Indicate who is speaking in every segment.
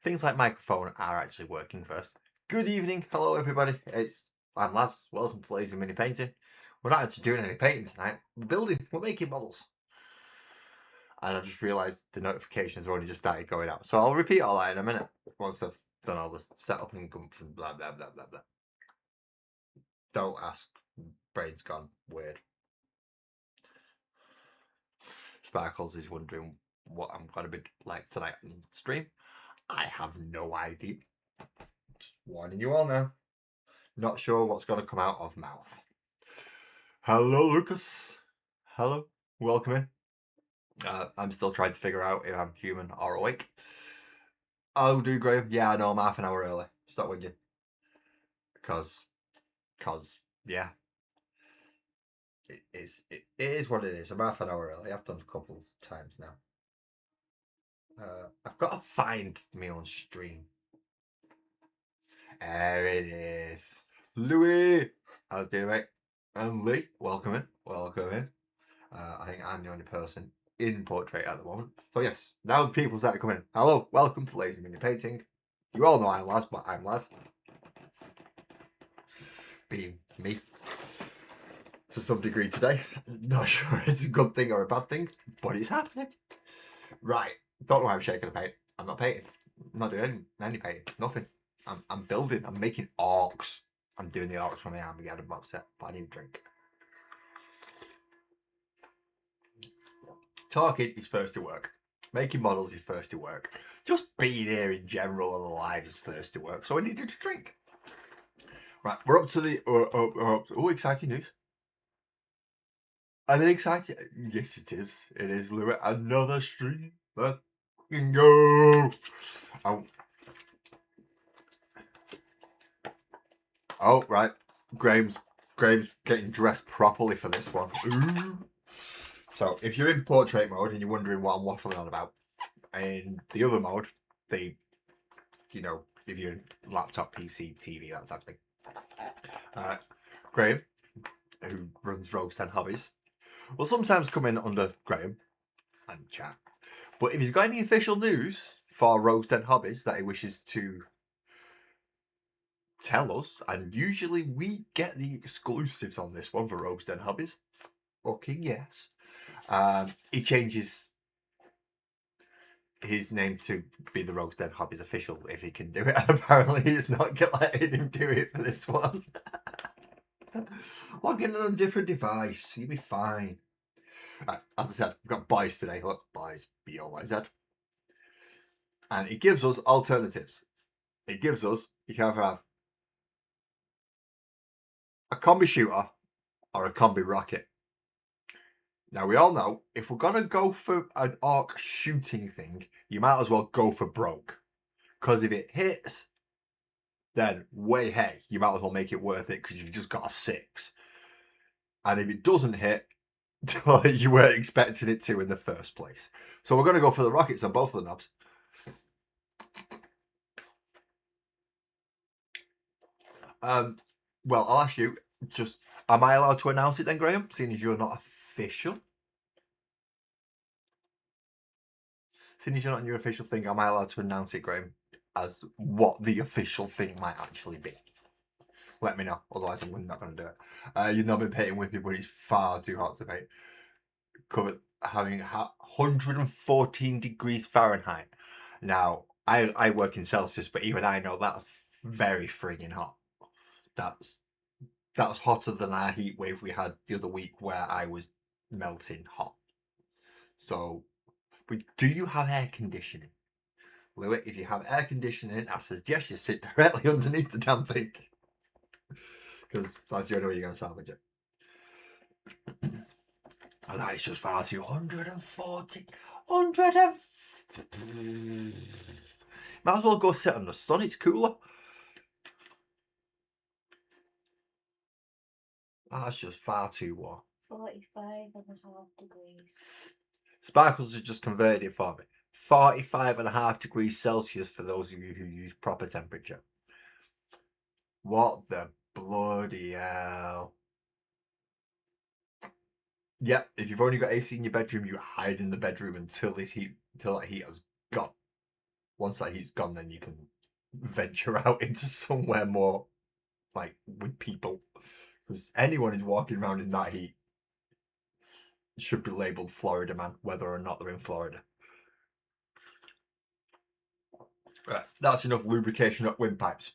Speaker 1: things like microphone are actually working first. Good evening, hello everybody. I'm Laz. Welcome to Lazy Mini Painting. We're not actually doing any painting tonight. We're building. We're making models. And I've just realised the notifications have only just started going out. So I'll repeat all that in a minute once I've done all this setup and gumph and blah blah blah blah blah. Don't ask. Brain's gone weird. Sparkles is wondering what I'm going to be like tonight on stream. I have no idea. Just warning you all now. Not sure what's going to come out of mouth. Hello, Lucas. Hello. Welcome in. I'm still trying to figure out if I'm human or awake. Oh, do Graham? Yeah, I know. I'm half an hour early. Stop whinging. Cause, yeah. It is what it is. I'm half an hour early. I've done a couple of times now. I've got to find me on stream. There it is. Louis! How's it doing, mate? And Lee, welcome in. Welcome in. I think I'm the only person in portrait at the moment. So yes, now the people start coming in. Hello, welcome to Lazy Mini Painting. You all know I'm Laz, but I'm Laz. Being me. To some degree today. Not sure it's a good thing or a bad thing, but it's happening. Right, don't know why I'm shaking a paint. I'm not painting. I'm not doing any painting. Nothing. I'm building. I'm making orcs. I'm doing the orcs from the Armageddon box set, but I need a drink. Talking is first to work. Making models is first to work. Just being here in general and alive is first to work. So I needed to drink. Right, we're up to the exciting news. And then exciting. Yes, it is. It is, Louis. Another stream. Let's go. Oh, right. Graham's getting dressed properly for this one. Ooh. So if you're in portrait mode and you're wondering what I'm waffling on about, in the other mode, if you're in laptop, PC, TV, that type of thing. Graham, who runs Rogues 10 Hobbies, will sometimes come in under Graham and chat. But if he's got any official news for Rogues 10 Hobbies that he wishes to tell us, and usually we get the exclusives on this one for Rogues 10 Hobbies. Fucking yes. He changes his name to be the Rogues 10 Hobbies official if he can do it. And apparently he's not letting him do it for this one. Log in on a different device. You'll be fine. Right, as I said, we've got Boyz today. Look, Boyz, B-O-Y-Z. And it gives us alternatives. It gives us, you can either have a combi shooter or a combi rocket. Now, we all know, if we're going to go for an arc shooting thing, you might as well go for broke. Because if it hits, then way hey, you might as well make it worth it because you've just got a 6. And if it doesn't hit, you weren't expecting it to in the first place. So we're going to go for the rockets on both of the knobs. Well, I'll ask you, am I allowed to announce it then, Graham, seeing as you're not official? Seeing as you're not in your official thing, am I allowed to announce it, Graham, as what the official thing might actually be? Let me know, otherwise I'm not going to do it. You've not been painting with me, but it's far too hot to paint. Having 114 degrees Fahrenheit. Now, I work in Celsius, but even I know that's very frigging hot. That's hotter than our heat wave we had the other week where I was melting hot. So, do you have air conditioning? Louis, if you have air conditioning, I suggest you sit directly underneath the damn thing. Because that's the only way you're going to salvage it. And that is just far too 140. Might as well go sit on the sun, it's cooler. That's just far too warm.
Speaker 2: 45.5 degrees.
Speaker 1: Sparkles has just converted it for me. 45.5 degrees Celsius for those of you who use proper temperature. What the bloody hell. Yep, if you've only got AC in your bedroom, you hide in the bedroom until that heat has gone. once that heat's gone, then you can venture out into somewhere more like with people, because anyone who's walking around in that heat should be labelled Florida man, whether or not they're in Florida. Right, that's enough lubrication up windpipes.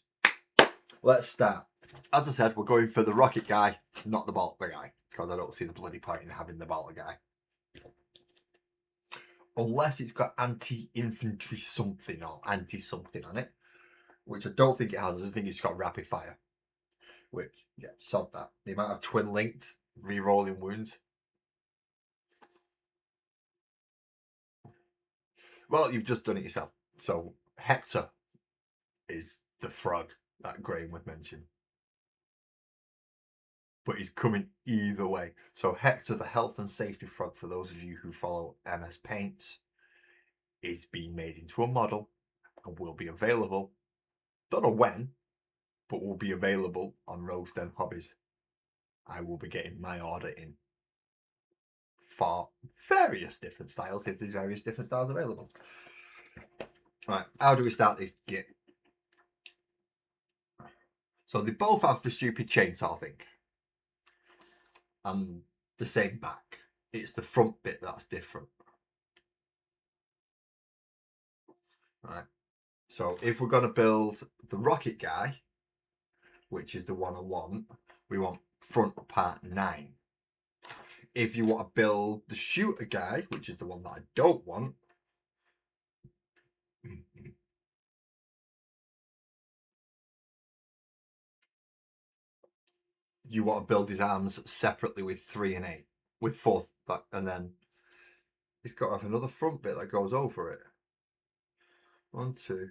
Speaker 1: Let's start. As I said, we're going for the rocket guy, not the bolter guy, because I don't see the bloody point in having the bolter guy. Unless it's got anti-infantry something or anti-something on it, which I don't think it has. I just think it's got rapid fire. Which, yeah, sod that. The amount of twin-linked re-rolling wounds. Well, you've just done it yourself. So, Hector is the frog that Graham would mention. But he's coming either way. So Hector, the health and safety frog, for those of you who follow MS Paints, is being made into a model and will be available. Don't know when, but will be available on Rose Den Hobbies. I will be getting my order in for various different styles, if there's various different styles available. Right, how do we start this kit? So they both have the stupid chainsaw thing. And the same back. It's the front bit that's different. Right. So if we're going to build the rocket guy, which is the one I want, we want front part 9. If you want to build the shooter guy, which is the one that I don't want, you want to build his arms separately with 3 and 8, with 4, and then he's got to have another front bit that goes over it. 1, 2.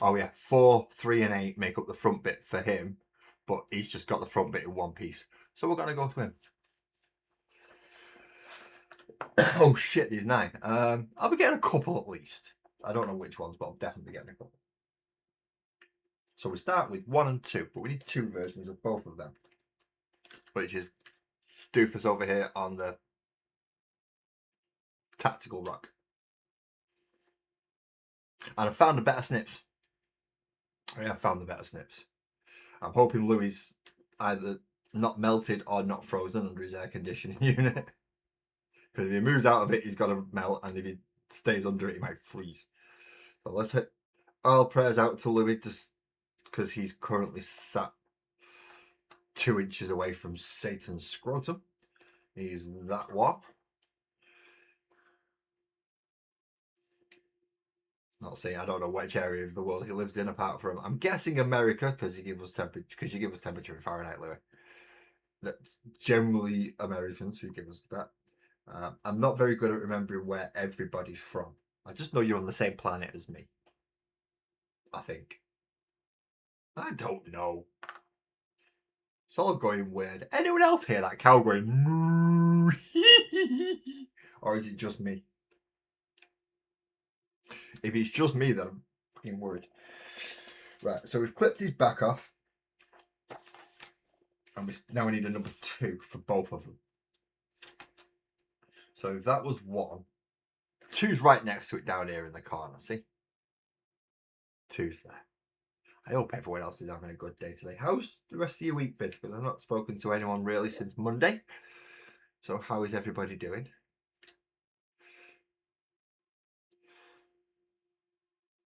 Speaker 1: Oh yeah, 4, 3 and 8 make up the front bit for him, but he's just got the front bit in one piece. So we're going to go to him. Oh shit, there's 9. I'll be getting a couple at least. I don't know which ones, but I'll definitely be getting a couple. So we start with 1 and 2, but we need 2 versions of both of them. Which is Doofus over here on the tactical rock. And I found the better snips. I have found the better snips. I'm hoping Louis either not melted or not frozen under his air conditioning unit. Because if he moves out of it, he's got to melt, and if he stays under it, he might freeze. So let's hit all prayers out to Louis, just because he's currently sat 2 inches away from Satan's scrotum. He's that one. Not saying I don't know which area of the world he lives in apart from, I'm guessing America, because you give us temperature in Fahrenheit, Louis. That's generally Americans who give us that. I'm not very good at remembering where everybody's from. I just know you're on the same planet as me. I think. I don't know. It's all going weird. Anyone else hear that cow going moo? Or is it just me? If it's just me, then I'm fucking worried. Right, so we've clipped his back off. And now we need a number 2 for both of them. So if that was 1, 2's right next to it down here in the corner, see? 2's there. I hope everyone else is having a good day today. How's the rest of your week been? Because I've not spoken to anyone really since Monday. So how is everybody doing?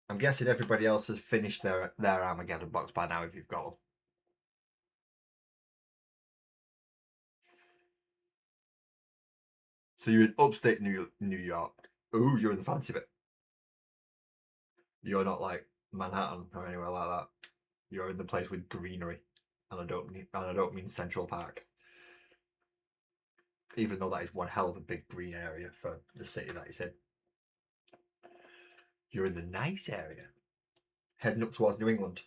Speaker 1: I'm guessing everybody else has finished their Armageddon box by now if you've got them. So you're in upstate New York. Ooh, you're in the fancy bit. You're not like Manhattan or anywhere like that. You're in the place with greenery. And I don't mean Central Park. Even though that is one hell of a big green area for the city that it's in. You're in the nice area. Heading up towards New England.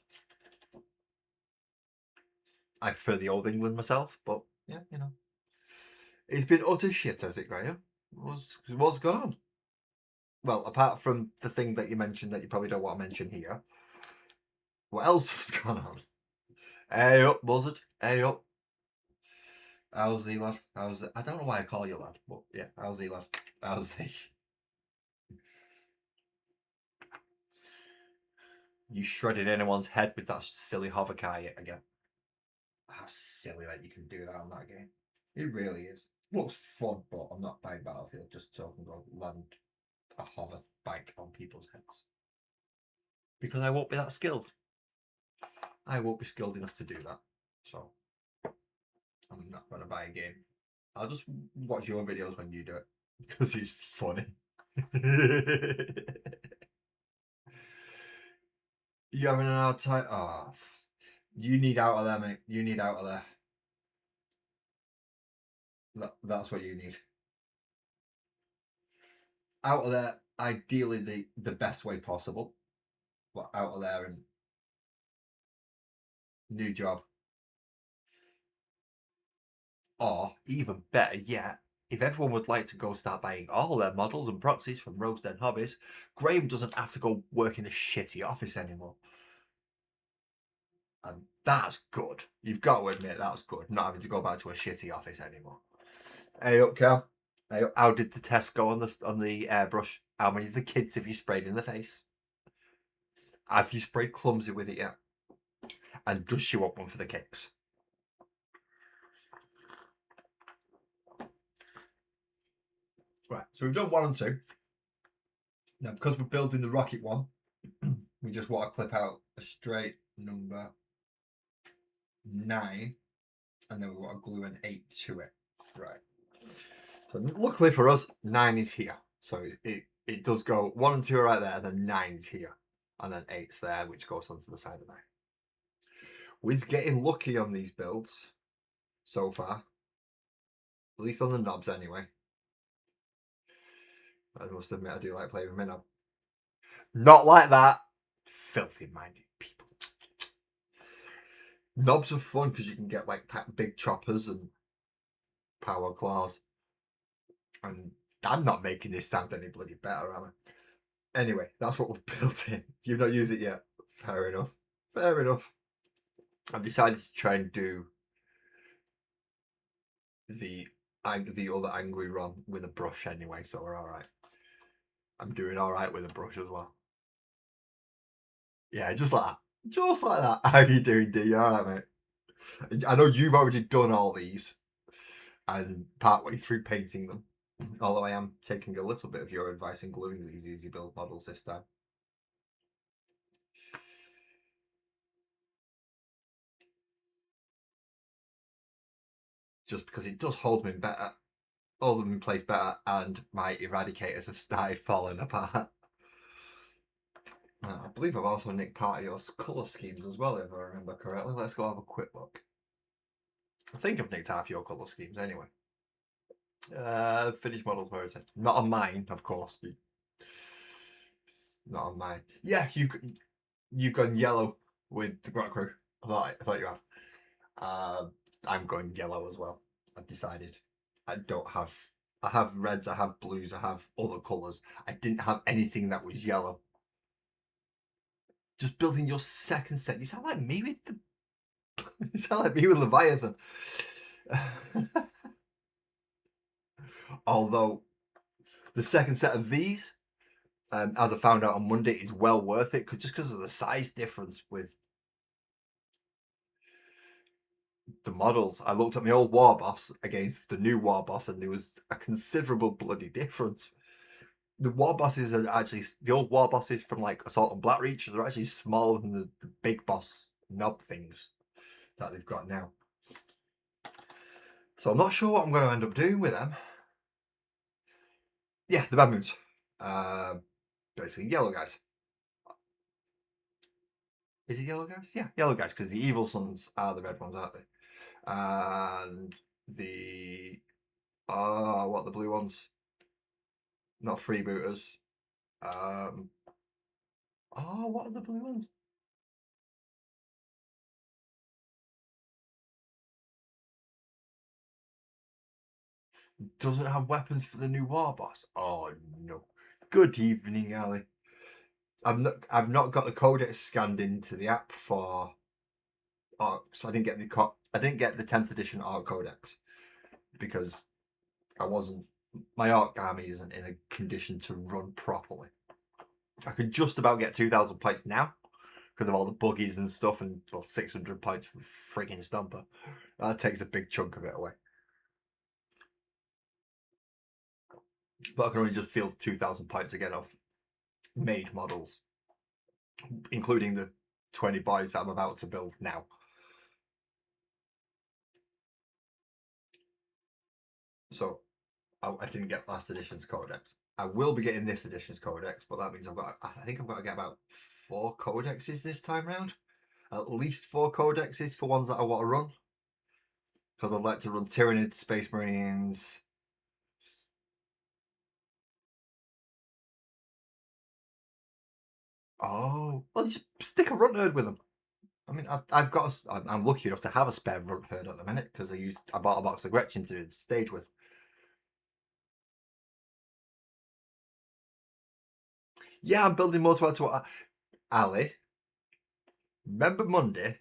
Speaker 1: I prefer the old England myself, but yeah, you know. It's been utter shit, has it, Graham? What's going on? Well, apart from the thing that you mentioned that you probably don't want to mention here, what else has gone on? Hey up, buzzard. Hey up. How's he, lad? I don't know why I call you lad, but yeah, how's he, lad? How's he? You shredded anyone's head with that silly hover car yet again. That's silly that you can do that on that game. It really is. Looks fun, but I'm not buying Battlefield just so I can go land a hover bike on people's heads. Because I won't be that skilled. I won't be skilled enough to do that. So I'm not going to buy a game. I'll just watch your videos when you do it. Because it's funny. You having an hard time? Oh, you need out of there, mate. You need out of there. That's what you need. Out of there, ideally the best way possible. But out of there and new job. Or even better yet, if everyone would like to go start buying all their models and proxies from Rose Den Hobbies, Graham doesn't have to go work in a shitty office anymore. And that's good. You've got to admit that's good, not having to go back to a shitty office anymore. Hey up, Cal. Hey up. How did the test go on the airbrush? How many of the kids have you sprayed in the face? Have you sprayed clumsy with it yet? And does she want one for the kicks? Right, so we've done 1 and 2. Now, because we're building the rocket one, we just want to clip out a straight number 9, and then we want to glue an 8 to it. Right. So luckily for us, 9 is here. So it does go 1 and 2 are right there, then 9's here, and then 8's there, which goes onto the side of 9. We're getting lucky on these builds so far, at least on the knobs anyway. I must admit, I do like playing with my knob. Not like that. Filthy minded people. Knobs are fun because you can get like big choppers and power claws. And I'm not making this sound any bloody better, am I? Anyway, that's what we've built in. You've not used it yet. Fair enough. Fair enough. I've decided to try and do the other angry run with a brush anyway, so we're alright. I'm doing alright with a brush as well. Yeah, just like that. Just like that. How you doing, D? You alright, mate? I know you've already done all these and partway through painting them. Although I am taking a little bit of your advice and gluing these easy build models this time. Just because it does hold them in place better, and my eradicators have started falling apart. I believe I've also nicked part of your colour schemes as well, if I remember correctly. Let's go have a quick look. I think I've nicked half your colour schemes anyway. Finished models, where is it? Not on mine, of course. Not on mine. Yeah, you've gone yellow with the Grot Crew. I thought you had. I'm going yellow as well. I've decided. I have reds, I have blues, I have other colours. I didn't have anything that was yellow. Just building your second set. You sound like me with the. You sound like me with Leviathan. Although the second set of these, as I found out on Monday, is well worth it just because of the size difference with the models. I looked at my old War Boss against the new War Boss, and there was a considerable bloody difference. The War Bosses are actually, the old War Bosses from like Assault and Blackreach, they're actually smaller than the big boss knob things that they've got now. So I'm not sure what I'm going to end up doing with them. Yeah, the Bad Moons. Basically yellow guys. Is it yellow guys? Yeah, yellow guys, because the Evil Sons are the red ones, aren't they? And the... what are the blue ones? Not freebooters. What are the blue ones? Doesn't have weapons for the new War Boss. Oh no. Good evening, Ali. I've not got the codex scanned into the app for Arc, so I didn't get the 10th edition Arc codex because my Arc army isn't in a condition to run properly. I could just about get 2,000 plates now, because of all the buggies and stuff, and well, 600 points for frigging Stomper. That takes a big chunk of it away. But I can only just field 2,000 points again off made models, including the 20 Boyz that I'm about to build now. So I didn't get last edition's codex. I will be getting this edition's codex, but that means I think I've got to get about 4 codexes this time round. At least 4 codexes for ones that I want to run. Because I'd like to run Tyranids, Space Marines. Oh, well, just stick a runt herd with them. I mean, I'm lucky enough to have a spare runt herd at the minute because I bought a box of Gretchen to do the stage with. Yeah, I'm building more towards what Ali. Remember Monday?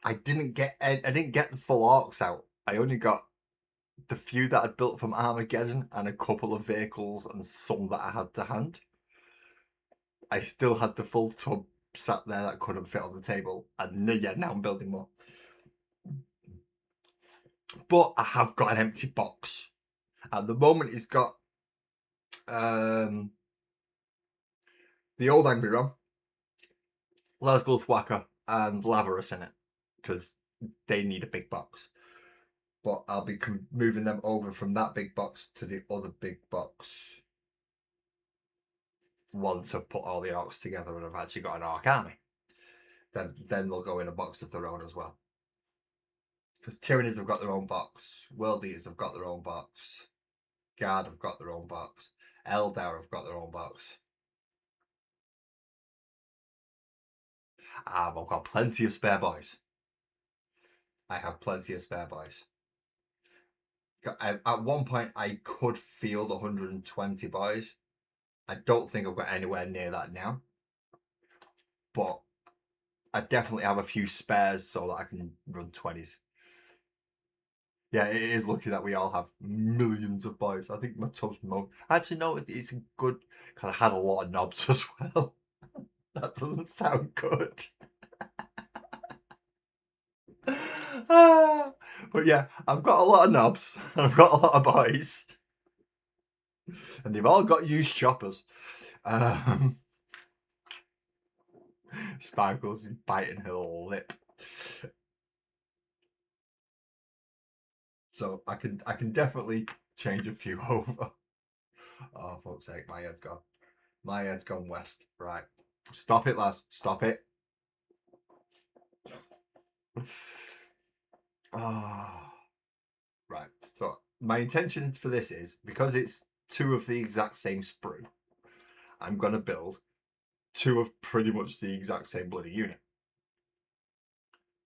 Speaker 1: I didn't get the full orcs out. I only got the few that I'd built from Armageddon and a couple of vehicles and some that I had to hand. I still had the full tub sat there that couldn't fit on the table, and yeah, now I'm building more. But I have got an empty box. At the moment, it's got the old Angry Rom, Lasgull Thwacker, and Lavarus in it because they need a big box. But I'll be moving them over from that big box to the other big box once I've put all the orcs together and I've actually got an orc army. Then they'll go in a box of their own as well. Because Tyranids have got their own box, World Eaters have got their own box, Guard have got their own box, Eldar have got their own box. I've got plenty of spare Boyz. I have plenty of spare Boyz. At one point, I could field 120 Boyz. I don't think I've got anywhere near that now. But I definitely have a few spares so that I can run 20s. Yeah, it is lucky that we all have millions of Boyz. I think my tub's more. Actually, no, it's good because I had a lot of knobs as well. That doesn't sound good. But yeah, I've got a lot of knobs and I've got a lot of Boyz. And they've all got used choppers. Sparkles is biting her lip. So I can definitely change a few over. Oh, fuck's sake, my head's gone. My head's gone west. Right. Stop it, lads. Stop it. Oh. Right. So my intention for this is, because it's 2 of the exact same sprue, I'm going to build 2 of pretty much the exact same bloody unit.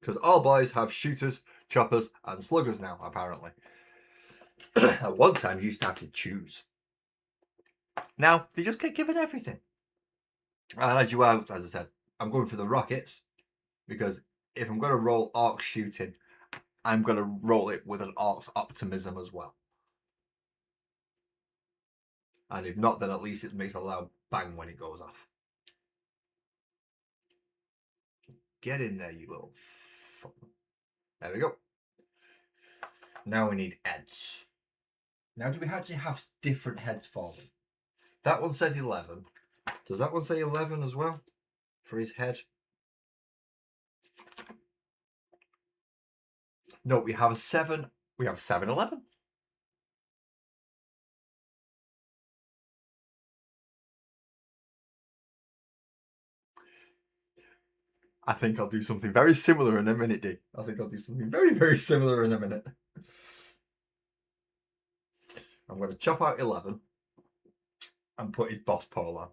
Speaker 1: Because all Boyz have shooters, choppers, and sluggers now, apparently. At one time, you used to have to choose. Now, they just get given everything. And as you are, as I said, I'm going for the rockets, because if I'm going to roll orc shooting, I'm going to roll it with an orc's optimism as well. And if not, then at least it makes a loud bang when it goes off. Get in there, you little fuck. There we go. Now we need heads. Now, do we actually have different heads for them? That one says 11. Does that one say 11 as well? For his head? No, we have a 7. We have a 7-11. I think I'll do something very similar in a minute, D. I think I'll do something very, very similar in a minute. I'm going to chop out 11 and put his boss pole on.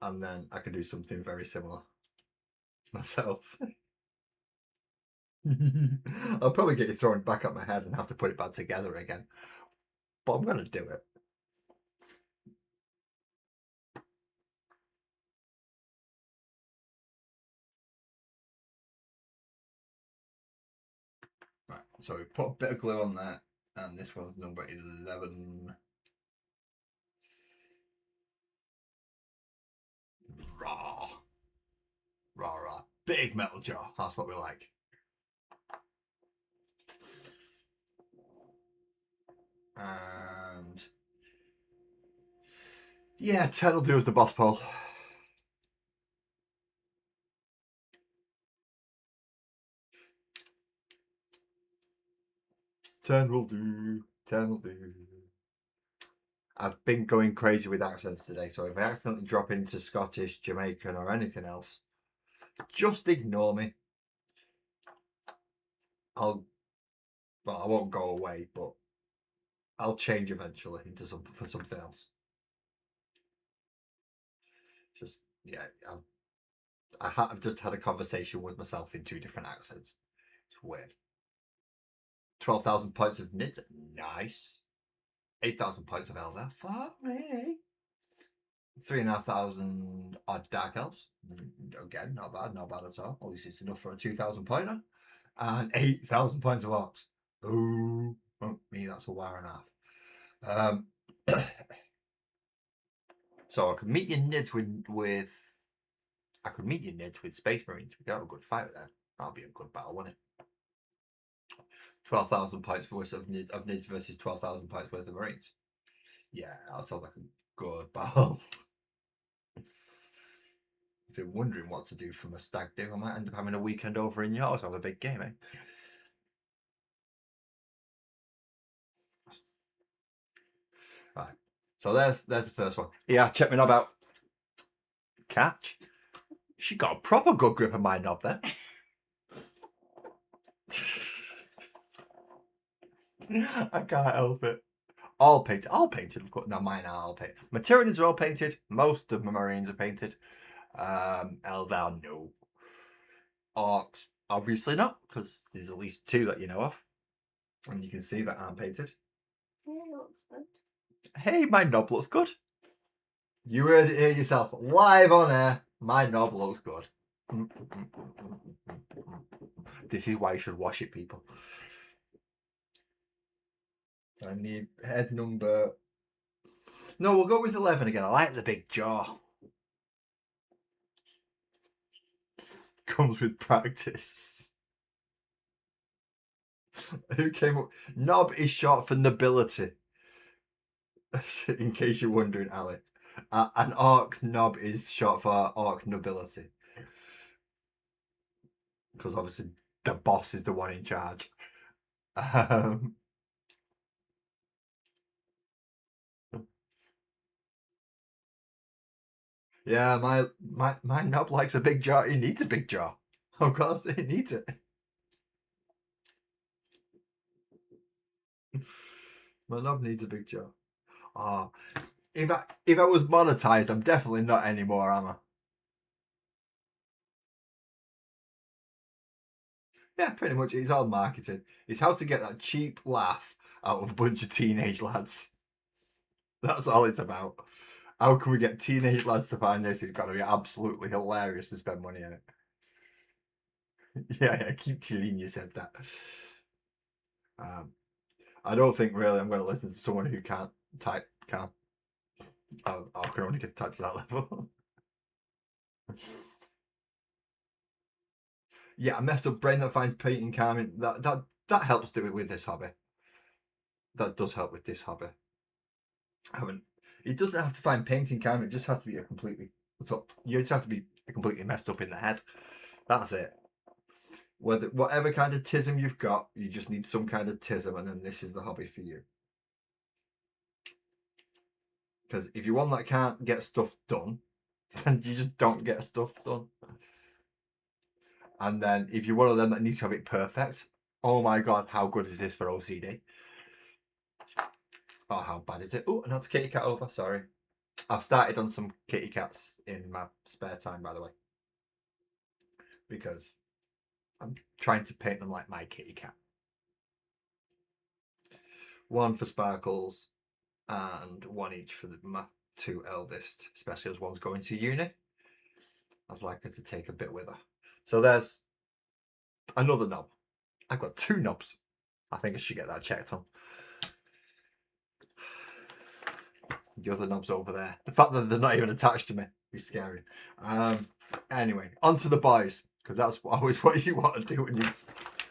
Speaker 1: And then I can do something very similar myself. I'll probably get you thrown back at my head and have to put it back together again. But I'm going to do it. Right, so we put a bit of glue on there, and this one's number 11. Raw. Raw, raw. Big metal jaw. That's what we like. And yeah, 10 will do as the boss pole. 10 will do. 10 will do. I've been going crazy with accents today, so if I accidentally drop into Scottish, Jamaican, or anything else, just ignore me. I won't go away, but I'll change eventually into something else. Just yeah, I've just had a conversation with myself in 2 different accents. It's weird. 12,000 points of knit, nice. 8,000 points of elder, fuck me. 3,500 odd dark elves, again not bad at all. At least it's enough for a 2,000 pointer. And 8,000 points of orcs. Ooh, me, that's a war and a half. So I could meet your nids with I could meet your nids with Space Marines. We could have a good fight there. That'll be a good battle, wouldn't it? 12,000 points worth of nids versus 12,000 points worth of Marines. Yeah, that sounds like a good battle. If you're wondering what to do from a stag do, I might end up having a weekend over in yours. Have a big game, eh? Right. So there's the first one. Yeah, check me knob out. Catch. She got a proper good grip of my knob then. I can't help it. All painted, of course. No, mine are all painted. My Tyranids are all painted. Most of my Marines are painted. Eldar, no. Orcs, obviously not, because there's at least 2 that you know of. And you can see that aren't painted.
Speaker 2: Yeah, it looks good.
Speaker 1: Hey, my knob looks good. You heard it here yourself, live on air. My knob looks good. This is why you should wash it, people. I need head number... No, we'll go with 11 again. I like the big jaw. Comes with practice. Who came up? Knob is short for nobility. In case you're wondering, Ali. An orc knob is short for orc nobility. Because obviously the boss is the one in charge. Yeah, my knob likes a big jaw. He needs a big jaw. Of course, he needs it. My knob needs a big jaw. Oh, if I was monetized, I'm definitely not anymore, am I? Yeah, pretty much. It's all marketing. It's how to get that cheap laugh out of a bunch of teenage lads. That's all it's about. How can we get teenage lads to find this? It's got to be absolutely hilarious to spend money on it. Yeah, keep telling yourself that. I don't think really I'm going to listen to someone who can't type. I can only get typed to that level. Yeah, a messed up brain that finds painting calming. That helps do it with this hobby. That does help with this hobby. It doesn't have to find painting calming. It just has to be you just have to be completely messed up in the head. That's it. Whatever kind of tism you've got, you just need some kind of tism, and then this is the hobby for you. Because if you're one that can't get stuff done, then you just don't get stuff done. And then if you're one of them that needs to have it perfect, oh my god, how good is this for OCD? Oh, how bad is it? Oh, another kitty cat over, sorry. I've started on some kitty cats in my spare time, by the way. Because I'm trying to paint them like my kitty cat. One for Sparkles and one each for my 2 eldest, especially as one's going to uni. I'd like her to take a bit with her. So there's another knob. I've got 2 knobs. I think I should get that checked on. The other knobs over there. The fact that they're not even attached to me is scary. Anyway, onto the Boyz, because that's always what you want to do when you...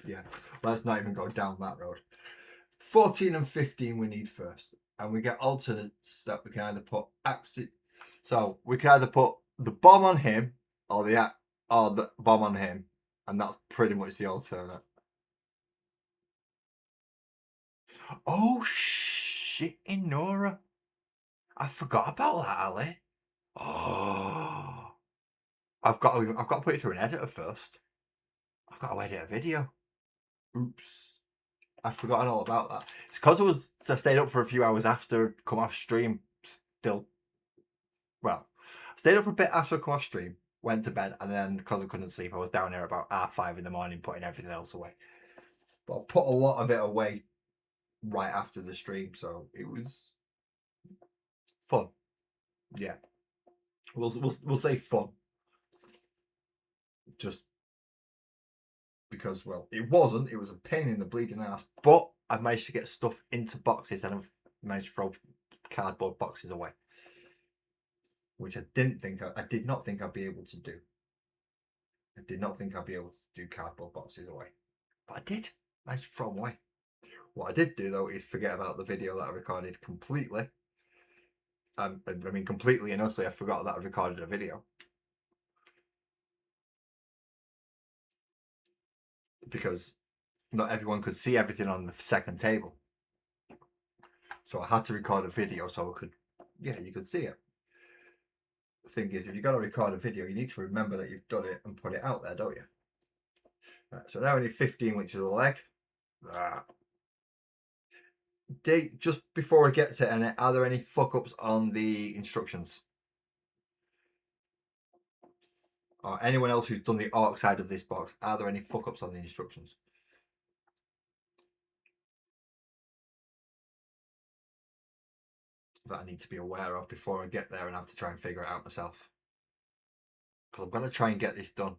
Speaker 1: Yeah, let's not even go down that road. 14 and 15 we need first. And we get alternates that we can either put... So we can either put the bomb on him or the bomb on him. And that's pretty much the alternate. Oh, shit, Nora. I forgot about that, Ali. Oh, I've got to put it through an editor first. I've got to edit a video. Oops, I've forgotten all about that. It's because I stayed up for a few hours after come off stream. Still, well, I stayed up for a bit after I come off stream. Went to bed, and then because I couldn't sleep, I was down here about 5:30 in the morning putting everything else away. But I put a lot of it away right after the stream, so it was fun. Yeah. We'll say fun. Just because, well, it was a pain in the bleeding ass, but I managed to get stuff into boxes and I've managed to throw cardboard boxes away, which I did not think I'd be able to do. I did not think I'd be able to do cardboard boxes away, but I did. I managed to throw them away. What I did do though is forget about the video that I recorded completely. I mean, completely and utterly, I forgot that I recorded a video. Because not everyone could see everything on the second table. So I had to record a video so I could, you could see it. The thing is, if you're going to record a video, you need to remember that you've done it and put it out there, don't you? Right, so now we need 15, which is a leg. Just before I get to it, are there any fuck-ups on the instructions? Or anyone else who's done the ARC side of this box, are there any fuck-ups on the instructions? That I need to be aware of before I get there and have to try and figure it out myself. Because I'm going to try and get this done.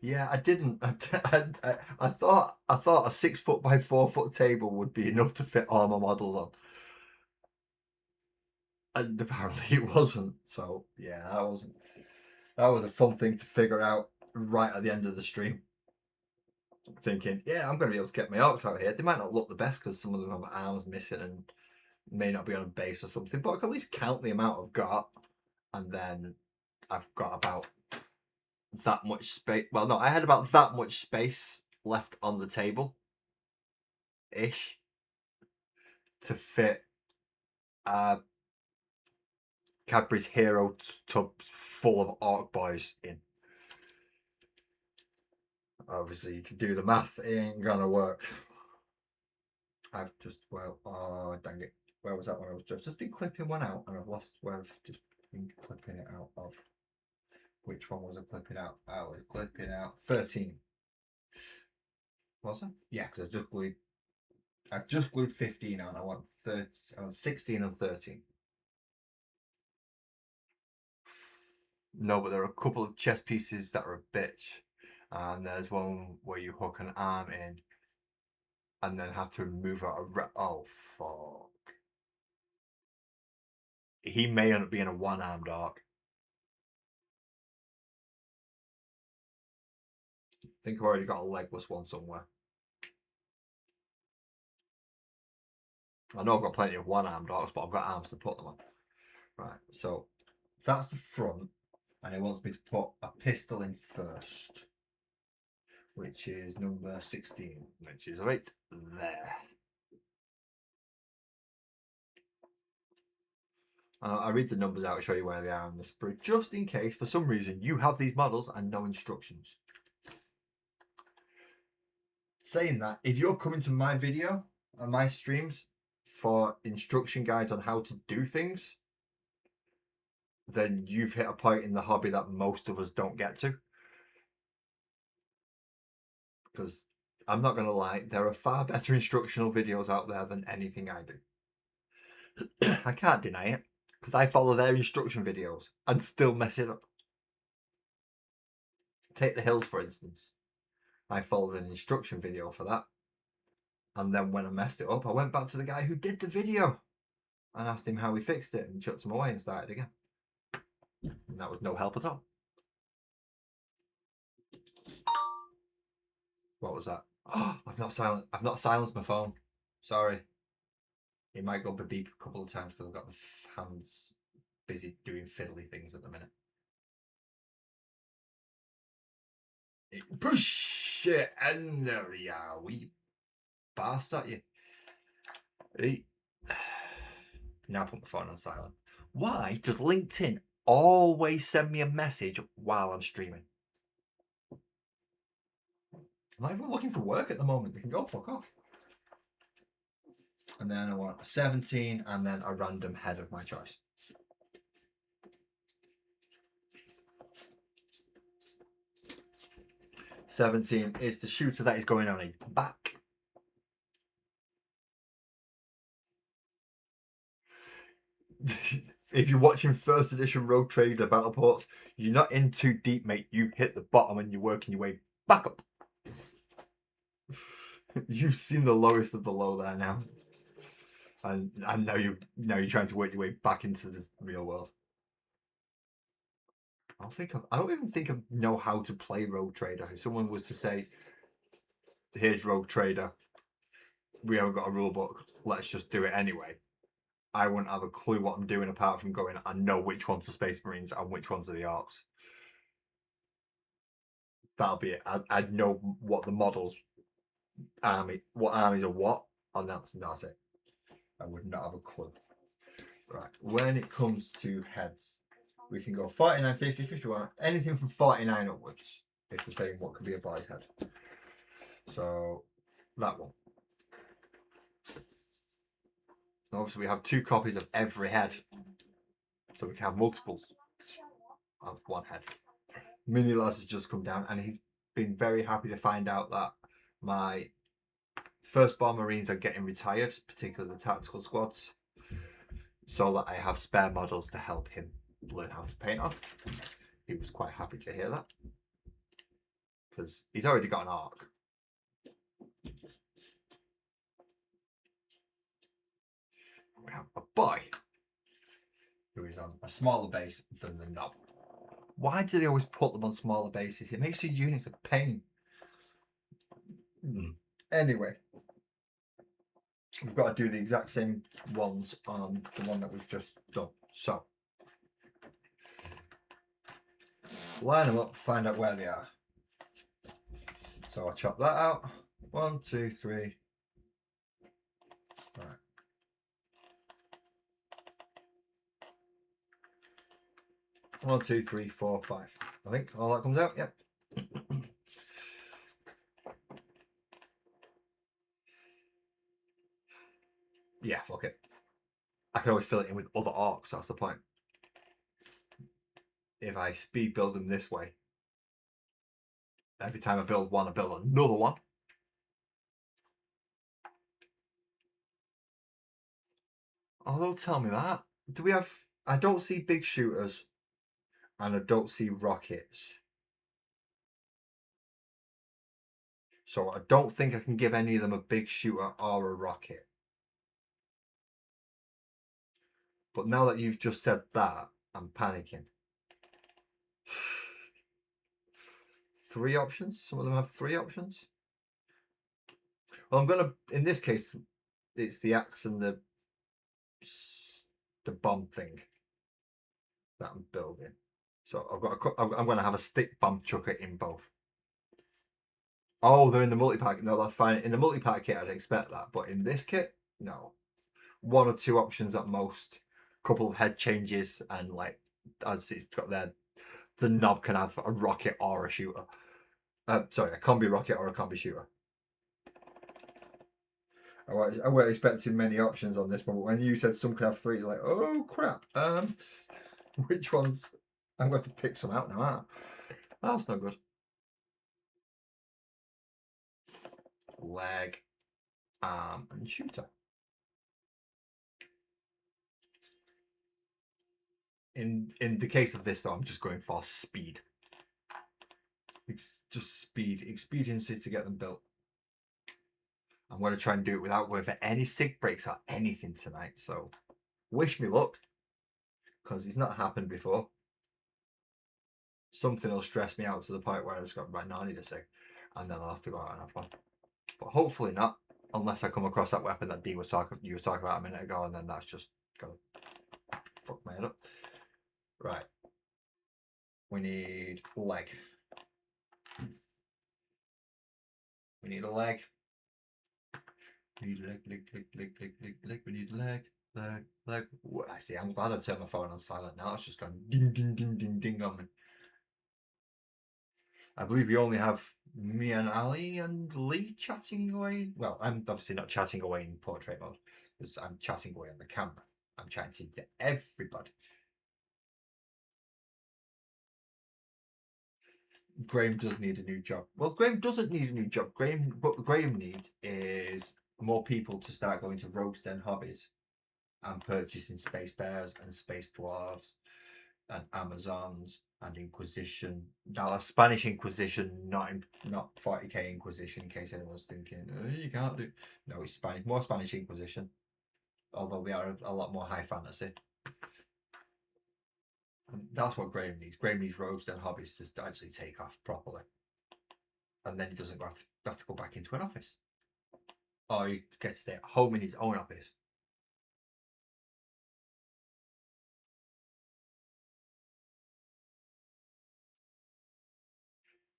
Speaker 1: Yeah, I didn't. I thought a 6 foot by 4 foot table would be enough to fit all my models on, and apparently it wasn't. So yeah, that was a fun thing to figure out right at the end of the stream. Thinking, yeah, I'm going to be able to get my orcs out here. They might not look the best because some of them have arms missing and may not be on a base or something, but I can at least count the amount I've got, and then I've got about that much space. Well, no, I had about that much space left on the table ish to fit Cadbury's Hero tub full of Orc Boys in. Obviously, you can do the math, it ain't gonna work. I've just, oh, dang it. Where was that one? I've just been clipping one out and I've lost where I've just been clipping it out of. Which one was I clipping out? I was clipping out 13. Was I? Yeah, because I've just glued 15 on. I want 16 and 13. No, but there are a couple of chest pieces that are a bitch. And there's one where you hook an arm in and then have to remove out oh, fuck. He may end up being a one-armed orc. I think I've already got a legless one somewhere. I know I've got plenty of one-armed orcs, but I've got arms to put them on. Right, so that's the front. And it wants me to put a pistol in first, which is number 16, which is right there. I read the numbers out to show you where they are on the sprue, just in case for some reason you have these models and no instructions. Saying that, if you're coming to my video and my streams for instruction guides on how to do things, then you've hit a point in the hobby that most of us don't get to. Because I'm not going to lie, there are far better instructional videos out there than anything I do. I can't deny it, because I follow their instruction videos and still mess it up. Take the hills, for instance. I followed an instruction video for that. And then when I messed it up, I went back to the guy who did the video and asked him how he fixed it and chucked him away and started again. And that was no help at all. What was that? Oh, I've not silenced my phone. Sorry. It might go beep a couple of times because I've got the hands busy doing fiddly things at the minute. Push it and there you are, wee bastard, you. Right. Now put my phone on silent. Why does LinkedIn always send me a message while I'm streaming? I'm not even looking for work at the moment. They can go fuck off. And then I want a 17 and then a random head of my choice. $17 is the shooter that is going on his back. If you're watching first edition Rogue Trader battle ports, you're not in too deep, mate. You hit the bottom and you're working your way back up. You've seen the lowest of the low there now. And now you're trying to work your way back into the real world. I don't even think I know how to play Rogue Trader. If someone was to say, here's Rogue Trader, we haven't got a rule book, let's just do it anyway, I wouldn't have a clue what I'm doing apart from going, I know which ones are Space Marines and which ones are the Orcs. That'll be it. I'd know what the models, what armies are what, and that's it. I would not have a clue. Right, when it comes to heads, we can go 49, 50, 51, anything from 49 upwards. It's the same what could be a body head. So, that one. Obviously, we have 2 copies of every head. So we can have multiples of one head. Mini Lars has just come down and he's been very happy to find out that my firstborn Marines are getting retired, particularly the tactical squads, so that I have spare models to help him learn how to paint on. He was quite happy to hear that because he's already got an arc. We have a boy who is on a smaller base than the knob. Why do they always put them on smaller bases? It makes your units a pain. Anyway, we've got to do the exact same ones on the one that we've just done. So, line them up, find out where they are. So I'll chop that out. 1, 2, 3. Right. One, 2, 3, 4, 5. I think all that comes out. Yep. Yeah, fuck it. I can always fill it in with other orcs. That's the point. If I speed build them this way, every time I build one, I build another one. Although, tell me that. Do we have... I don't see big shooters and I don't see rockets. So I don't think I can give any of them a big shooter or a rocket. But now that you've just said that, I'm panicking. 3 options? Some of them have 3 options? Well, I'm going to... In this case, it's the axe and the bomb thing that I'm building. So I'm going to have a stick bomb chucker in both. Oh, they're in the multi-pack. No, that's fine. In the multi-pack kit, I'd expect that. But in this kit, no. 1 or 2 options at most. Couple of head changes. And like, as it's got there, the knob can have a rocket or a shooter. Sorry, a combi rocket or a combi shooter. I wasn't expecting many options on this one. But when you said some can have 3, it's like, oh, crap. Which ones? I'm going to have to pick some out now, aren't I? That's no good. Leg, arm, and shooter. In the case of this, though, I'm just going for speed. just speed, expediency to get them built. I'm going to try and do it without going for any sig breaks or anything tonight. So wish me luck, because it's not happened before. Something will stress me out to the point where I just got right now I need a sig, and then I'll have to go out and have one. But hopefully not, unless I come across that weapon that you were talking about a minute ago, and then that's just gonna fuck my head up. Right. We need leg. We need a leg. We need leg. We need leg. I see. I'm glad I turned my phone on silent now. It's just gone ding, ding, ding, ding, ding on me. I believe we only have me and Ali and Lee chatting away. Well, I'm obviously not chatting away in portrait mode, because I'm chatting away on the camera. I'm chatting to everybody. Graham does need a new job. Well, Graham doesn't need a new job. What Graham needs is more people to start going to Rogue's Den hobbies and purchasing space bears and space dwarves and Amazons and Inquisition. Now, a Spanish Inquisition, not 40k Inquisition, in case anyone's thinking, oh, you can't do. No, it's Spanish, more Spanish Inquisition, although they are a lot more high fantasy. And that's what Graham needs. Graham needs Rogue's Den hobbies to actually take off properly, and then he doesn't have to go back into an office, or he gets to stay at home in his own office.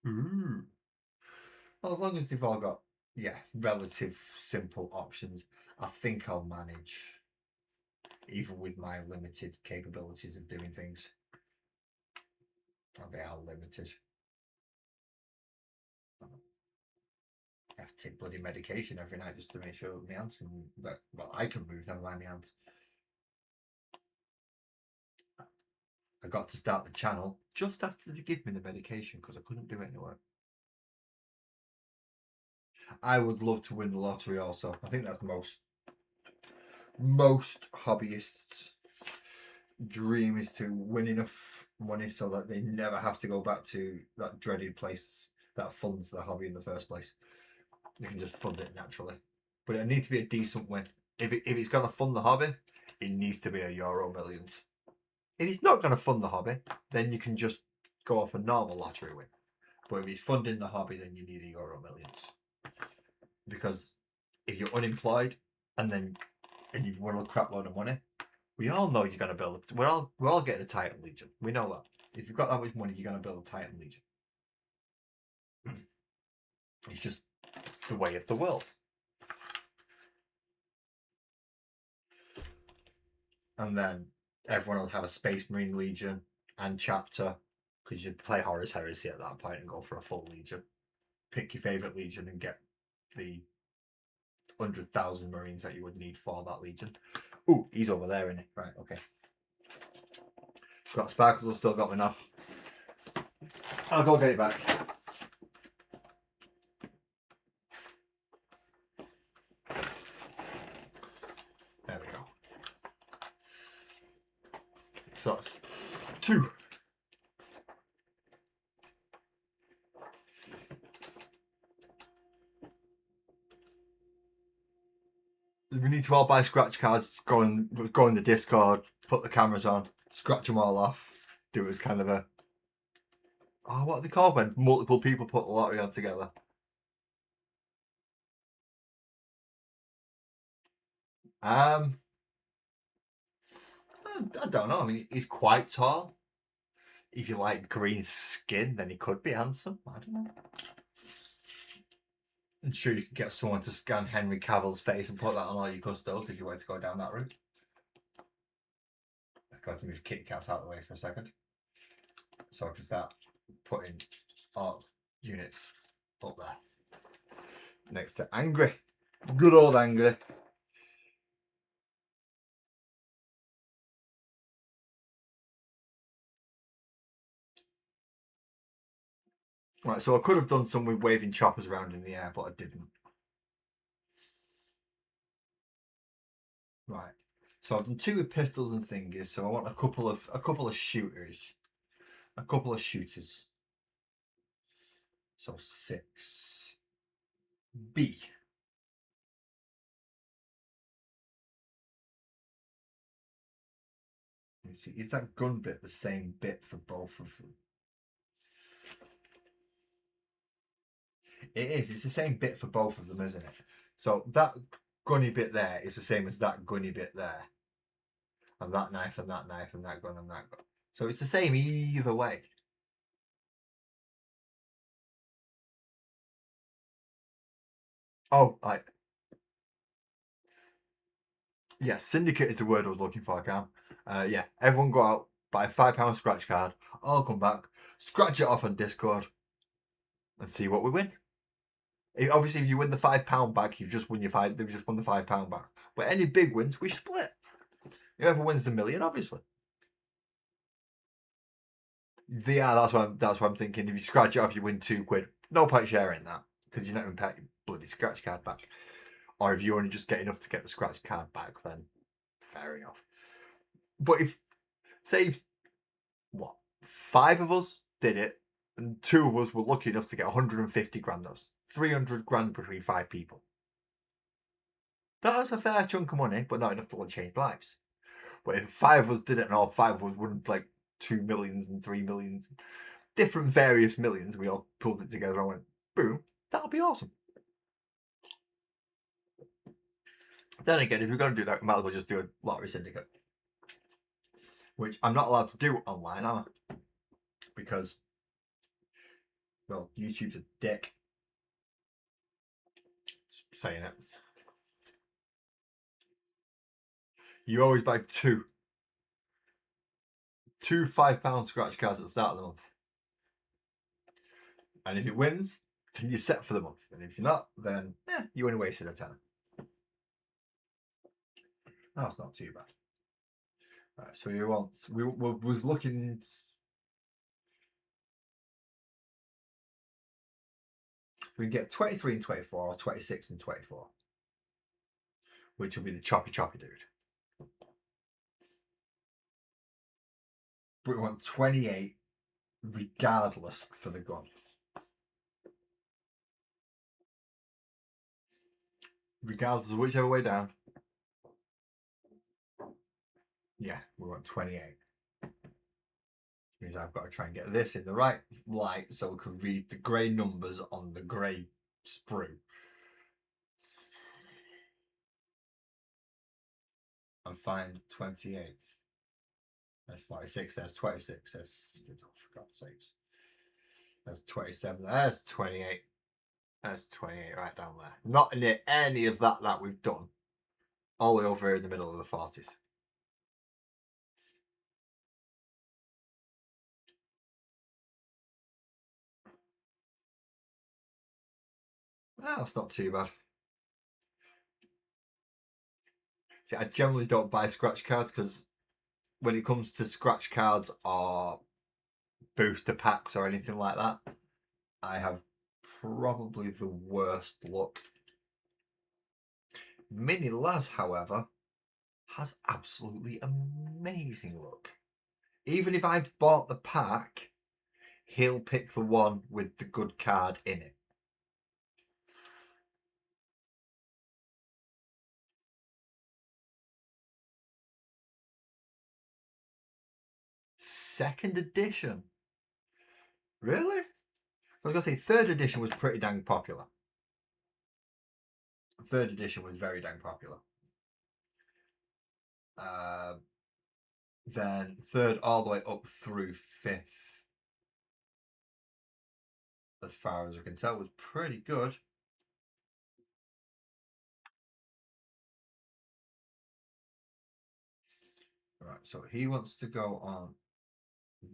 Speaker 1: Ooh. Well, as long as they've all got relative simple options, I think I'll manage, even with my limited capabilities of doing things. They are limited. I have to take bloody medication every night just to make sure my hands can. Well, I can move, never mind my hands. I got to start the channel just after they give me the medication because I couldn't do it anywhere. I would love to win the lottery also. I think that's most hobbyists' dream, is to win enough money so that they never have to go back to that dreaded place that funds the hobby in the first place. You can just fund it naturally, but it needs to be a decent win. If it's going to fund the hobby, it needs to be a Euro Millions. If it's not going to fund the hobby, then you can just go off a normal lottery win. But if it's funding the hobby, then you need a Euro Millions. Because if you're unemployed and you've won a crap load of money, we all know you're going to build it. We're all getting a Titan Legion. We know that. If you've got that much money, you're going to build a Titan Legion. It's just the way of the world. And then everyone will have a Space Marine Legion and chapter, because you'd play Horus Heresy at that point and go for a full Legion. Pick your favourite Legion and get the 100,000 Marines that you would need for that Legion. Ooh, he's over there, isn't he? Right, okay. Got Sparkles, I've still got me now. I'll go get it back. There we go. So that's 2. We need to all buy scratch cards, go in the Discord, put the cameras on, scratch them all off, do it as kind of a... Oh, what are they called when multiple people put the lottery on together? I don't know. I mean, he's quite tall. If you like green skin, then he could be handsome. I don't know. I'm sure you could get someone to scan Henry Cavill's face and put that on all your custos if you wanted to go down that route. I've got to move Kit Kats out of the way for a second, so I can start putting all units up there next to Angry. Good old Angry. Right, so I could have done some with waving choppers around in the air, but I didn't. Right, so I've done 2 with pistols and thingies, so I want a couple of shooters. A couple of shooters. So 6. B. You see, is that gun bit the same bit for both of them? It is. It's the same bit for both of them, isn't it? So that gunny bit there is the same as that gunny bit there. And that knife and that knife and that gun and that gun. So it's the same either way. Oh, yeah, syndicate is the word I was looking for, Cam. Yeah, everyone go out, buy a £5 scratch card. I'll come back, scratch it off on Discord, and see what we win. Obviously, if you win the £5 back, you've just won your five. They've just won the £5 back. But any big wins, we split. Whoever wins the million, obviously. Yeah, that's what I'm thinking. If you scratch it off, you win £2. No point sharing that because you're not even paying your bloody scratch card back. Or if you only just get enough to get the scratch card back, then fair enough. But if say what 5 of us did it, and 2 of us were lucky enough to get 150 grand, that's 300 grand between 5 people. That's a fair chunk of money, but not enough to change lives. But if 5 of us did it and all 5 of us won like 2 millions and 3 millions, different various millions, we all pulled it together and went, boom, that'll be awesome. Then again, if we're going to do that, we might as well just do a lottery syndicate. Which I'm not allowed to do online, am I? Because, well, YouTube's a dick. Just saying it. You always buy two £5 scratch cards at the start of the month. And if it wins, then you're set for the month. And if you're not, then you only wasted a tenner. That's not too bad. Right, so we was looking. We can get 23 and 24 or 26 and 24, which will be the choppy dude. But we want 28 regardless for the gun. Regardless of whichever way down. Yeah, we want 28. Means I've got to try and get this in the right light so we can read the grey numbers on the grey sprue. And find 28. There's 46, there's 26, there's, for God's sakes. There's 27, there's 28. There's 28 right down there. Not near any of that we've done. All the way over here in the middle of the 40s. Well, that's not too bad. See, I generally don't buy scratch cards because when it comes to scratch cards or booster packs or anything like that, I have probably the worst luck. Mini Laz, however, has absolutely amazing luck. Even if I've bought the pack, he'll pick the one with the good card in it. Second edition? Really? I was going to say third edition was pretty dang popular. Third edition was very dang popular. Then third all the way up through 5th, as far as I can tell, was pretty good. Right, so he wants to go on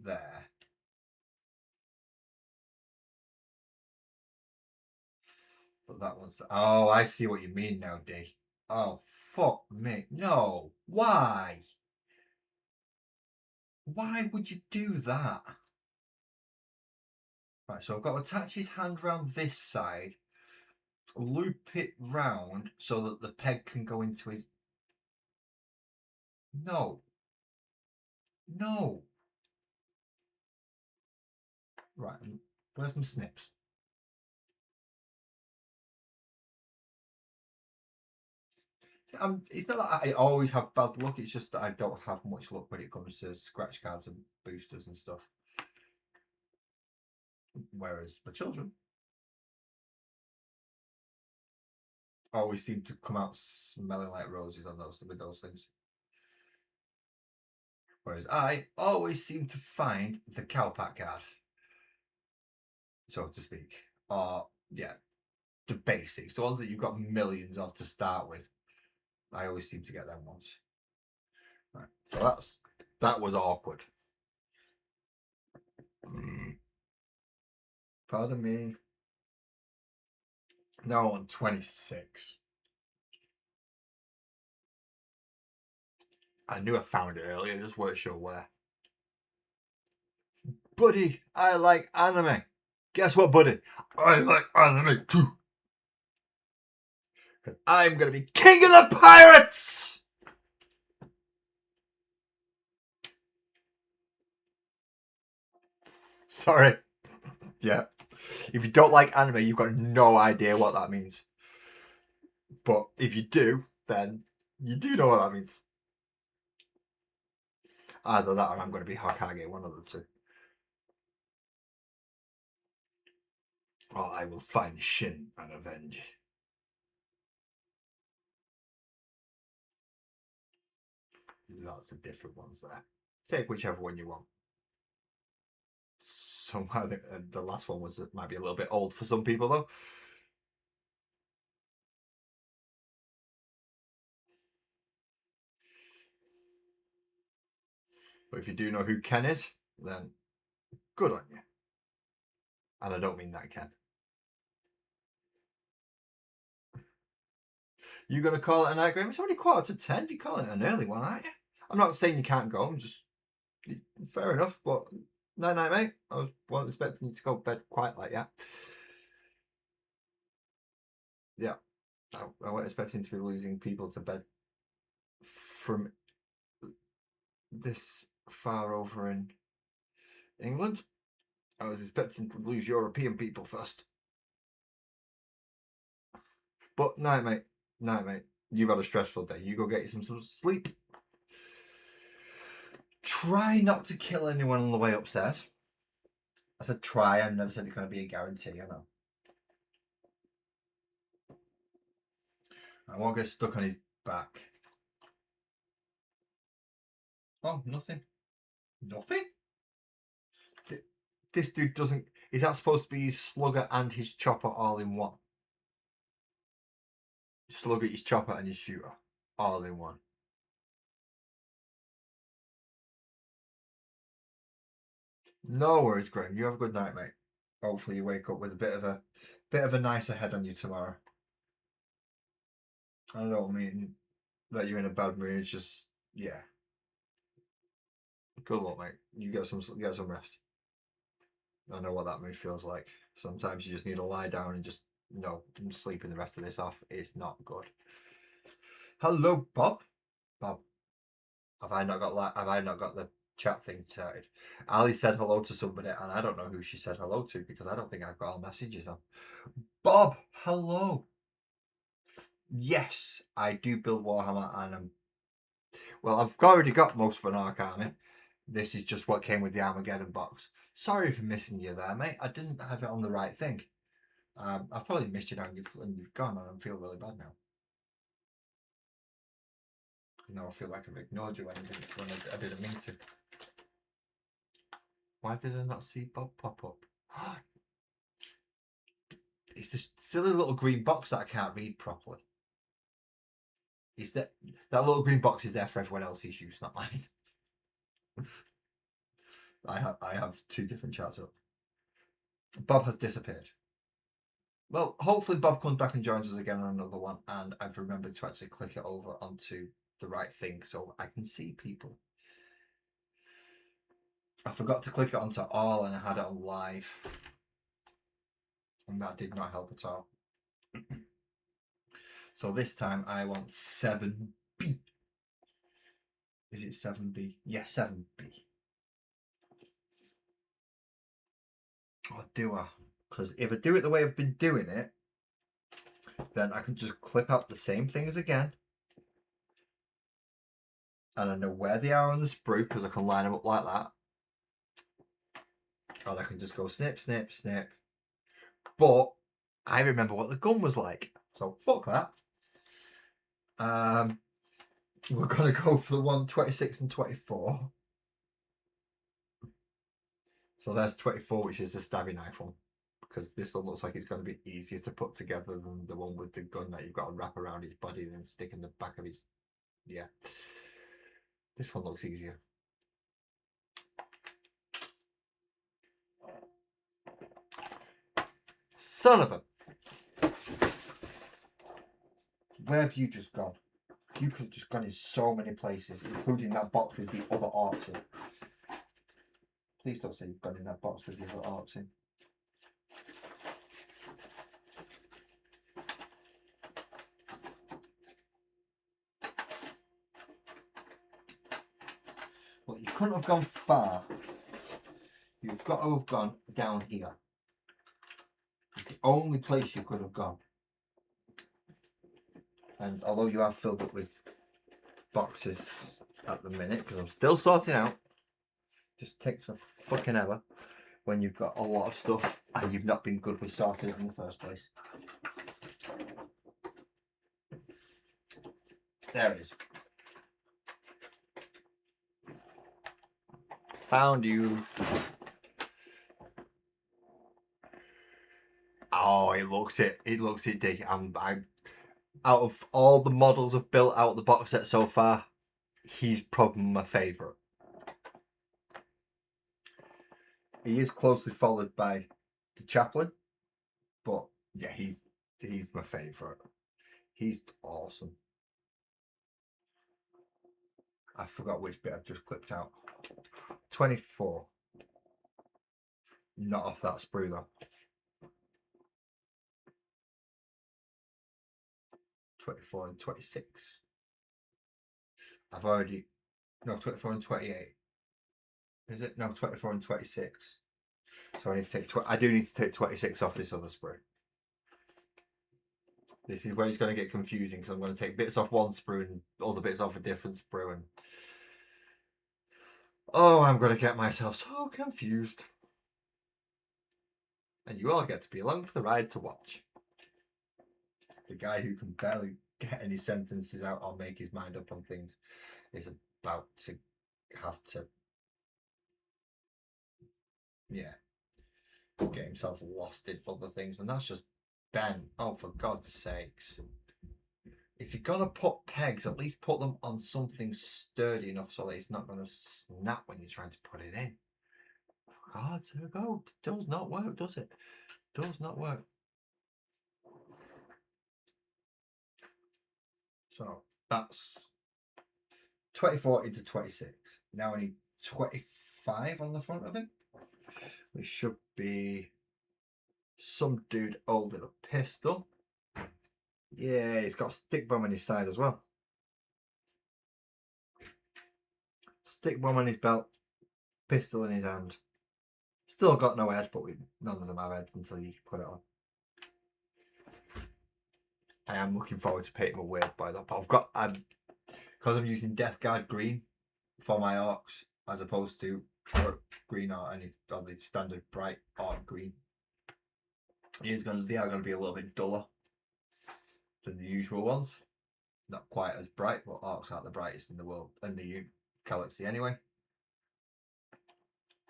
Speaker 1: there. But that one's... Oh, I see what you mean now, D. Oh, fuck me. No. Why? Why would you do that? Right, so I've got to attach his hand around this side, loop it round so that the peg can go into his... No. No. Right, where's my snips? It's not that I always have bad luck. It's just that I don't have much luck when it comes to scratch cards and boosters and stuff. Whereas my children always seem to come out smelling like roses on those with those things. Whereas I always seem to find the cowpack card, so to speak. Or yeah, the basics, the ones that you've got millions of to start with. I always seem to get them ones. Right, so that was awkward. Pardon me. Now on 26. I knew I found it earlier, just weren't sure where. Buddy, I like anime. Guess what, buddy? I like anime too. I'm gonna be king of the pirates! Sorry. Yeah. If you don't like anime, you've got no idea what that means. But if you do, then you do know what that means. Either that or I'm going to be Hokage, one of the two. Or I will find Shin and avenge. Lots of different ones there. Take whichever one you want. So I think the last one might be a little bit old for some people though. But if you do know who Ken is, then good on you. And I don't mean that Ken. You gonna call it a night, Graham? It's already 10:15. You're calling it an early one, aren't you? I'm not saying you can't go. I'm just fair enough. But night, mate. I wasn't expecting you to go to bed quite like that. Yeah, I wasn't expecting to be losing people to bed from this far over in England. I was expecting to lose European people first. But night, mate. You've had a stressful day. You go get you some sleep. Try not to kill anyone on the way upstairs. I said try. I never said it's going to be a guarantee. I know. I won't get stuck on his back. Oh, nothing. Nothing? This dude doesn't... Is that supposed to be his slugger and his chopper all in one? His slugger, his chopper and his shooter all in one. No worries, Graham. You have a good night, mate. Hopefully you wake up with a bit of a nicer head on you tomorrow. I don't mean that you're in a bad mood. It's just, yeah. Good luck, mate. You get some rest. I know what that mood feels like. Sometimes you just need to lie down and just sleeping the rest of this off. It's not good. Hello, Bob. Bob, have I not got the chat thing started? Ali said hello to somebody, and I don't know who she said hello to because I don't think I've got all messages on. Bob, hello. Yes, I do build Warhammer, and I've already got most of an Ark army. This is just what came with the Armageddon box. Sorry for missing you there, mate. I didn't have it on the right thing. I've probably missed you now and you've gone, and I feel really bad now. I feel like I've ignored you when I didn't mean to. Why did I not see Bob pop up? It's this silly little green box that I can't read properly. That little green box is there for everyone else's use, not mine. I have two different charts up. Bob has disappeared. Well, hopefully Bob comes back and joins us again on another one, and I've remembered to actually click it over onto the right thing so I can see people. I forgot to click it onto all and I had it on live, and that did not help at all. So this time I want 7B. Is it 7B? Yeah, 7B. Or do I? Because if I do it the way I've been doing it, then I can just clip out the same things again And I know where they are on the sprue because I can line them up like that. And I can just go snip, snip, snip. But I remember what the gun was like. So fuck that. We're going to go for the 126 and 24. So there's 24, which is the stabby knife one. Because this one looks like it's going to be easier to put together than the one with the gun that you've got to wrap around his body and then stick in the back of his... Yeah. This one looks easier. Son of a... Where have you just gone? You could have just gone in so many places, including that box with the other arcs in. Please don't say you've gone in that box with the other arcs in. Well, you couldn't have gone far. You've got to have gone down here. It's the only place you could have gone. And although you have filled up with boxes at the minute, because I'm still sorting out, just takes a fucking ever when you've got a lot of stuff and you've not been good with sorting it in the first place. There it is. Found you. Oh, it looks it. It looks it, D. I'm out of all the models I've built out of the box set so far, he's probably my favourite. He is closely followed by the Chaplain, but yeah, he's my favourite. He's awesome. I forgot which bit I've just clipped out. 24. Not off that sprue though. 24 and 26. I've already... No, 24 and 28. Is it? No, 24 and 26. So I need to take... I do need to take 26 off this other sprue. This is where it's going to get confusing because I'm going to take bits off one sprue and other bits off a different sprue. And oh, I'm going to get myself so confused. And you all get to be along for the ride to watch. The guy who can barely get any sentences out or make his mind up on things is about to have to, yeah, get himself lost in other things. And that's just Ben. Oh, for God's sakes. If you're going to put pegs, at least put them on something sturdy enough so that it's not going to snap when you're trying to put it in. For God's sake, oh, it does not work, does it? Does not work. So that's 24 into 26. Now I need 25 on the front of him, which should be some dude holding a pistol. Yeah, he's got a stick bomb on his side as well. Stick bomb on his belt, pistol in his hand. Still got no head, but none of them have heads until you put it on. I am looking forward to painting my weird boy though, but I've got, because I'm using Death Guard green for my orcs as opposed to green or the standard bright orc green. They are going to be a little bit duller than the usual ones. Not quite as bright, but orcs aren't the brightest in the world, in the galaxy anyway.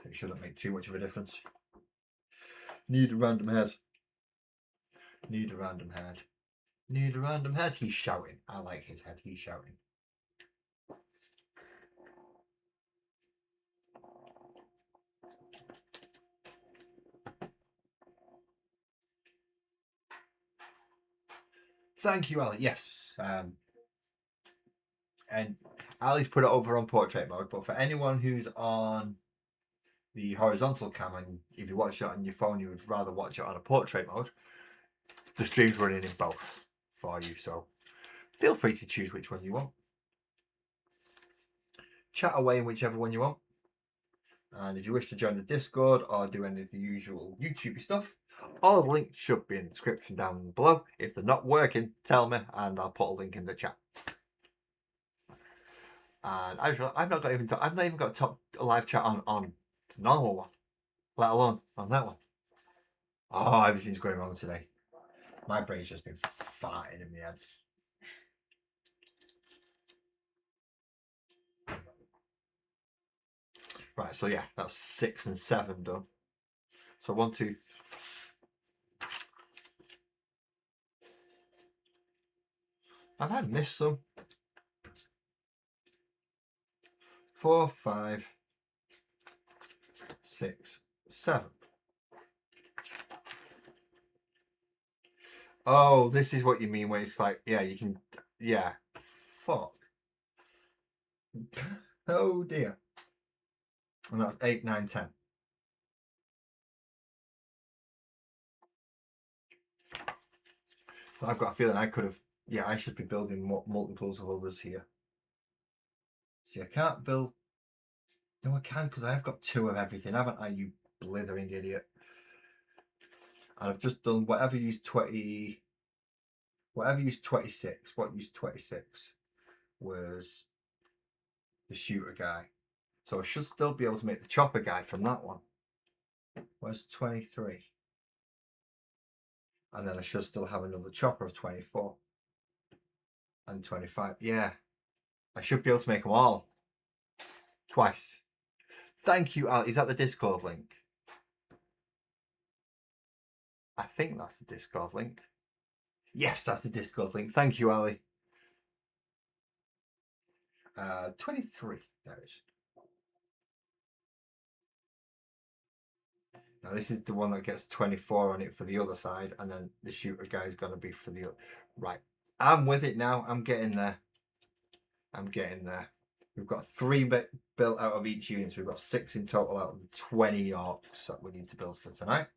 Speaker 1: So it shouldn't make too much of a difference. Need a random head. Need a random head. Need a random head. He's shouting. I like his head. He's shouting. Thank you, Ali. Yes. And Ali's put it over on portrait mode, but for anyone who's on the horizontal cam, and if you watch it on your phone, you would rather watch it on a portrait mode, the stream's running in both for you, so feel free to choose which one you want. Chat away in whichever one you want. And if you wish to join the Discord or do any of the usual YouTube stuff, all the links should be in the description down below. If they're not working, tell me and I'll put a link in the chat. And I've not even got a top live chat on the normal one, let alone on that one. Oh, everything's going wrong today. My brain's just been farting in my head. Right, so yeah, that's 6 and 7 done. So 1, 2, Have I missed some? 4, 5, 6, 7. Oh, this is what you mean when it's like, yeah, you can, yeah. Fuck. Oh dear. And that's 8, 9, 10. So I've got a feeling I could have, yeah, I should be building multiples of others here. See, I can't build, no, I can because I have got 2 of everything, haven't I, you blithering idiot? And I've just done whatever used 20, whatever used 26. What used 26 was the shooter guy. So I should still be able to make the chopper guy from that one. Where's 23? And then I should still have another chopper of 24 and 25. Yeah, I should be able to make them all twice. Thank you, Al. Is that the Discord link? I think that's the Discord link. Yes, that's the Discord link. Thank you, Ali. 23. There it is. Now this is the one that gets 24 on it for the other side, and then the shooter guy is going to be for the other. Right. I'm with it now. I'm getting there. I'm getting there. We've got 3 built out of each unit, so we've got 6 in total out of the 20 orcs that we need to build for tonight.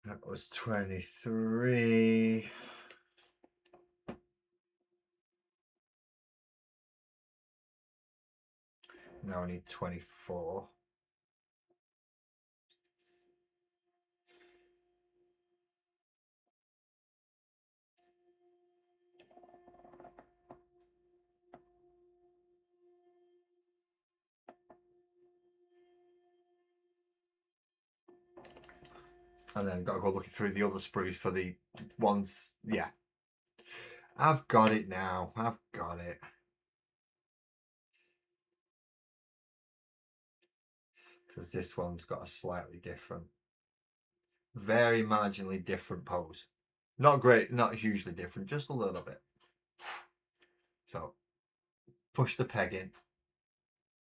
Speaker 1: That was 23. Now I need 24. And then got to go looking through the other sprues for the ones. Yeah. I've got it now. I've got it. Because this one's got a slightly different, very marginally different pose. Not great, not hugely different, just a little bit. So push the peg in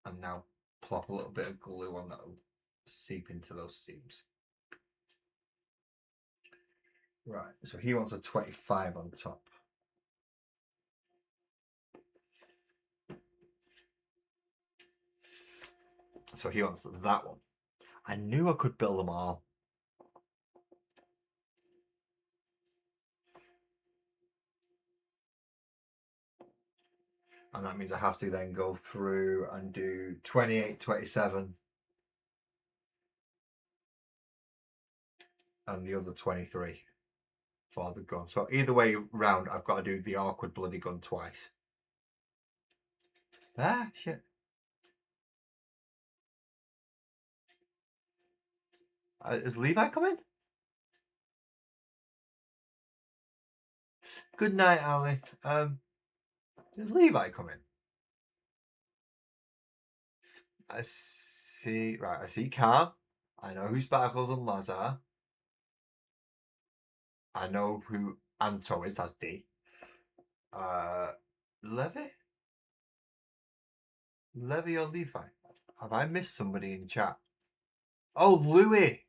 Speaker 1: and now plop a little bit of glue on that will seep into those seams. Right, so he wants a 25 on top. So he wants that one. I knew I could build them all. And that means I have to then go through and do 28, 27. And the other 23 for the gun. So either way round, I've got to do the awkward bloody gun twice. Ah, shit. Is Levi coming? Good night, Ali. Is Levi coming? I see. Right, I see Cam. I know who Sparkles and Laz are. I know who Anto is. That's D. Levy? Levy or Levi? Have I missed somebody in chat? Oh, Louis.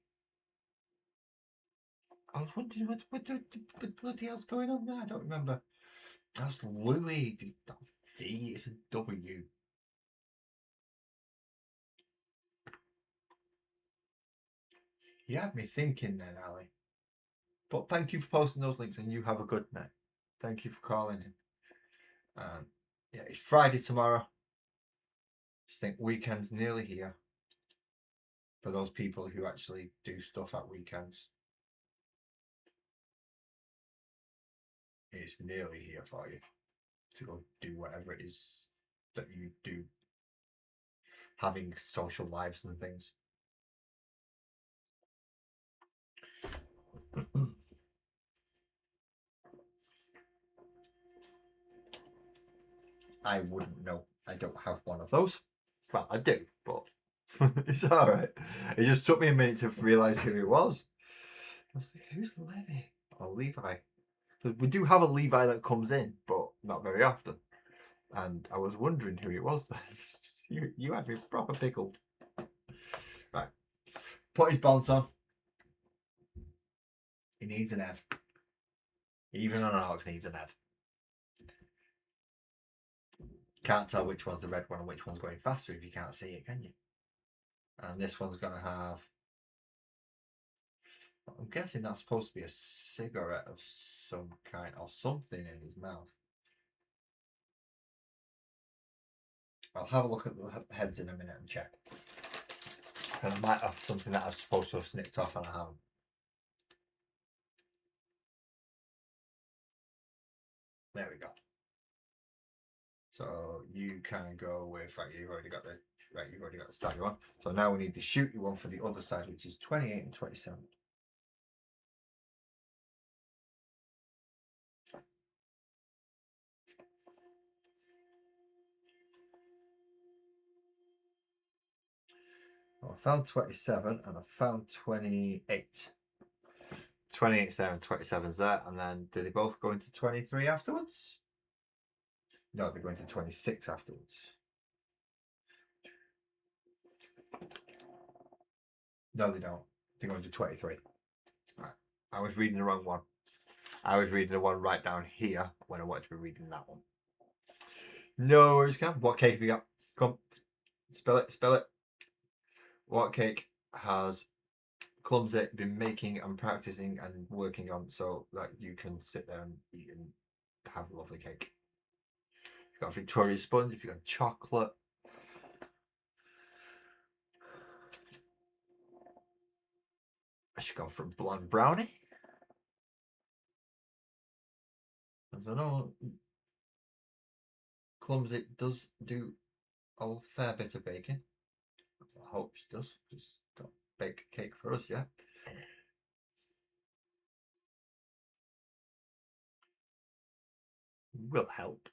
Speaker 1: I was wondering what the bloody hell's going on there. I don't remember. That's Louis. That V is a W. You had me thinking then, Ali. But thank you for posting those links and you have a good night. Thank you for calling in. Yeah, it's Friday tomorrow. Just think weekend's nearly here. For those people who actually do stuff at weekends. It's nearly here for you. to go do whatever it is that you do, having social lives and things. I wouldn't know. I don't have one of those. Well, I do, but it's alright. It just took me a minute to realise who it was. I was like, who's Levi? Or Levi? We do have a Levi that comes in, but not very often. And I was wondering who it was then. You had me proper pickled. Right. Put his bonds on. He needs an head. Even an orc needs an head. Can't tell which one's the red one and which one's going faster if you can't see it, can you? And this one's going to have... I'm guessing that's supposed to be a cigarette of some kind or something in his mouth. I'll have a look at the heads in a minute and check. Because I might have something that I was supposed to have snipped off and I haven't. There we go. So you can go with, right, you've already got the stagger one. So now we need the shooty one for the other side, which is 28 and 27. Well, I found 27 and I found 28. 28's there and 27's there, and then do they both go into 23 afterwards? No, they're going to 26 afterwards. No, they don't. They're going to 23. Right. I was reading the wrong one. I was reading the one right down here when I wanted to be reading that one. No worries, Cam. What cake have you got? Come on. Spell it, spell it. What cake has Clumsy been making and practicing and working on so that you can sit there and eat and have a lovely cake? You've got a Victoria sponge, if you've got chocolate. I should go for a blonde brownie. As I know, Clumsy does do a fair bit of baking. I hope she does. She's got bake cake for us, yeah. Will help.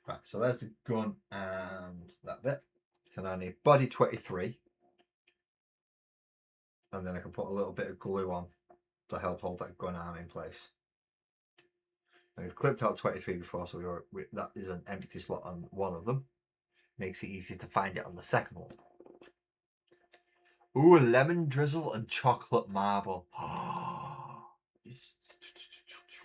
Speaker 1: Right, so there's the gun and that bit. So now I need body 23. And then I can put a little bit of glue on to help hold that gun arm in place. And we've clipped out 23 before, so that is an empty slot on one of them. Makes it easier to find it on the second one. Ooh, lemon drizzle and chocolate marble. It's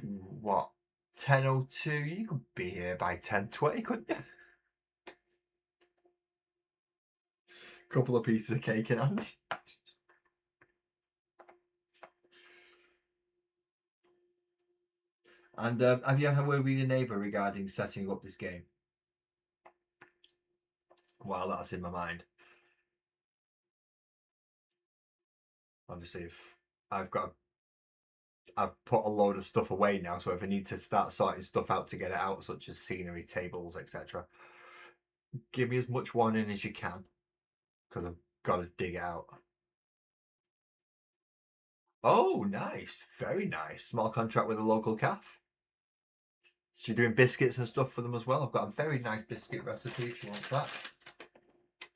Speaker 1: what? 10:02? You could be here by 10:20, couldn't you? Couple of pieces of cake in hand. And have you had a word with your neighbour regarding setting up this game? Well, that's in my mind. Obviously, if I've put a load of stuff away now, so if I need to start sorting stuff out to get it out, such as scenery, tables, etc., give me as much warning as you can, because I've got to dig it out. Oh, nice. Very nice. Small contract with a local calf. She's doing biscuits and stuff for them as well. I've got a very nice biscuit recipe if you want that.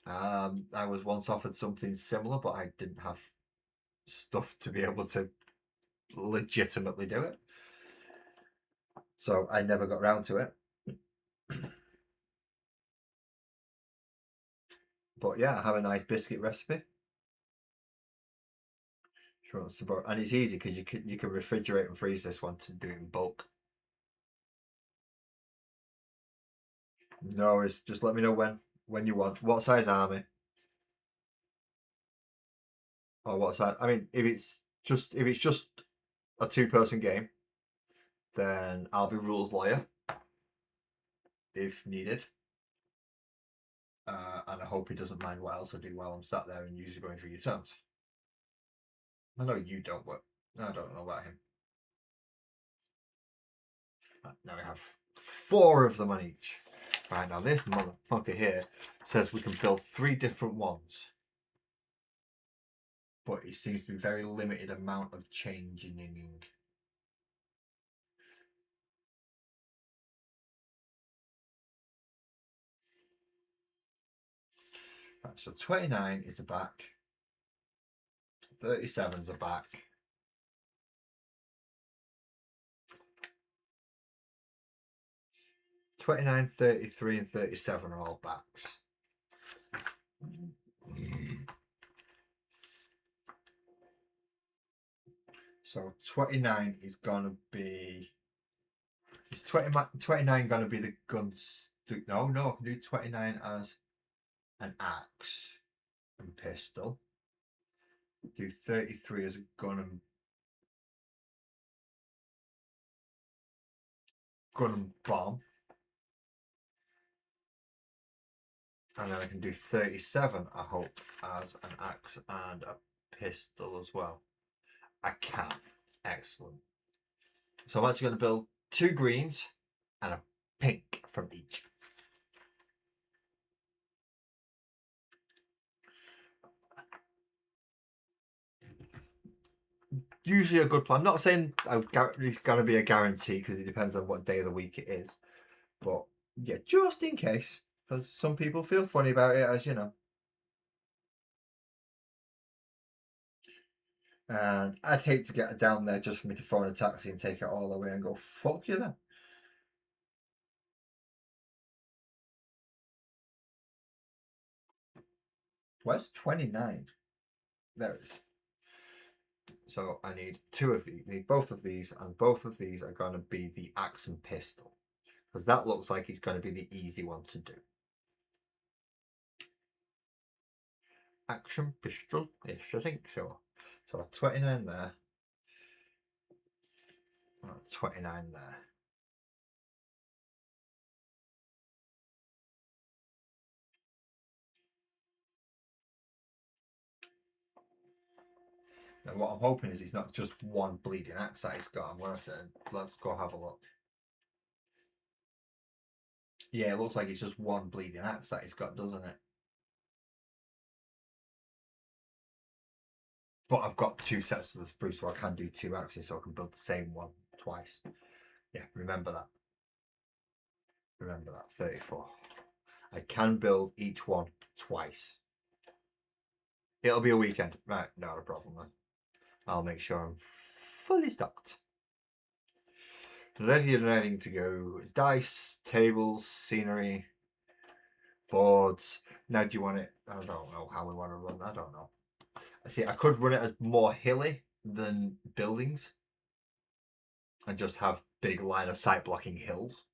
Speaker 1: I was once offered something similar, but I didn't have stuff to be able to legitimately do it. So I never got round to it. But yeah, I have a nice biscuit recipe. Sure, and it's easy because you can refrigerate and freeze this one to do it in bulk. No worries. Just let me know when you want. What size army? Or what size? I mean, if it's just a 2-person game, then I'll be rules lawyer if needed. And I hope he doesn't mind what else I do while I'm sat there and usually going through your turns. I know you don't, but I don't know about him. Now we have 4 of them on each. Right, now this motherfucker here says we can build 3 different ones. But it seems to be very limited amount of changing. Right, so 29 is the back. 37's the back. 29, 33 and 37 are all backs. So 29 is gonna be. Is 29 gonna be the guns? No, I can do 29 as an axe and pistol. Do 33 as a gun and bomb. And then I can do 37, I hope, as an axe and a pistol as well. I can. Excellent. So I'm actually going to build 2 greens and a pink from each. Usually a good plan. I'm not saying it's going to be a guarantee because it depends on what day of the week it is. But yeah, just in case. Because some people feel funny about it, as you know. And I'd hate to get down there just for me to phone a taxi and take it all away and go, fuck you then. Where's 29? There it is. So I need 2 of these, need both of these, and both of these are going to be the axe and pistol. Because that looks like it's going to be the easy one to do. Action pistol-ish, I think so. So 29 there. 29 there. And what I'm hoping is it's not just one bleeding axe that it's got. I'm going to let's go have a look. Yeah, it looks like it's just one bleeding axe that it's got, doesn't it? But I've got 2 sets of the spruce, so I can do 2 axes, so I can build the same one twice. Yeah, remember that. Remember that. 34. I can build each one twice. It'll be a weekend. Right, not a problem then. I'll make sure I'm fully stocked. Ready and ready to go. Dice, tables, scenery, boards. Now do you want it? I don't know how we want to run. I don't know. See, I could run it as more hilly than buildings and just have big line of sight blocking hills.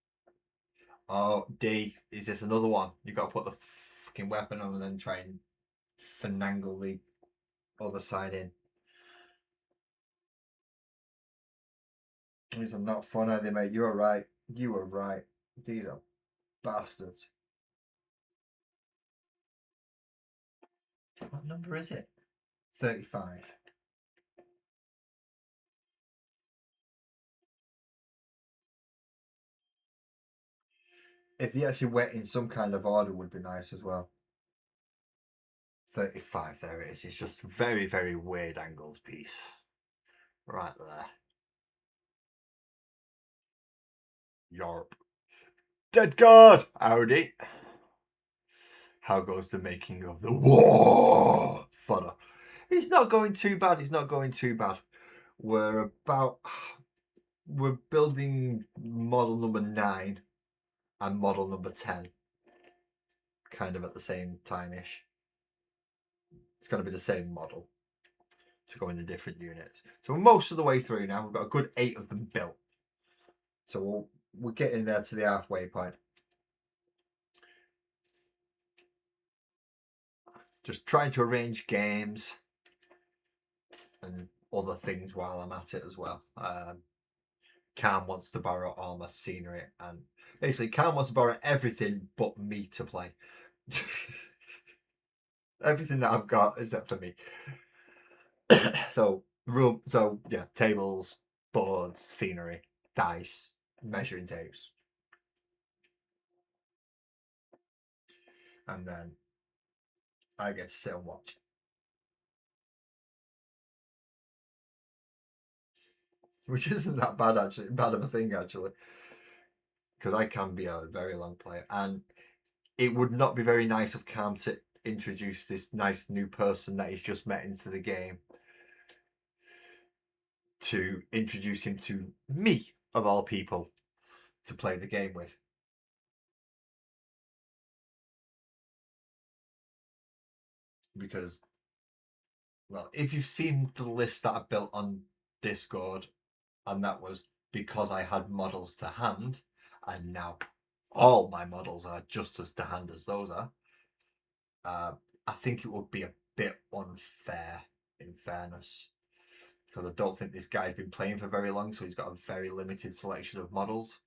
Speaker 1: Oh, D, is this another one? You've got to put the fucking weapon on and then try and finagle the other side in. These are not fun, are they, mate? You were right. You were right. These are bastards. What number is it? 35. If they actually went in some kind of order would be nice as well. 35, there it is. It's just very, very weird angles piece. Right there. Yarp. Dead guard! Howdy. How goes the making of the war? Fodder. It's not going too bad. It's not going too bad. We're building model number 9 and model number 10 kind of at the same time-ish. It's going to be the same model to go in the different units. So we're most of the way through now. We've got a good 8 of them built. So we're getting there to the halfway point. Just trying to arrange games and other things while I'm at it as well. Cam wants to borrow all my scenery, and basically Cam wants to borrow everything but me to play. Everything that I've got except for me. So yeah, tables, boards, scenery, dice, measuring tapes. and then I get to sit and watch. Which isn't that bad actually, bad of a thing actually, because I can be a very long player, and it would not be very nice of Cam to introduce this nice new person that he's just met into the game, to introduce him to me, of all people, to play the game with. Because, well, if you've seen the list that I built on Discord, and that was because I had models to hand, and now all my models are just as to hand as those are, I think it would be a bit unfair, in fairness, because I don't think this guy's been playing for very long, so he's got a very limited selection of models.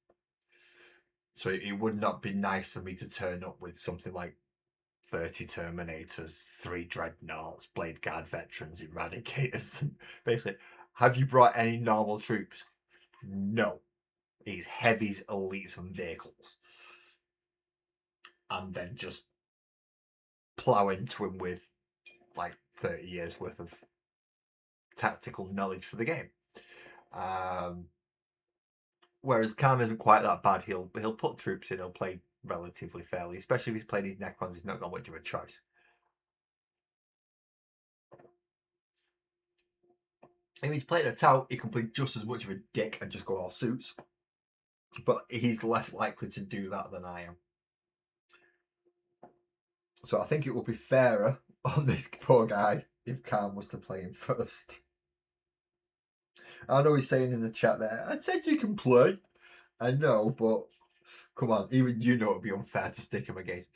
Speaker 1: So it would not be nice for me to turn up with something like 30 Terminators, 3 Dreadnoughts, Blade Guard Veterans, Eradicators. Basically, have you brought any normal troops? No. It's heavies, elites, and vehicles. And then just plow into him with like 30 years worth of tactical knowledge for the game. Whereas Cam isn't quite that bad. He'll put troops in. He'll play relatively fairly, especially if he's played his Necrons. He's not got much of a choice. If he's playing a tout, he can play just as much of a dick and just go all suits. But he's less likely to do that than I am. So I think it would be fairer on this poor guy if Cam was to play him first. I know he's saying in the chat there, I said you can play. I know, but come on, even you know it would be unfair to stick him against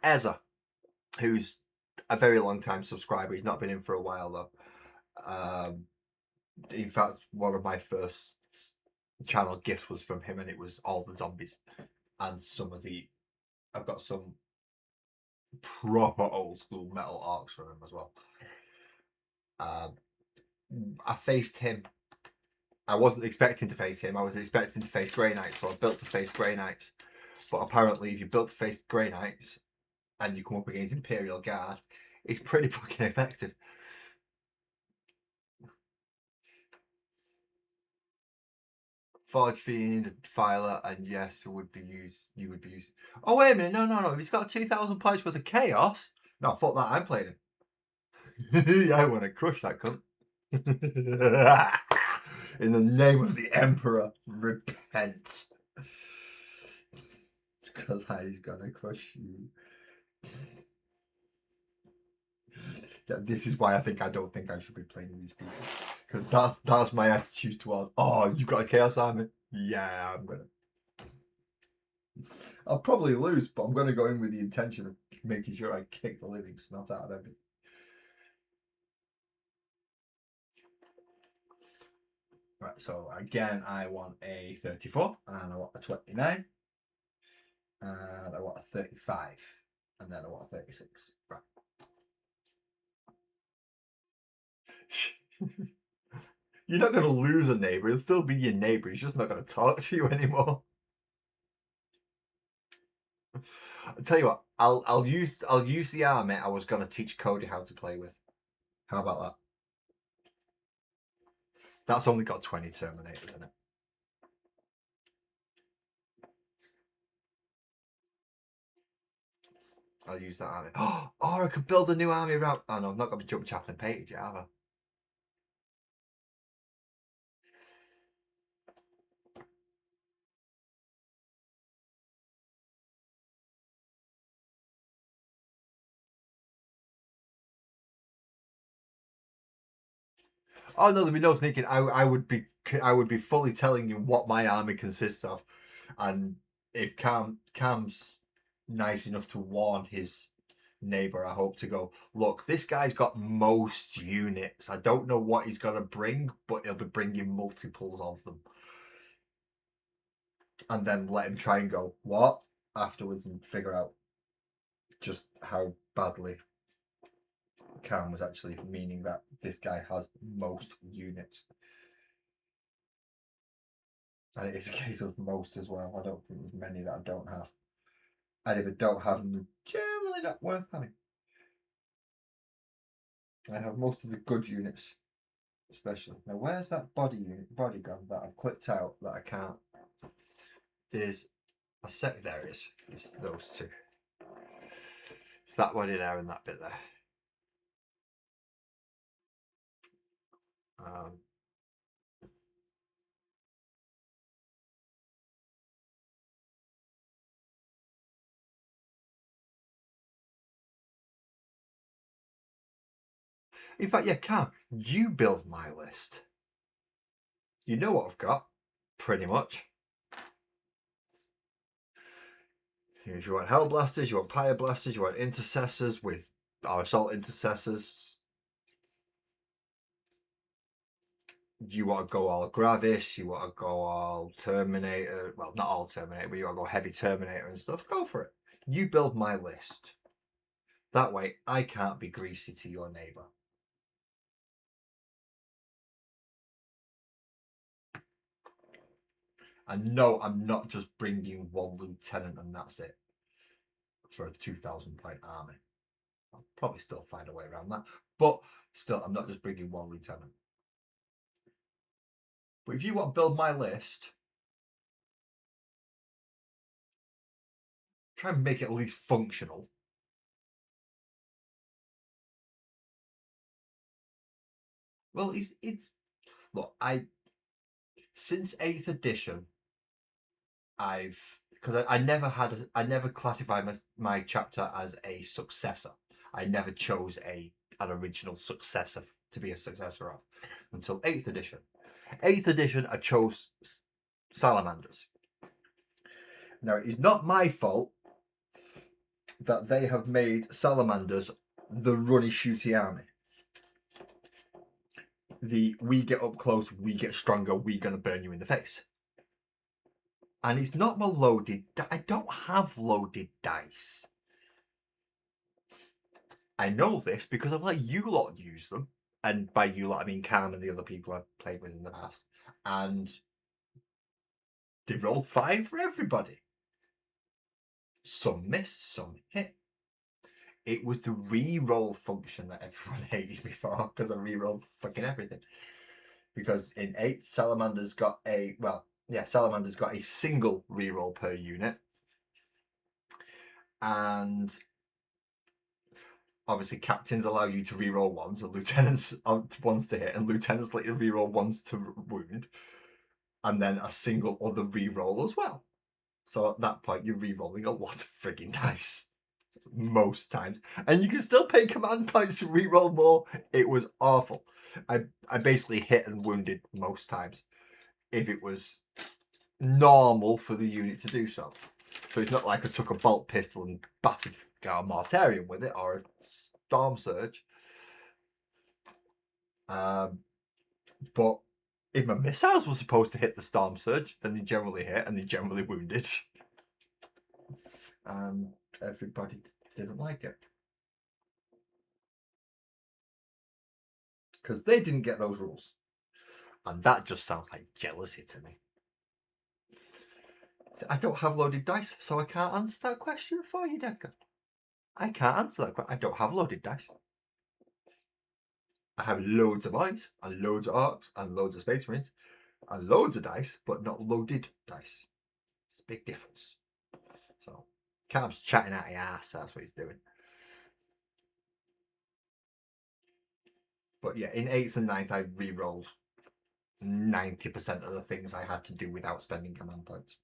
Speaker 1: Ezra, who's a very long time subscriber. He's not been in for a while though. In fact, one of my first channel gifts was from him, and it was all the zombies and some of the. I've got some proper old school metal arcs from him as well. I faced him. I wasn't expecting to face him. I was expecting to face Grey Knights, so I built to face Grey Knights. But apparently, if you built to face Grey Knights and you come up against Imperial Guard, it's pretty fucking effective. Forge Fiend, Filer, and yes, it would be used. You would be used. Oh wait a minute, no. If he's got 2,000 points worth of chaos, no, fuck that. I'm playing him. I want to crush that cunt. In the name of the Emperor, repent. Because he's gonna crush you. Yeah, this is why I don't think I should be playing with these people. Because that's my attitude towards, oh, you've got a Chaos Army? Yeah, I'm gonna. I'll probably lose, but I'm gonna go in with the intention of making sure I kick the living snot out of everything. Right, so again, I want a 34, and I want a 29, and I want a 35, and then I want a 36. Right. You're not going to lose a neighbour. He'll still be your neighbour. He's just not going to talk to you anymore. I'll tell you what. I'll use the army I was going to teach Cody how to play with. How about that? That's only got 20 Terminators in it. I'll use that army. Oh, I could build a new army around. Oh no, I've not got my Jump Chaplain painted yet, have I? Oh no, there'd be no sneaking. I would be fully telling you what my army consists of, and if Cam's nice enough to warn his neighbor, I hope to go, look, this guy's got most units. I don't know what he's gonna bring, but he'll be bringing multiples of them, and then let him try and go what afterwards and figure out just how badly Cam was actually meaning that this guy has most units. And it is a case of most as well. I don't think there's many that I don't have. And if I don't have them, they're generally not worth having. I have most of the good units, especially. Now, where's that body gone that I've clicked out that I can't? There's a sec. There it is. It's those two. It's that body there and that bit there. In fact, yeah, Cam, you build my list. You know what I've got, pretty much. If you want Hell Blasters, you want Pyre Blasters, you want Intercessors with our Assault Intercessors. You want to go all Gravis, you want to go all Terminator. Well, not all Terminator, but you want to go heavy Terminator and stuff. Go for it. You build my list. That way, I can't be greasy to your neighbour. And no, I'm not just bringing one lieutenant and that's it for a 2,000 point army. I'll probably still find a way around that. But still, I'm not just bringing one lieutenant. But if you want to build my list, try and make it at least functional. Well, it's look, since 8th edition, because I never classified my chapter as a successor. I never chose an original successor to be a successor of until 8th edition. 8th edition, I chose salamanders. Now, it is not my fault that they have made salamanders the runny shooty army. We get up close, we get stronger, we're going to burn you in the face. And it's not my loaded. I don't have loaded dice. I know this because I've let you lot use them. And by you lot, I mean Cam and the other people I've played with in the past. And they rolled 5 for everybody. Some missed, some hit. It was the re-roll function that everyone hated me for, because I re-rolled fucking everything. Because in 8th, Salamander's got a single re-roll per unit. And obviously captains allow you to re-roll ones, and lieutenants ones to hit, and lieutenants let you re-roll ones to wound. And then a single other re-roll as well. So at that point, you're re-rolling a lot of frigging dice. Most times. And you can still pay command points to re-roll more. It was awful. I basically hit and wounded most times if it was normal for the unit to do so. So it's not like I took a bolt pistol and battered a Mortarion with it, or a Storm Surge. But if my missiles were supposed to hit the Storm Surge, then they generally hit and they generally wounded. And everybody didn't like it. Because they didn't get those rules. And that just sounds like jealousy to me. So I don't have loaded dice, so I can't answer that question for you, Decker. I can't answer that question. I don't have loaded dice. I have loads of Boyz, and loads of Orcs, and loads of Space Marines, and loads of dice, but not loaded dice. It's a big difference. So, Cam's chatting out his ass, that's what he's doing. But yeah, in 8th and 9th, I re-rolled 90% of the things I had to do without spending command points.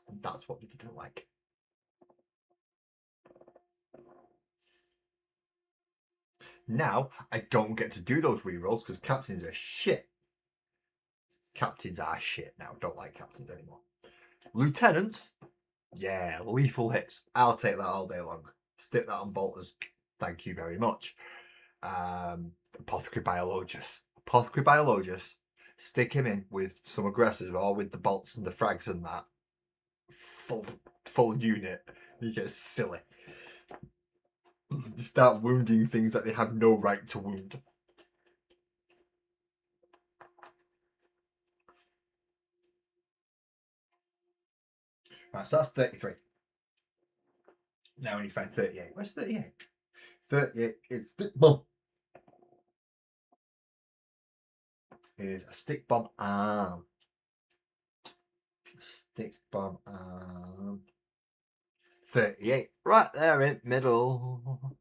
Speaker 1: And that's what they didn't like. Now, I don't get to do those re-rolls because captains are shit. Captains are shit now. Don't like captains anymore. Lieutenants, yeah, lethal hits. I'll take that all day long. Stick that on bolters. Thank you very much. Apothecary Biologus. Apothecary Biologus. Stick him in with some aggressors or with the bolts and the frags and that. Full unit. You get silly. You start wounding things that they have no right to wound. Right, so that's 33. Now we need to find 38. Where's 38? 38 is stick bomb. Is a stick bomb arm. Stick bomb arm. 38. Right there in middle.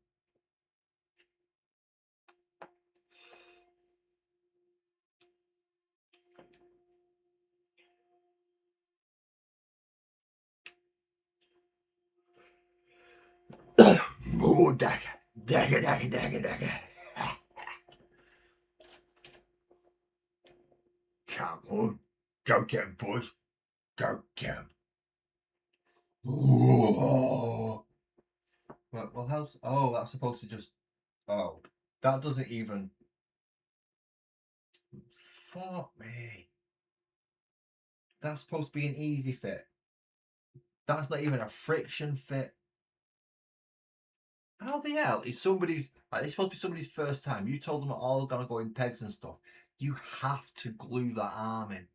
Speaker 1: Oh, dagger. Dagger, dagger, dagger, dagger. Come on. Go get him, boys. Go get him. Well, how's... Oh, that's supposed to just... Oh, that doesn't even... Fuck me. That's supposed to be an easy fit. That's not even a friction fit. How the hell is somebody's... Like, it's supposed to be somebody's first time. You told them all gonna go in pegs and stuff. You have to glue that arm in.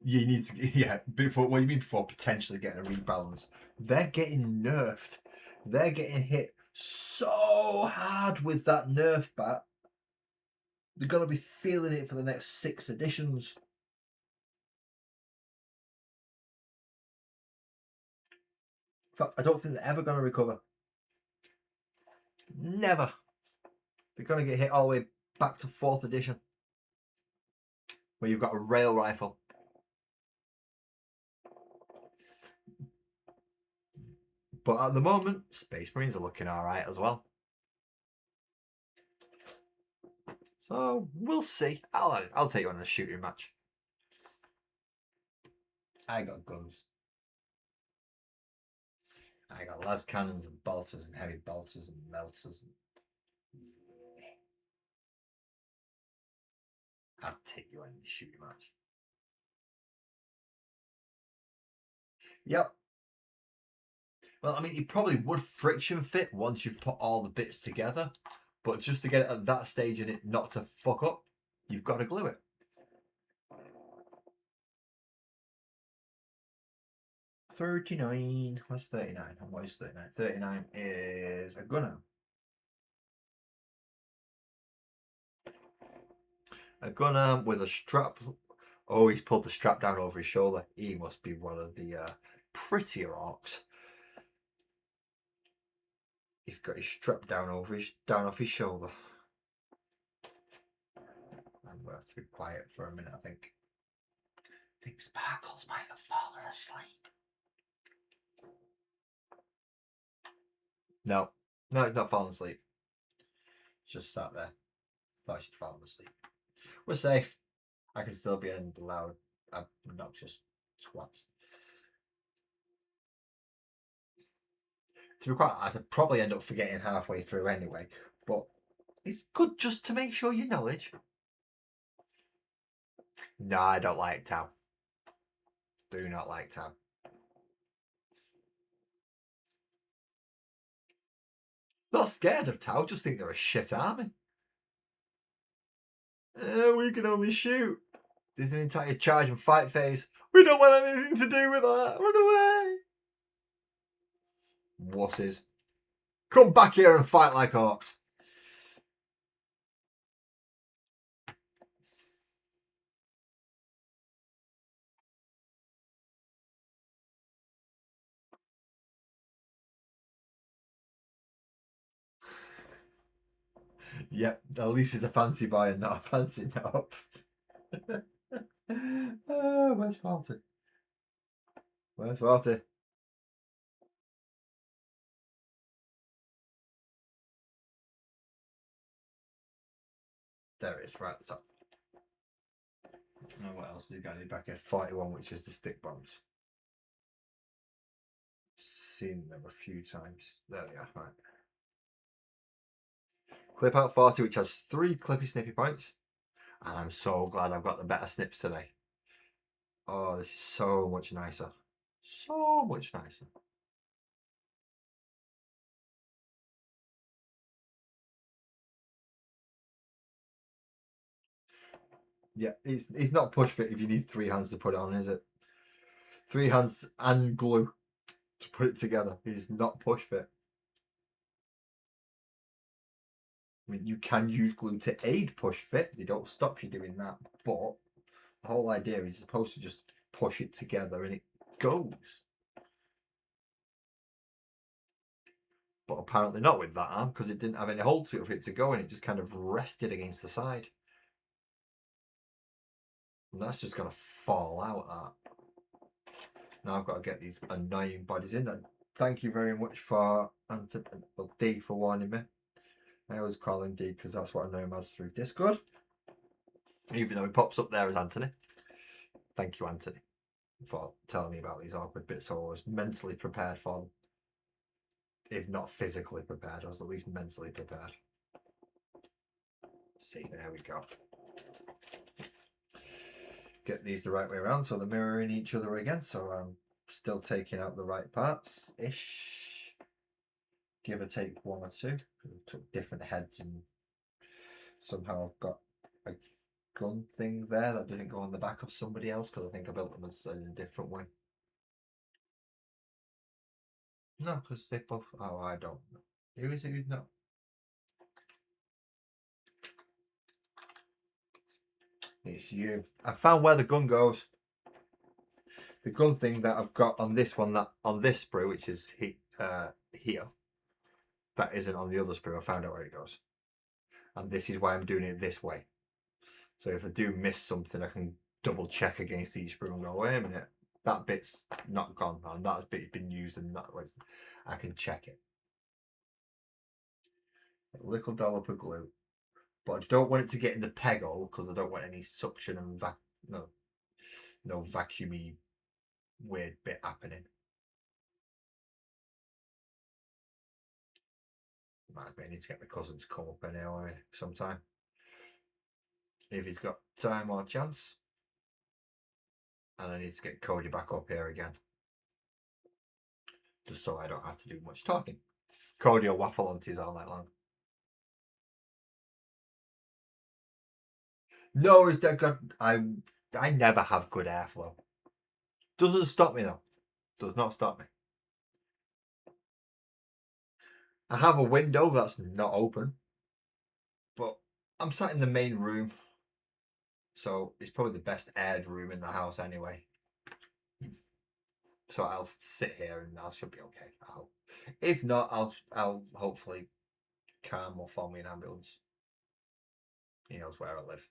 Speaker 1: You need to... Yeah, before... What do you mean before potentially getting a rebalance? They're getting nerfed. They're getting hit so hard with that nerf bat. They're going to be feeling it for the next 6 editions. In fact, I don't think they're ever going to recover. Never. They're going to get hit all the way back to 4th edition, where you've got a rail rifle. But at the moment, Space Marines are looking alright as well. So we'll see. I'll take you on a shooting match. I got guns. I got las cannons and bolters and heavy bolters and melters. I'll take you on a shooting match. Yep. Well, I mean, it probably would friction fit once you've put all the bits together, but just to get it at that stage and it not to fuck up, you've got to glue it. $39. What's 39? And what is 39? 39 is a gunner. A gunner with a strap. Oh, he's pulled the strap down over his shoulder. He must be one of the prettier orcs. He's got his strap down off his shoulder. I'm gonna have to be quiet for a minute. I think Sparkles might have fallen asleep. No, he's not fallen asleep. Just sat there. Thought she'd fallen asleep. We're safe. I can still be in the loud, obnoxious twats. To be quite honest, I'd probably end up forgetting halfway through anyway, but it's good just to make sure you knowledge. No, I don't like Tau. Do not like Tau. Not scared of Tau, just think they're a shit army. We can only shoot. There's an entire charge and fight phase. We don't want anything to do with that. Run away. Wusses. Come back here and fight like orcs. Yep, at least he's a fancy boy and not a fancy knob. Where's Forty? Where's Forty? There it is, right at the top. And what else has he got in his back here? 41, which is the stick bombs. Seen them a few times. There they are, right. Clip out 40, which has 3 clippy snippy points. And I'm so glad I've got the better snips today. Oh, this is so much nicer. So much nicer. Yeah, it's not push fit if you need 3 hands to put it on, is it? 3 hands and glue to put it together is not push fit. I mean, you can use glue to aid push fit. They don't stop you doing that. But the whole idea is supposed to just push it together and it goes. But apparently not with that arm because it didn't have any hold to it for it to go and it just kind of rested against the side. And that's just going to fall out, that. Now I've got to get these annoying bodies in. And thank you very much for D for warning me. I always call him D because that's what I know him as through Discord. Even though he pops up there as Anthony. Thank you, Anthony, for telling me about these awkward bits so I was mentally prepared for them. If not physically prepared, I was at least mentally prepared. See, there we go. Get these the right way around so they're mirroring each other again. So I'm still taking out the right parts-ish. Give or take 1 or 2. I took different heads and somehow I've got a gun thing there that didn't go on the back of somebody else because I think I built them in a different way. No, because they both... Oh, I don't know. Who is it who's not? It's you. I found where the gun goes. The gun thing that I've got on this one, that on this sprue, which is here, that isn't on the other sprue. I found out where it goes. And this is why I'm doing it this way. So if I do miss something, I can double check against each sprue and go, wait a minute, that bit's not gone, and that bit's been used and that was, I can check it. A little dollop of glue. But I don't want it to get in the peg hole because I don't want any suction and no vacuumy weird bit happening. I need to get my cousin to come up anyway sometime. If he's got time or chance. And I need to get Cody back up here again. Just so I don't have to do much talking. Cody will waffle on to his all night long. No, it's that good. I never have good airflow. Doesn't stop me though. Does not stop me. I have a window that's not open. But I'm sat in the main room. So it's probably the best aired room in the house anyway. So I'll sit here and I should be okay. I hope. If not, I'll hopefully Cam will phone me an ambulance. He knows where I live.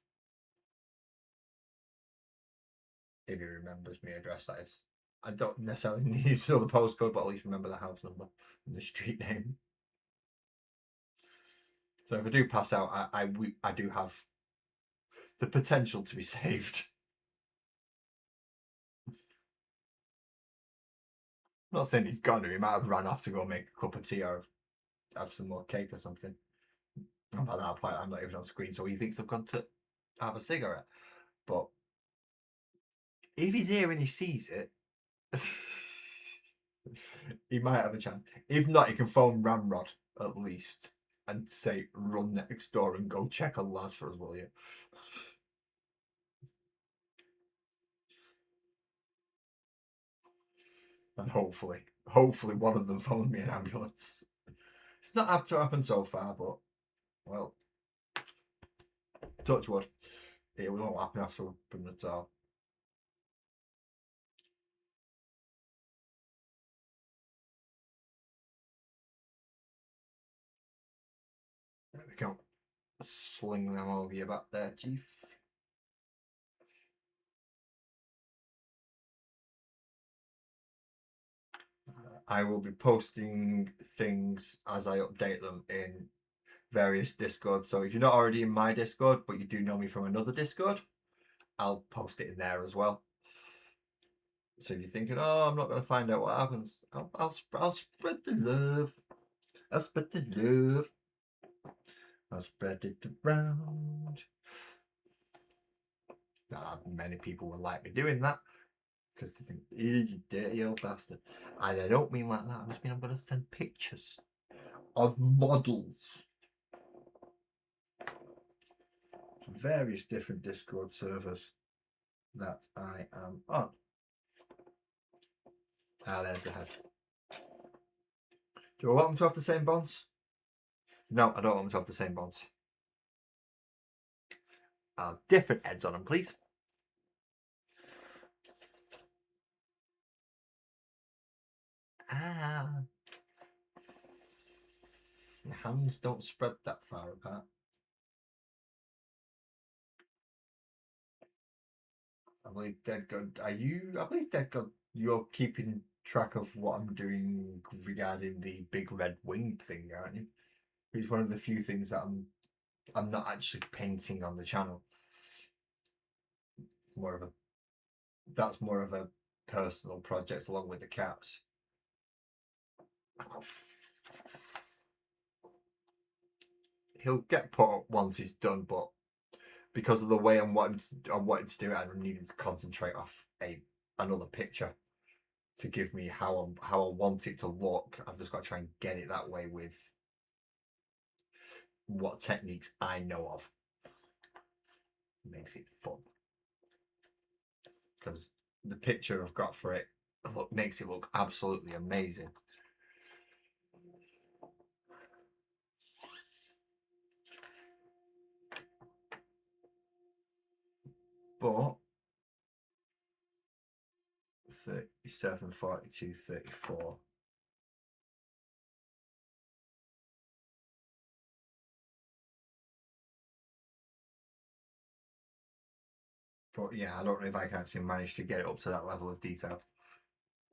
Speaker 1: If he remembers my address, that is. I don't necessarily need to know the postcode, but at least remember the house number and the street name. So if I do pass out, I do have the potential to be saved. I'm not saying he's gone, he might have run off to go make a cup of tea or have some more cake or something. And by that point, I'm not even on screen, so he thinks I've gone to have a cigarette. But if he's here and he sees it, he might have a chance. If not, he can phone Ramrod at least and say, run next door and go check on Laz for us, will you? And hopefully one of them phoned me an ambulance. It's not had to happen so far, but, well, touch wood. It won't happen after at all. There we go. Sling them over your back there, Chief. I will be posting things as I update them in various Discords. So if you're not already in my Discord, but you do know me from another Discord, I'll post it in there as well. So if you're thinking, oh, I'm not going to find out what happens, I'll spread the love. I'll spread the love. I'll spread it around. Not many people will like me doing that because they think, you dirty old bastard. And I don't mean like that. I just mean I'm going to send pictures of models. various different Discord servers that I am on. Ah, there's the head. Do I want them to have the same bonds? No, I don't want them to have the same bonds. Different heads on them, please. Ah. The hands don't spread that far apart. I believe Dead God. Are you? I believe Dead God. You're keeping track of what I'm doing regarding the big red winged thing, aren't you? It's one of the few things that I'm not actually painting on the channel. That's more of a personal project along with the cats. He'll get put up once he's done, but because of the way I'm wanting to do it, I'm needing to concentrate off another picture to give me how I want it to look. I've just got to try and get it that way with what techniques I know of. It makes it fun because the picture I've got for it makes it look absolutely amazing. But 37, 42, 34. But yeah, I don't know if I can actually manage to get it up to that level of detail.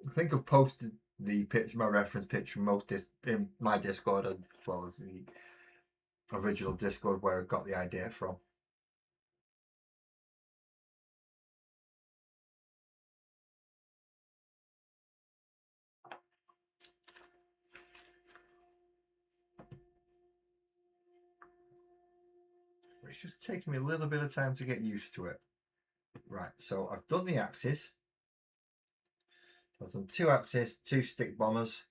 Speaker 1: I think I've posted the picture, my reference picture, in my Discord as well as the original Discord where I got the idea from. It's just taking me a little bit of time to get used to it. Right, so I've done the axes. I've done 2 axes, 2 stick bombers.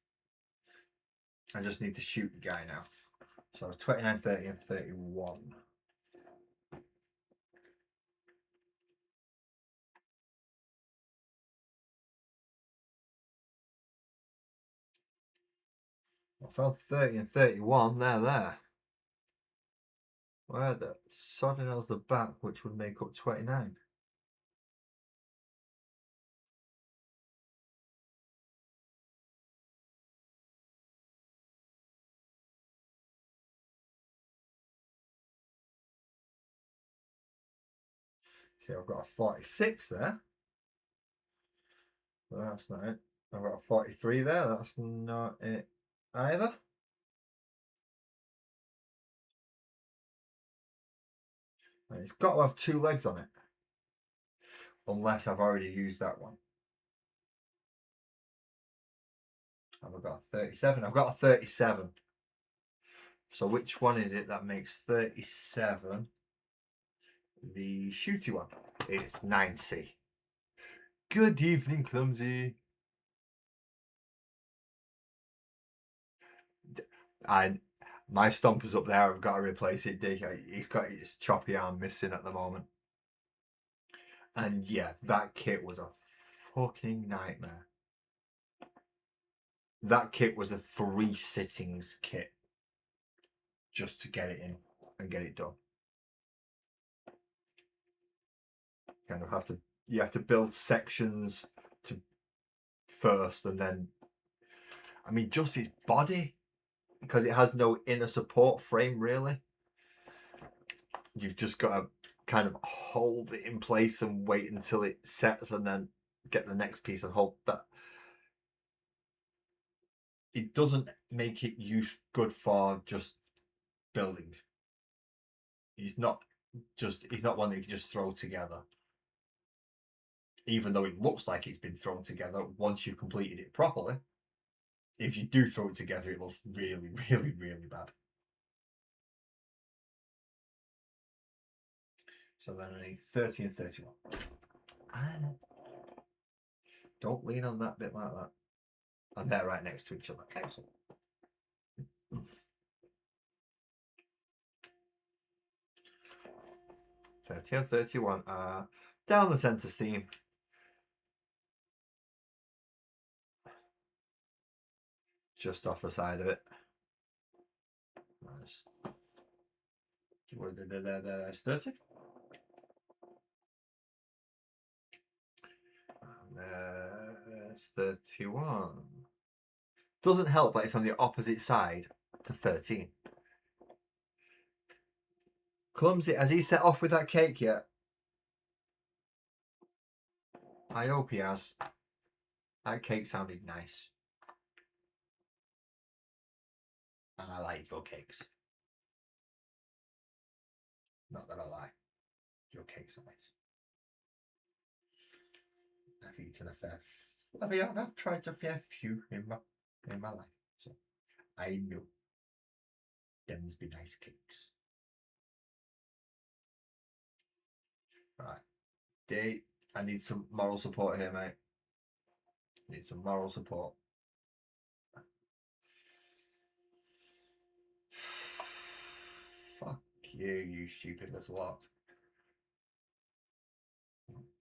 Speaker 1: I just need to shoot the guy now. So 29, 30 and 31. I found 30 and 31, there. Where the sodding hell's the back, which would make up 29? See, I've got a 46 there. But that's not it. I've got a 43 there. That's not it either. And it's got to have 2 legs on it. Unless I've already used that one. Have I got a 37? I've got a 37. So which one is it that makes 37 the shooty one? It's 9C. Good evening, Clumsy. And my stomper's up there. I've got to replace it, Dick. He's got his choppy arm missing at the moment. And yeah, that kit was a fucking nightmare. That kit was a 3 sittings kit just to get it in and get it done. Kind of you have to build sections first, and then I mean just its body, because it has no inner support frame really. You've just got to kind of hold it in place and wait until it sets, and then get the next piece and hold that. It doesn't make it good for just building. He's not one that you can just throw together. Even though it looks like it's been thrown together, once you've completed it properly, if you do throw it together, it looks really, really, really bad. So then I need 30 and 31. Don't lean on that bit like that. And they're right next to each other. Excellent. 30 and 31 are down the centre seam. Just off the side of it. That's 30. That's 31. Doesn't help that it's on the opposite side to 13. Clumsy. Has he set off with that cake yet? I hope he has. That cake sounded nice. And I like your cakes. Not that I lie. Your cakes are nice. I've eaten a fair... I've tried a fair few in my life. So I know. Them must be nice cakes. Right. Date. I need some moral support here, mate. Need some moral support. Fuck you, you stupid little lot.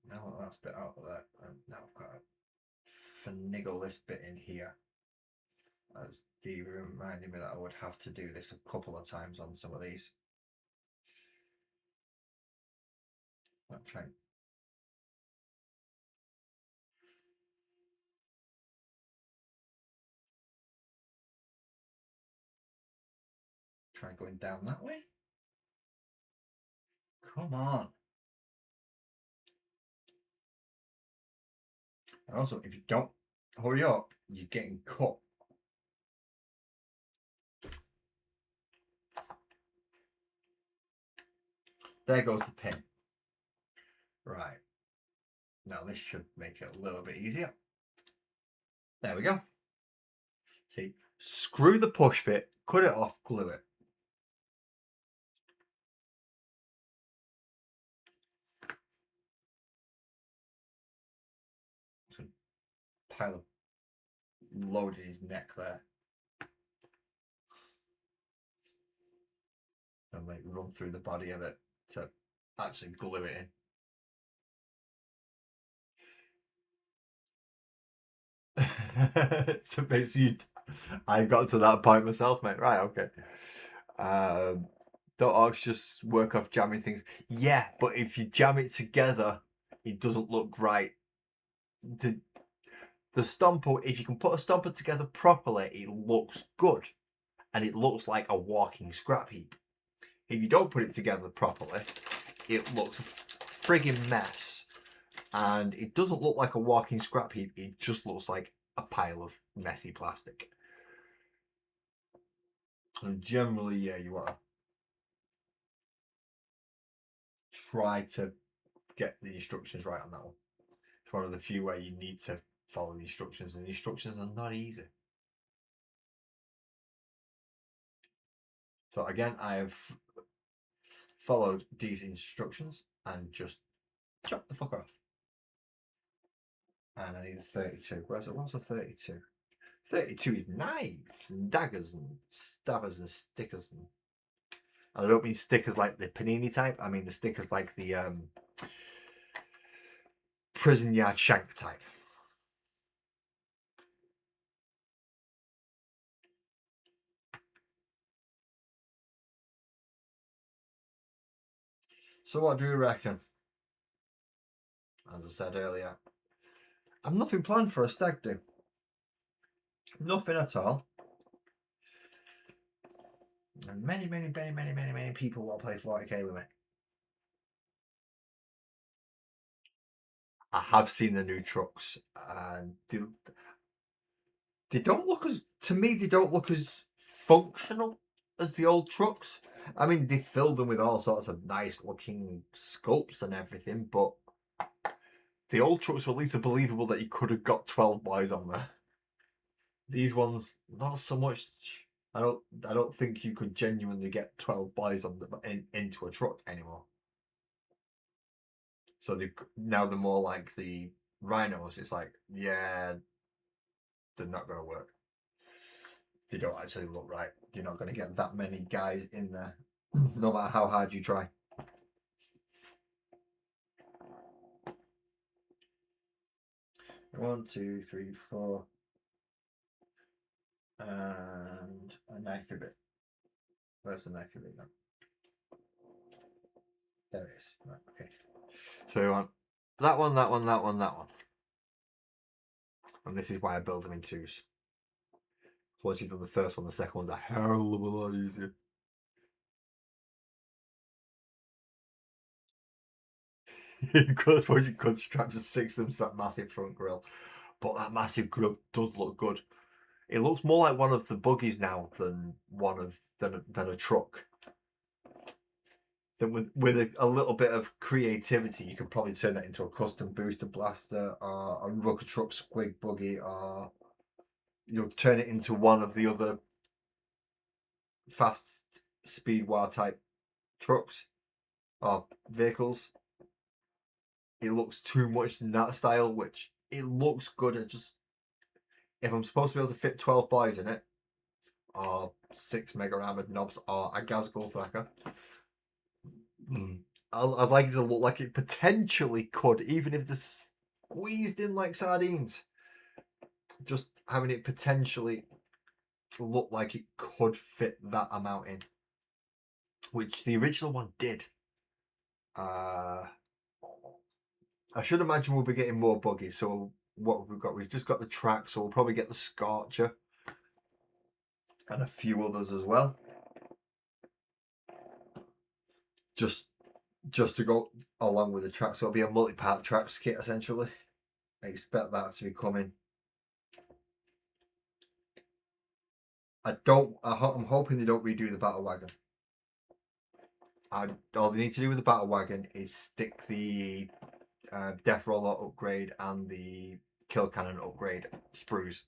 Speaker 1: Now that's bit out of that. And now I've got to finagle this bit in here. As Dee reminded me that I would have to do this a couple of times on some of these. I'm trying. Try going down that way. Come on. And also, if you don't hurry up, you're getting cut. There goes the pin. Right. Now this should make it a little bit easier. There we go. See, screw the push fit, cut it off, glue it. So pile of load in his neck there. And like run through the body of it to actually glue it in. So basically, I got to that point myself, mate. Right, okay. Don't orcs just work off jamming things? Yeah, but if you jam it together, it doesn't look right. The stomper, if you can put a stomper together properly, it looks good, and it looks like a walking scrap heap. If you don't put it together properly, it looks a frigging mess. And it doesn't look like a walking scrap heap, it just looks like a pile of messy plastic. And generally, yeah, you want to try to get the instructions right on that one. It's one of the few where you need to follow the instructions, and the instructions are not easy. So again, I've followed these instructions and just chop the fucker off. And I need a 32. What's a 32? 32 is knives and daggers and stabbers and stickers. And I don't mean stickers like the panini type. I mean the stickers like the prison yard shank type. So what do you reckon? As I said earlier, I've nothing planned for a stag do. Nothing at all. And many people will play 40k with me. I have seen the new trucks, and they don't look as, to me, they don't look as functional as the old trucks. I mean, they filled them with all sorts of nice looking sculpts and everything, but the old trucks were at least believable that you could have got 12 boys on there. These ones, not so much. I don't think you could genuinely get 12 boys on into a truck anymore. So now they're more like the rhinos. It's like, yeah, they're not going to work. They don't actually look right. You're not going to get that many guys in there, no matter how hard you try. 1, 2, 3, 4. And a knifey bit. Where's the knifey bit then? There it is. Right, okay. So we want that one, that one, that one, that one. And this is why I build them in twos. Once you've done the first one, the second one's a hell of a lot easier. I suppose you could strap just 6 of them to that massive front grille. But that massive grille does look good. It looks more like one of the buggies now than a truck. Then with a little bit of creativity, you could probably turn that into a custom booster blaster or a Rucker Truck squig buggy, or turn it into one of the other fast speed war type trucks or vehicles. It looks too much in that style, which it looks good. It just, if I'm supposed to be able to fit 12 boys in it, or 6 mega armored knobs, or a Gazgul Thracker, I'd like it to look like it potentially could, even if they're squeezed in like sardines. Just having it potentially look like it could fit that amount in, which the original one did. I should imagine we'll be getting more buggies. So what we've got, we've just got the track, so we'll probably get the Scorcher and a few others as well. Just to go along with the track, so it'll be a multi-part tracks kit essentially. I expect that to be coming. I'm hoping they don't redo the battle wagon. All they need to do with the battle wagon is stick the death roller upgrade and the kill cannon upgrade sprues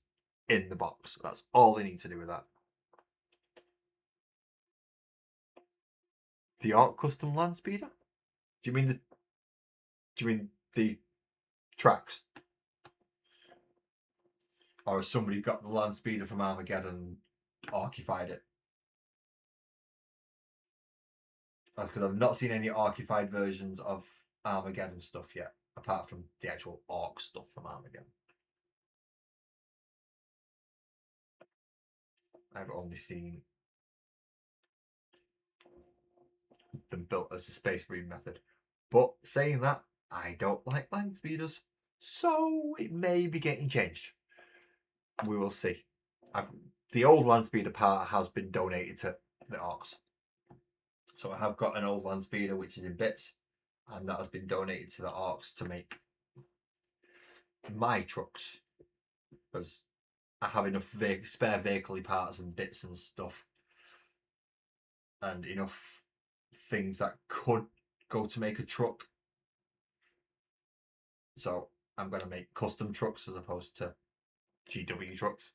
Speaker 1: in the box. That's all they need to do with that. The Arc Custom Land Speeder? Do you mean the tracks? Or has somebody got the Land Speeder from Armageddon and archified it? Because I've not seen any archified versions of Armageddon stuff yet, apart from the actual Arc stuff from Armageddon. I've only seen them built as the Space Marine method. But saying that, I don't like land speeders, so it may be getting changed. We will see. The old land speeder part has been donated to the Orcs. So I have got an old land speeder which is in bits, and that has been donated to the Orcs to make my trucks, because I have enough spare vehicle parts and bits and stuff, and enough things that could go to make a truck. So I'm going to make custom trucks as opposed to GW trucks.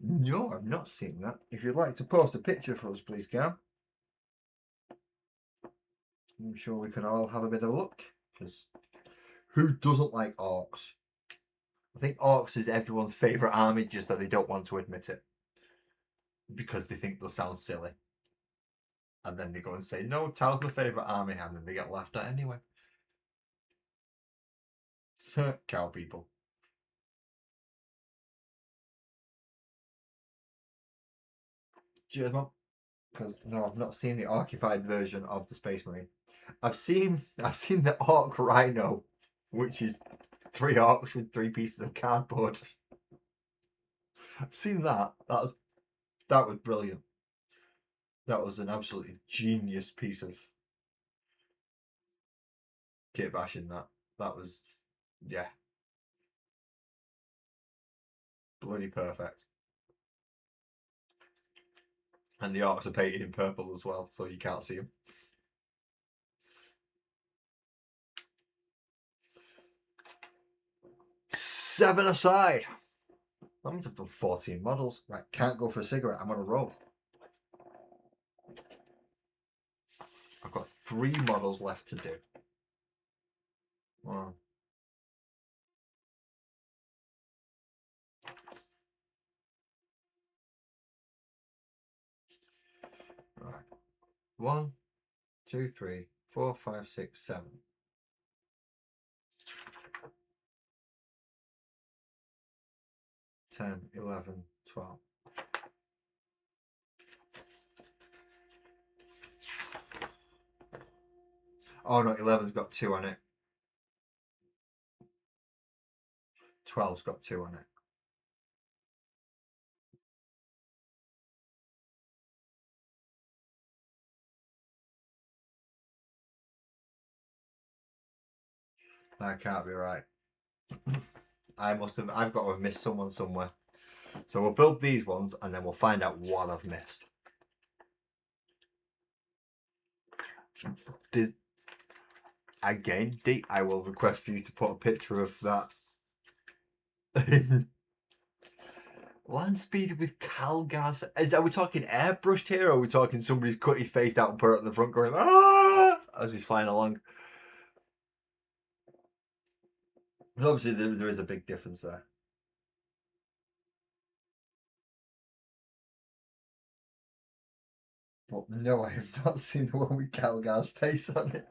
Speaker 1: No, I've not seen that. If you'd like to post a picture for us, please, Cam. I'm sure we can all have a bit of luck. Because who doesn't like Orcs? I think Orcs is everyone's favourite army, just that they don't want to admit it. Because they think they'll sound silly. And then they go and say, no, Tal's my favourite army, and then they get laughed at anyway. Cow people. Cheers, Mum. Because no, I've not seen the archified version of the Space Marine. I've seen the Orc Rhino, which is 3 orcs with 3 pieces of cardboard. I've seen that. That was brilliant. That was an absolutely genius piece of kit bashing. That was, yeah, bloody perfect. And the orcs are painted in purple as well, so you can't see them. Seven aside. That means I've done 14 models. Right, can't go for a cigarette. I'm on a roll. I've got 3 models left to do. Wow. Right. 1, 2, 3, 4, 5, 6, 7. 10, 11, 12. Oh no, 11's got 2 on it. 12's got 2 on it. That can't be right. I've got to have missed someone somewhere. So we'll build these ones and then we'll find out what I've missed. Again, D, I will request for you to put a picture of that. Land speed with Cal gas. Are we talking airbrushed here, or are we talking somebody's cut his face out and put it on the front going, ah, as he's flying along? Obviously, there is a big difference there. But no, I have not seen the one with Calgar's face on it.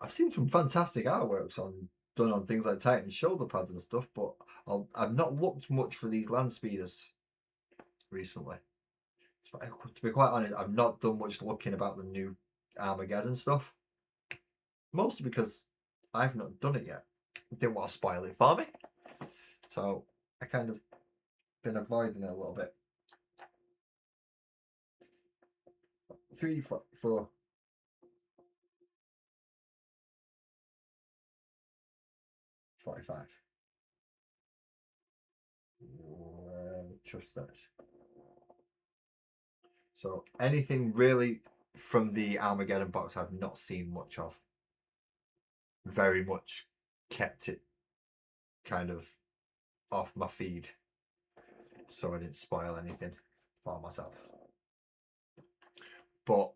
Speaker 1: I've seen some fantastic artworks done on things like Titan shoulder pads and stuff, but I've not looked much for these land speeders recently. To be quite honest, I've not done much looking about the new Armageddon stuff. Mostly because I've not done it yet. I didn't want to spoil it for me. So I kind of been avoiding it a little bit. 3, 4. 45. Trust that. So anything really from the Armageddon box I've not seen much of. Very much kept it kind of off my feed so I didn't spoil anything for myself. But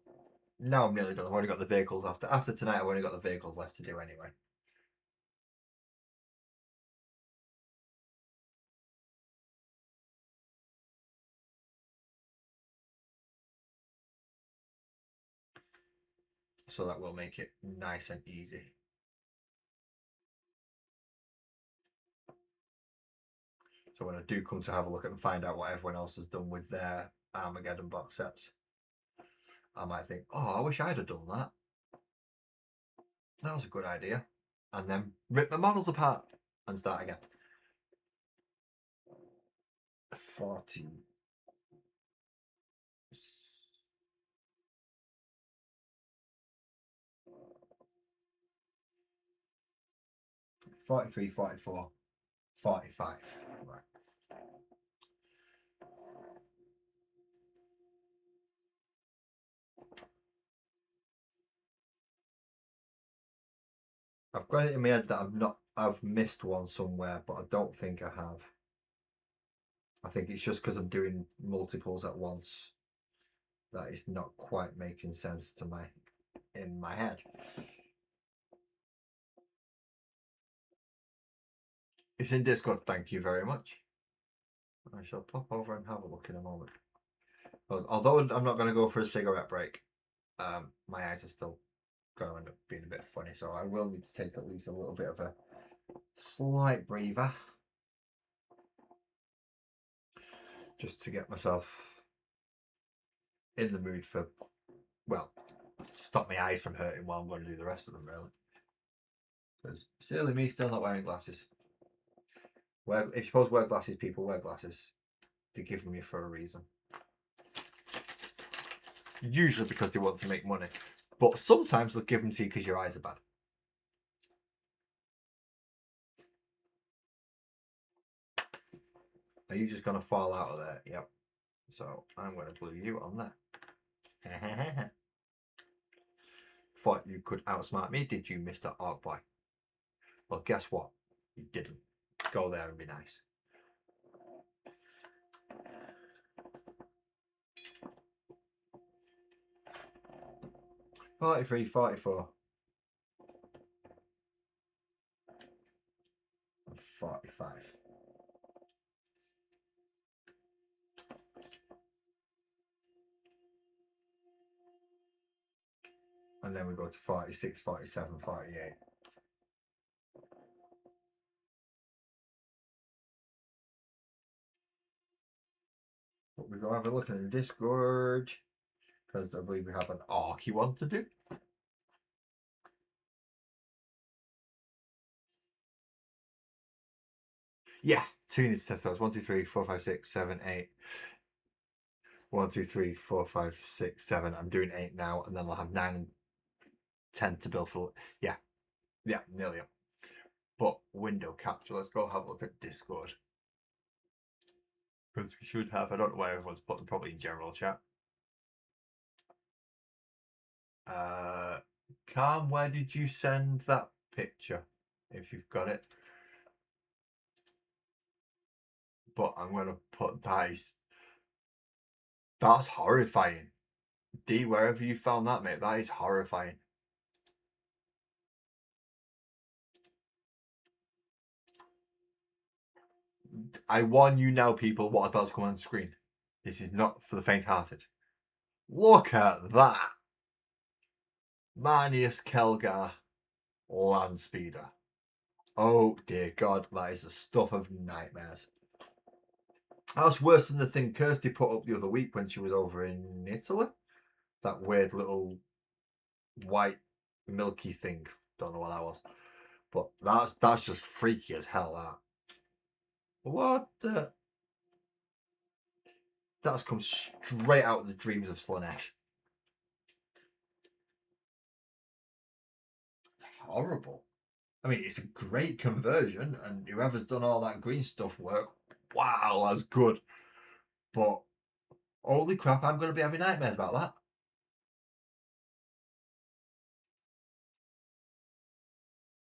Speaker 1: now I'm nearly done. I've only got the vehicles after tonight. I've only got the vehicles left to do anyway. So that will make it nice and easy. So when I do come to have a look at and find out what everyone else has done with their Armageddon box sets, I might think, oh, I wish I'd have done that. That was a good idea. And then rip the models apart and start again. 40. 43, 44, 45. Right. I've got it in my head that I've missed one somewhere, but I don't think I have. I think it's just because I'm doing multiples at once that it's not quite making sense to in my head. It's in Discord, thank you very much. I shall pop over and have a look in a moment. Although I'm not going to go for a cigarette break, my eyes are still going to end up being a bit funny, so I will need to take at least a little bit of a slight breather just to get myself in the mood for, well, stop my eyes from hurting while I'm going to do the rest of them, really. Because silly me still not wearing glasses. If you're supposed to wear glasses, people wear glasses. They give them you for a reason. Usually because they want to make money. But sometimes they'll give them to you because your eyes are bad. Are you just going to fall out of there? Yep. So I'm going to glue you on there. Thought you could outsmart me, did you, Mr. Orc Boy? Well, guess what? You didn't. Go there and be nice. $43, $44. 45. And then we go to 46, 47, 48. go have a look in Discord, because I believe we have an Arky one to do. Yeah, 2 needs to test those. 1, 2, 3, 4, 5, 6, 7, 8. 1, 2, 3, 4, 5, 6, 7. I'm doing 8 now, and then I'll have 9 and 10 to build for. Yeah, nearly up. But window capture, let's go have a look at Discord. Because we should have, I don't know where everyone's put them, probably in general chat. Calm, where did you send that picture? If you've got it. But I'm going to put dice. That's horrifying. D, wherever you found that, mate, that is horrifying. I warn you now, people, what about to come on screen. This is not for the faint-hearted. Look at that. Manius Kelgar Land Speeder. Oh dear God, that is the stuff of nightmares. That's worse than the thing Kirsty put up the other week when she was over in Italy. That weird little white milky thing. Don't know what that was. But that's just freaky as hell, that. What the? That's come straight out of the dreams of Slanesh. Horrible. I mean, it's a great conversion, and whoever's done all that green stuff work, wow, that's good. But holy crap, I'm going to be having nightmares about that.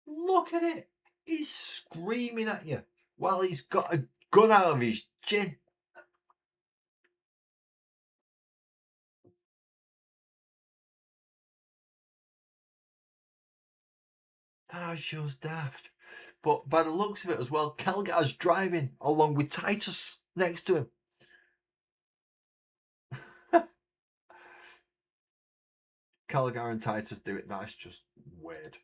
Speaker 1: Look at it. He's screaming at you while he's got a gun out of his chin. That's just daft. But by the looks of it as well, Kelgar's driving along with Titus next to him. Kelgar and Titus do it. That's just weird.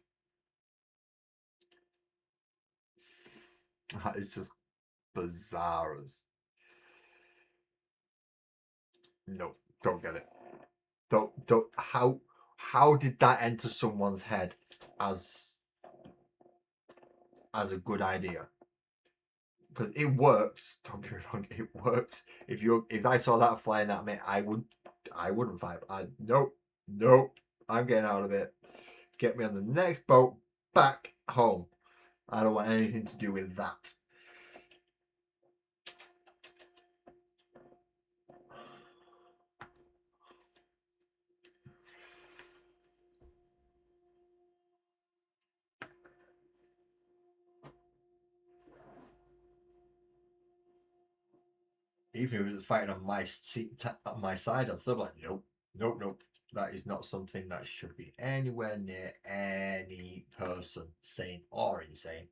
Speaker 1: That is just bizarre. No, don't get it. Don't. How did that enter someone's head as a good idea? Because it works. Don't get me wrong, it works. If I saw that flying at me, I wouldn't fight. Nope. I'm getting out of it. Get me on the next boat back home. I don't want anything to do with that. Even if it was fighting on my side, I'd still be like, nope. That is not something that should be anywhere near any person, sane or insane.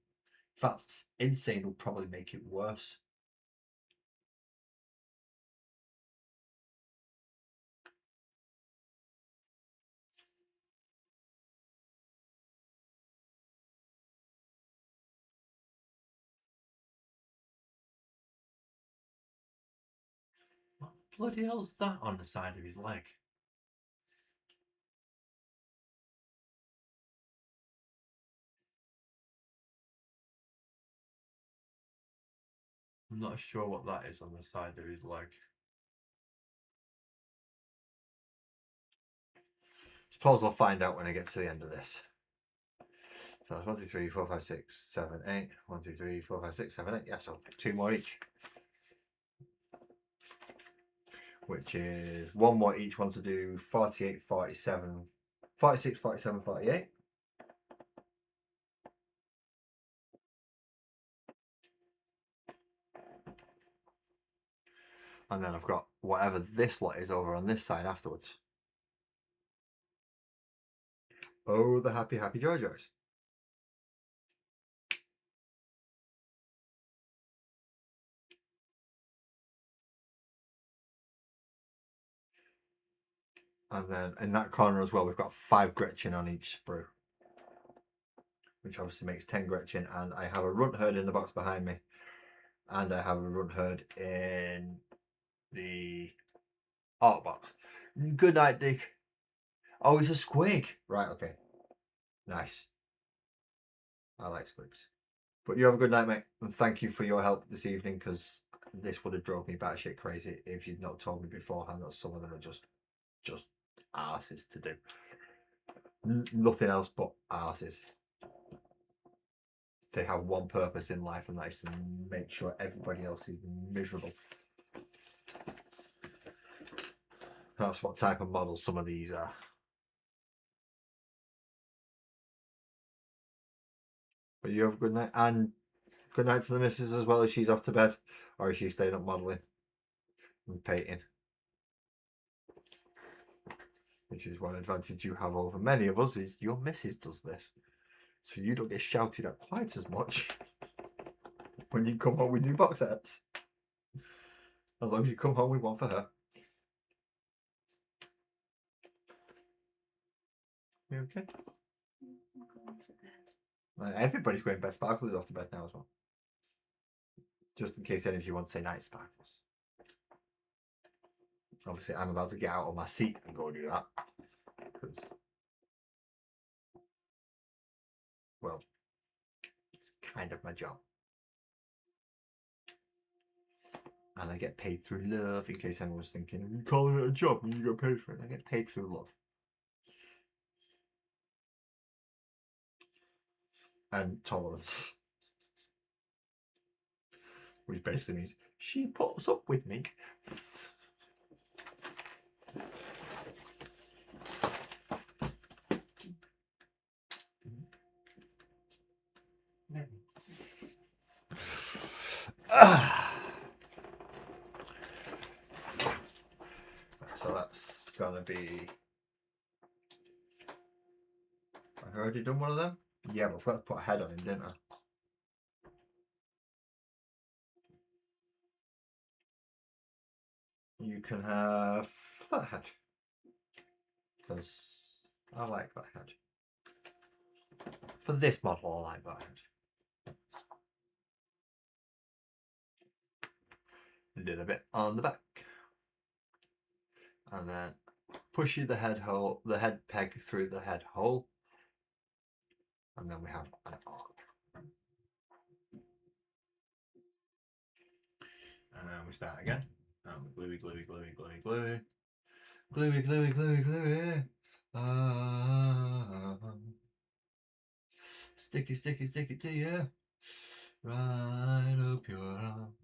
Speaker 1: In fact, insane would probably make it worse. What the bloody hell's that on the side of his leg? I'm not sure what that is on the side of his leg. Suppose I'll find out when I get to the end of this. So that's 1, 2, 3, 4, 5, 6, 7, 8. 1, 2, 3, 4, 5, 6, 7, 8. Yeah, so 2 more each. Which is 1 more each one to do 48, 47, 46, 47, 48. And then I've got whatever this lot is over on this side afterwards. Oh, the happy Joy-Joys. And then in that corner as well, we've got 5 Gretchen on each sprue, which obviously makes 10 Gretchen. And I have a runt herd in the box behind me, and I have a runt herd in the art box. Good night, Dick. Oh, it's a squig. Right, okay. Nice. I like squigs. But you have a good night, mate. And thank you for your help this evening, because this would have drove me batshit crazy if you'd not told me beforehand that some of them are just arses to do. Nothing else but arses. They have one purpose in life, and that is to make sure everybody else is miserable. That's what type of model some of these are. But you have a good night, and good night to the missus as well, if she's off to bed, or is she staying up modelling and painting. Which is one advantage you have over many of us, is your missus does this. So you don't get shouted at quite as much when you come home with new box sets. As long as you come home with one for her. You okay?
Speaker 2: I'm going to bed.
Speaker 1: Everybody's going bed. Sparkle is off to bed now as well. Just in case any of you want to say night, Sparkles. Obviously, I'm about to get out of my seat and go do that. Because, well, it's kind of my job. And I get paid through love, in case anyone was thinking, you're calling it a job and you get paid for it. I get paid through love. And tolerance. Which basically means she puts up with me. So that's gonna be. I've already done one of them. Yeah, but I forgot to put a head on him, didn't I? You can have that head, because I like that head. For this model, I like that head. A little bit on the back, and then push the head hole, the head peg through the head hole, and then we have an arc. And then we start again. Gluey, gluey, gluey, gluey, gluey. Gluey, gluey, gluey, gluey. Sticky, sticky, sticky to you. Right up your arm.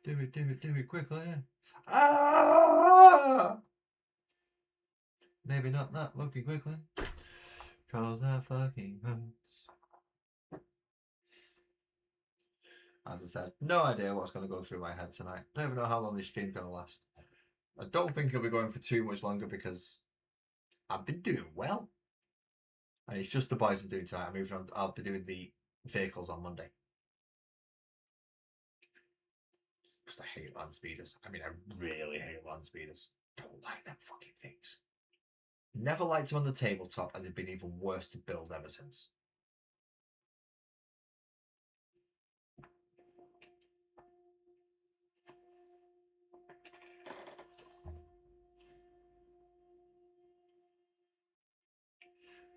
Speaker 1: Do it quickly. Ah! Maybe not that looking quickly. Cause that fucking hurts. As I said, no idea what's going to go through my head tonight. Don't even know how long this stream's going to last. I don't think it'll be going for too much longer, because I've been doing well. And it's just the Boyz I'm doing tonight. I'm moving on. I'll be doing the vehicles on Monday. Because I hate land speeders. I mean, I really hate land speeders. Don't like them fucking things. Never liked them on the tabletop, and they've been even worse to build ever since.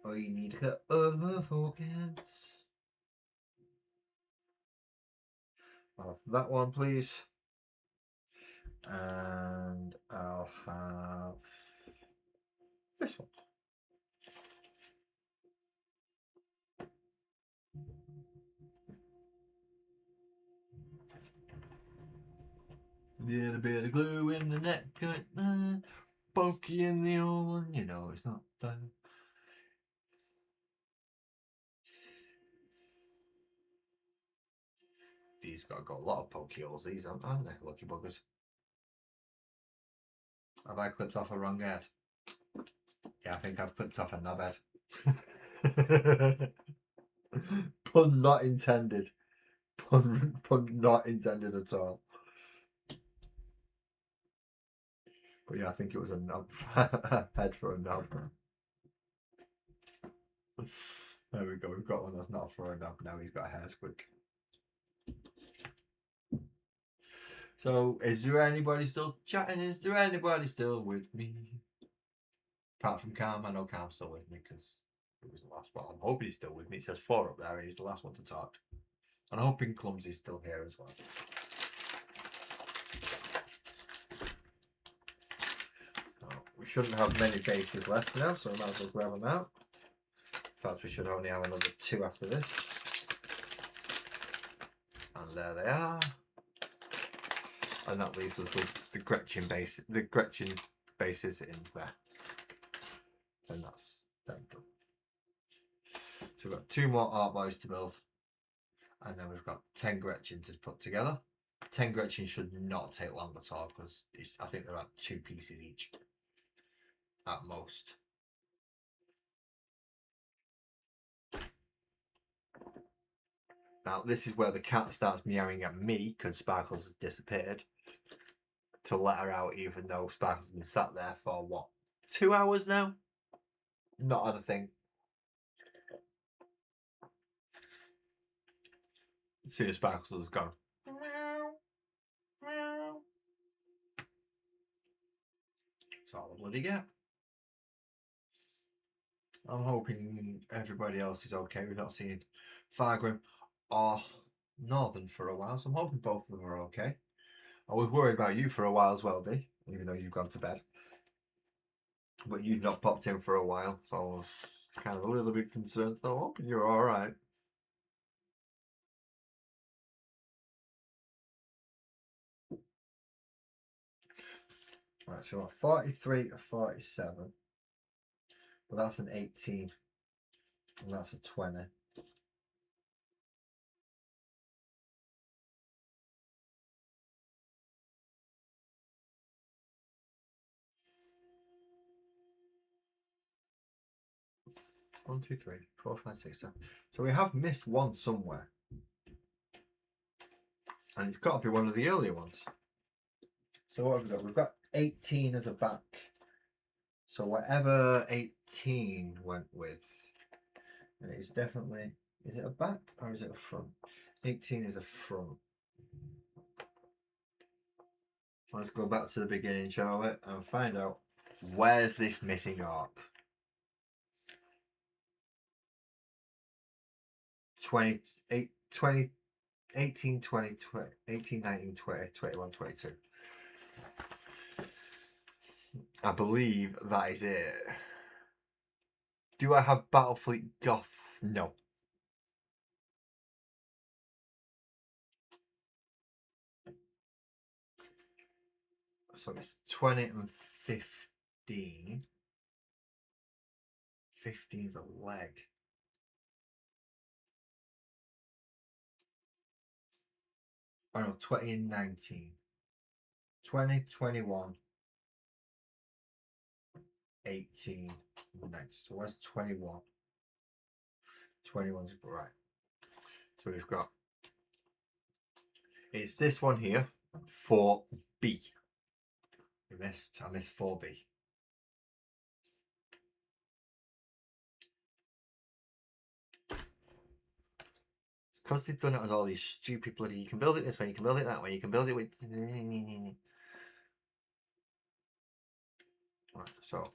Speaker 1: Oh, you need to cut other focus. I'll have that one, please. And I'll have this one. Get a bit of glue in the neck, bulky in the old one, you know it's not done. These got a lot of pokey holes, these aren't they? Lucky buggers. Have I clipped off a wrong head? Yeah, I think I've clipped off a knob head. Pun not intended. Pun not intended at all. But yeah, I think it was a knob. Head for a knob. There we go. We've got one that's not throwing up. Now he's got a hair squeak. So, is there anybody still chatting? Is there anybody still with me? Apart from Calm, I know Calm's still with me because it was the last one. I'm hoping he's still with me. It says 4 up there and he's the last one to talk. And I'm hoping Clumsy's still here as well. So, we shouldn't have many bases left now, so we might as well grab them out. In fact, we should only have another 2 after this. And there they are. And that leaves us with the Gretchen's bases in there. And that's them done. So we've got 2 more Art Boys to build. And then we've got 10 Gretchens to put together. 10 Gretchens should not take long at all because I think they're about 2 pieces each. At most. Now this is where the cat starts meowing at me because Sparkles has disappeared. To let her out even though Sparkles has been sat there for what? 2 hours now? Not had a thing. As soon as Sparkles has gone. That's all I bloody get. I'm hoping everybody else is okay. We've not seen Fargrim or Northern for a while, so I'm hoping both of them are okay. I was worried about you for a while as well, Dee, even though you've gone to bed. But you've not popped in for a while, so I was kind of a little bit concerned, so I'm hoping you're alright. Right, so we're 43 or 47. But that's an 18. And that's a 20. One, two, three, 4, 5, 6, 7. So we have missed one somewhere. And it's got to be one of the earlier ones. So what have we got? We've got 18 as a back. So whatever 18 went with, and it is definitely, is it a back or is it a front? 18 is a front. Let's go back to the beginning, shall we? And find out where's this missing arc. 20, 18, 20, 18, 19, 20, 21, 22. I believe that is it. Do I have Battlefleet Goth? No. So it's 20 and 15. 15 is a leg. Oh no, 20 and 19. 20, 21, 18, 19. So where's 21? 21's right. So we've got, it's this one here, 4B. I missed 4B. It's because they've done it with all these stupid bloody, you can build it this way, you can build it that way, you can build it with... Right, so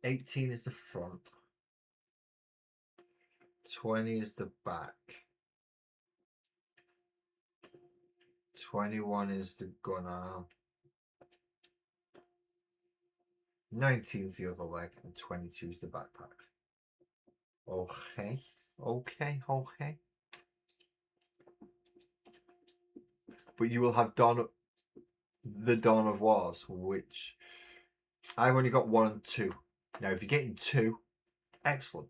Speaker 1: 18 is the front, 20 is the back, 21 is the gun arm, 19 is the other leg, and 22 is the backpack. Okay, okay, okay. But you will have the Dawn of Wars, which I've only got 1 and 2. Now, if you're getting 2, excellent.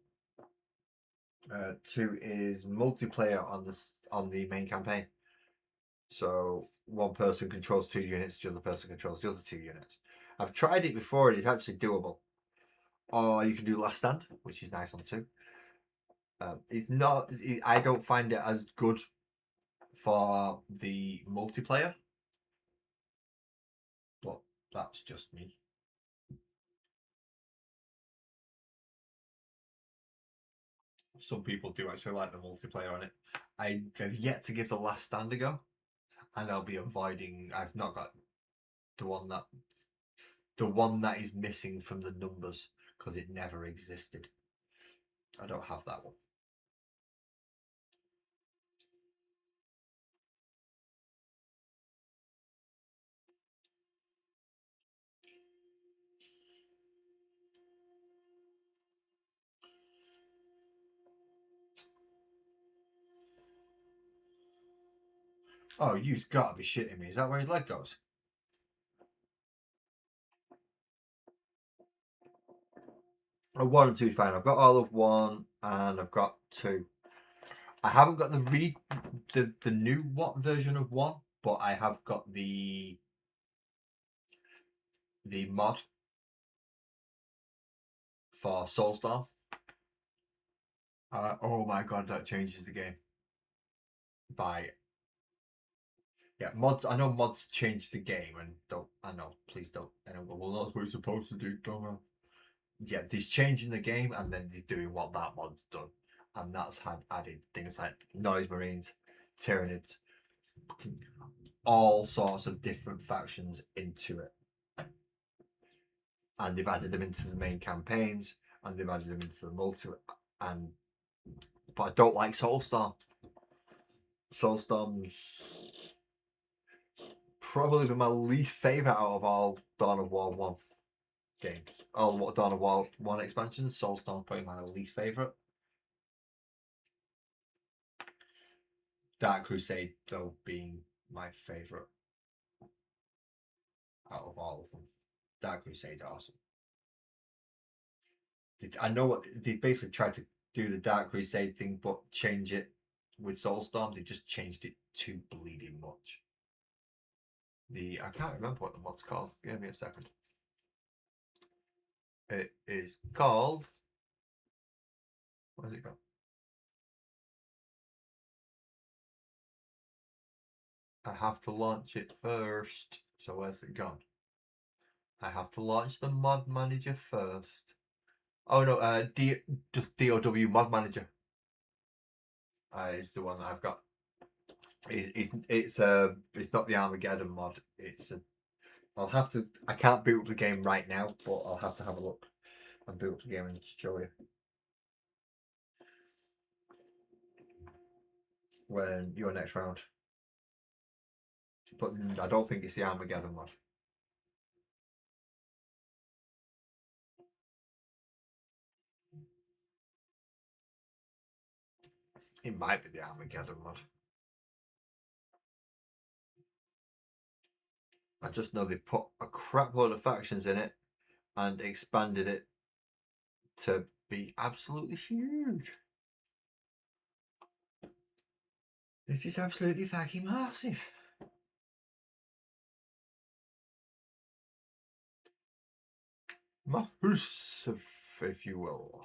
Speaker 1: 2 is multiplayer on the main campaign. So one person controls 2 units, the other person controls the other 2 units. I've tried it before and it's actually doable. Or you can do Last Stand, which is nice on 2. It's not. I don't find it as good for the multiplayer, but that's just me. some people do actually like the multiplayer on it. I have yet to give The Last Stand a go, and I'll be avoiding. I've not got the one that is missing from the numbers because it never existed. I don't have that one. Oh, you've got to be shitting me. Is that where his leg goes? Oh, 1 and 2 is fine. I've got all of 1 and I've got 2. I haven't got the new what version of 1, but I have got the mod for Soulstorm. Oh my god, that changes the game. Yeah, mods. I know mods change the game, and don't. I know. Please don't. And well, that's what you're supposed to do. Don't know. Yeah, there's changing the game, and then they're doing what that mod's done, and that's had added things like noise marines, tyranids, all sorts of different factions into it, and they've added them into the main campaigns, and they've added them into the multi. And but I don't like Soulstorm. Soulstorm's probably been my least favorite out of all Dawn of War 1 games. All Dawn of War 1 expansions. Soulstorm's probably my least favorite. Dark Crusade, though, being my favorite out of all of them. Dark Crusade, awesome. I know what they basically tried to do the Dark Crusade thing, but change it with Soulstorm. They just changed it too bleeding much. I can't remember what the mod's called. Give me a second. It is called. What is it called? I have to launch it first. So where's it gone? I have to launch the mod manager first. Oh no, just DOW mod manager. Is the one that I've got. It's not the Armageddon mod. I'll have to. I can't boot up the game right now, but I'll have to have a look and boot up the game and show you when your next round. But I don't think it's the Armageddon mod. It might be the Armageddon mod. I just know they've put a crap load of factions in it and expanded it to be absolutely huge. This is absolutely fucking massive. Massive, if you will.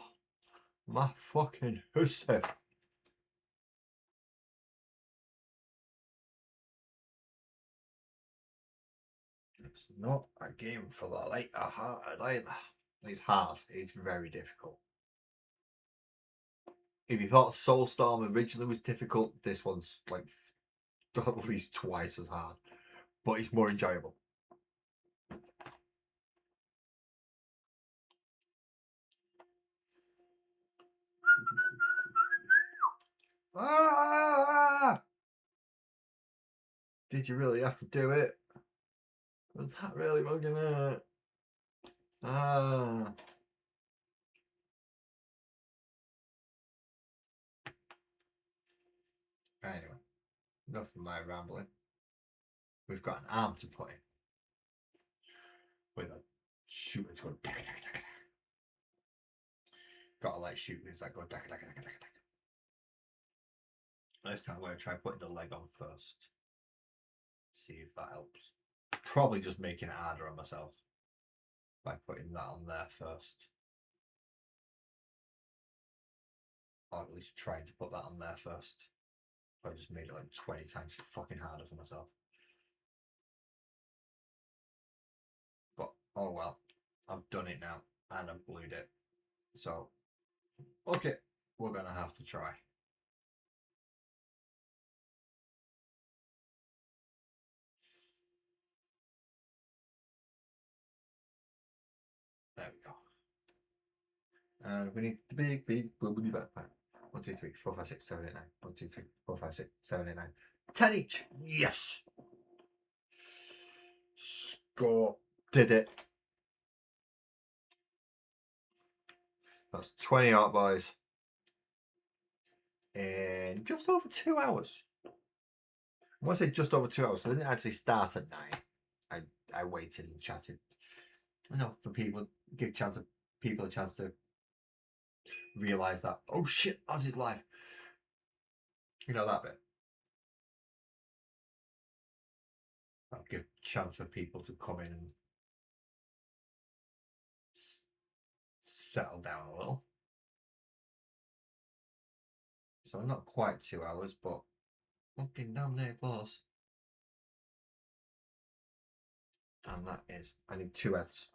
Speaker 1: My fucking hussif. It's not a game for the light-hearted either. It's hard. It's very difficult. If you thought Soulstorm originally was difficult, this one's like at least twice as hard. But it's more enjoyable. Ah! Did you really have to do it? Was that really bugging it? Ah. Anyway, enough of my rambling. We've got an arm to put in. With a shooter to go. Gotta let shooters that go. This time I'm going to try putting the leg on first. See if that helps. Probably just making it harder on myself by putting that on there first. Or at least trying to put that on there first. I just made it like 20 times fucking harder for myself. But oh well, I've done it now and I've glued it. So, okay. we're going to have to try. There we go. And we need the big bubbly backpack. 1, 2, 3, 4, 5, 6, 7, 8, 9. 1, 2, 3, 4, 5, 6, 7, 8, 9. 10 each. Yes. Score. Did it. That's 20 art boys in just over 2 hours. I want to say just over 2 hours. So I didn't actually start at 9. I waited and chatted. I know, for people, give people a chance to realise that, oh shit, as is live. You know that bit. That'll give chance for people to come in and settle down a little. So not quite 2 hours, but fucking damn near close. And that is, I need 2 heads.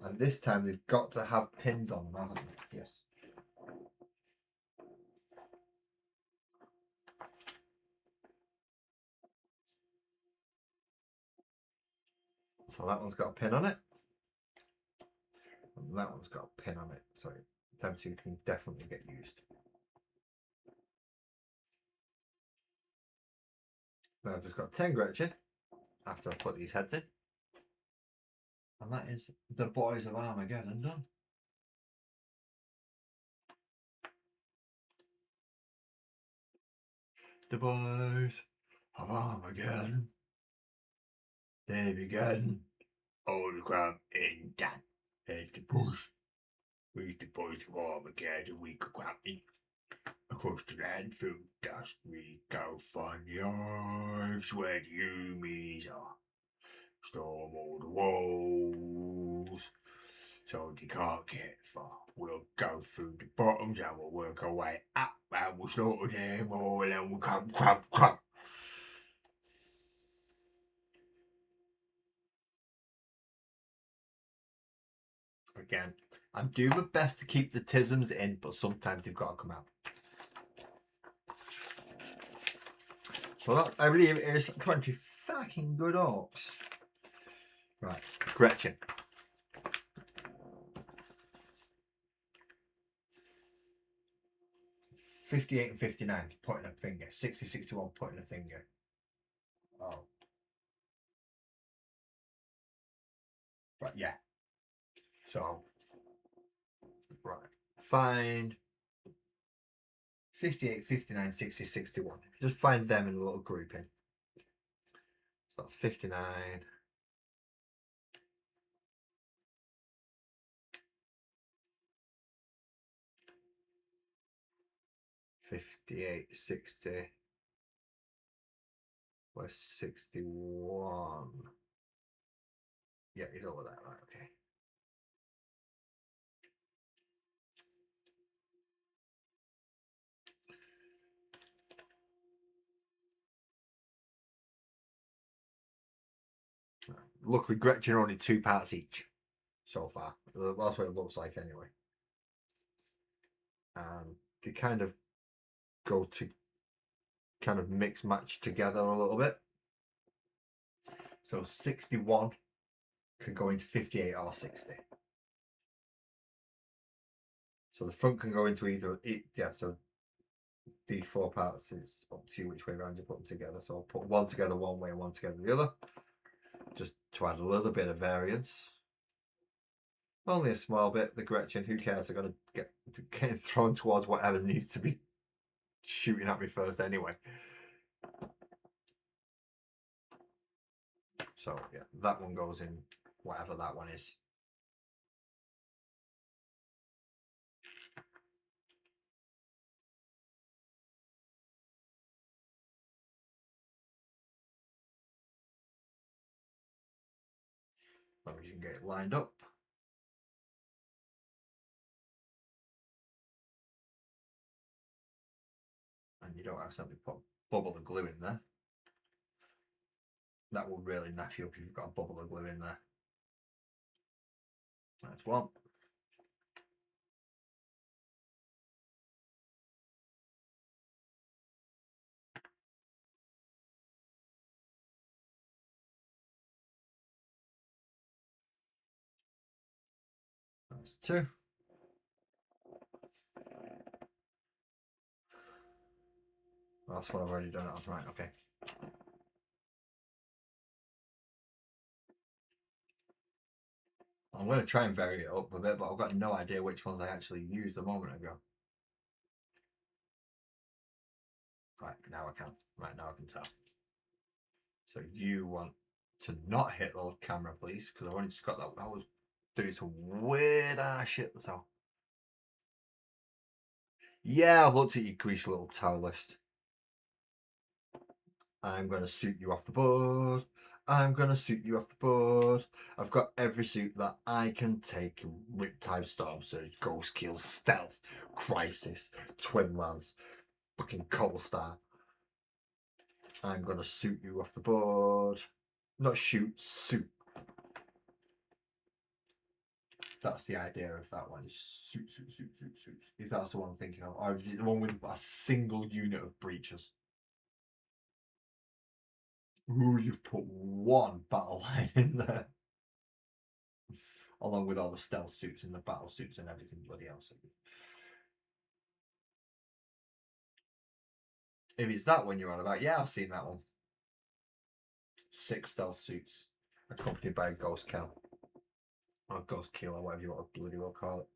Speaker 1: And this time they've got to have pins on them, haven't they? Yes. So that one's got a pin on it. And that one's got a pin on it. So them two can definitely get used. Now I've just got 10 Gretchen after I put these heads in. And that is the Boyz of Armageddon done. The Boyz of Armageddon. They began all the crime in done. There's the push. We's the Boyz of Armageddon. We go cramping across the land through dust. We go find the hives where the humies are. Storm all the walls so they can't get far. We'll go through the bottoms and we'll work our way up and we'll slaughter them all and we'll come crump. Again, I'm doing my best to keep the tisms in, but sometimes they've got to come out. So that, I believe, is 20 fucking good orcs. Right, Gretchen. $58 and $59, pointing a finger. $60, $61, pointing a finger. Oh. Right, yeah. So, right. Find 58, 59, 60, 61. Just find them in a little grouping. So that's 59. 58, 60. Where's 61? Yeah, he's over there, right, okay. Luckily, Gretchen are only 2 parts each so far. That's what it looks like anyway. And they kind of go to kind of mix match together a little bit. So 61 can go into 58 or 60. So the front can go into either, yeah, so these 4 parts is up to you which way around you put them together. So I'll put one together one way and one together the other, just to add a little bit of variance. Only a small bit. The Gretchen, who cares? They're going to get thrown towards whatever needs to be shooting at me first anyway. So yeah, that one goes in whatever that one is. As long as you can get it lined up. And you don't accidentally put bubble of glue in there. That will really naff you up if you've got a bubble of glue in there. That's one. That's 2. That's what I've already done. Right, okay. I'm going to try and vary it up a bit, but I've got no idea which ones I actually used a moment ago. Right, now I can. Right, now I can tell. So you want to not hit the camera, please, because I've only just got that. I was doing some weird ass shit, so. Yeah, I've looked at your greasy little towel list. I'm going to suit you off the board. I'm going to suit you off the board. I've got every suit that I can take. Riptide, Storm Surge, Ghost Kill, Stealth, Crisis, Twin Lance, fucking Cold Star. I'm going to suit you off the board. Not shoot, suit. That's the idea of that one. Is suit. If that's the one I'm thinking of. Or is it the one with a single unit of breaches? Ooh, you've put one battle line in there. Along with all the stealth suits and the battle suits and everything bloody else. If it's that one you're on about, yeah, I've seen that one. 6 stealth suits accompanied by a ghost kill. Or ghost kill, or whatever you want to bloody well call it.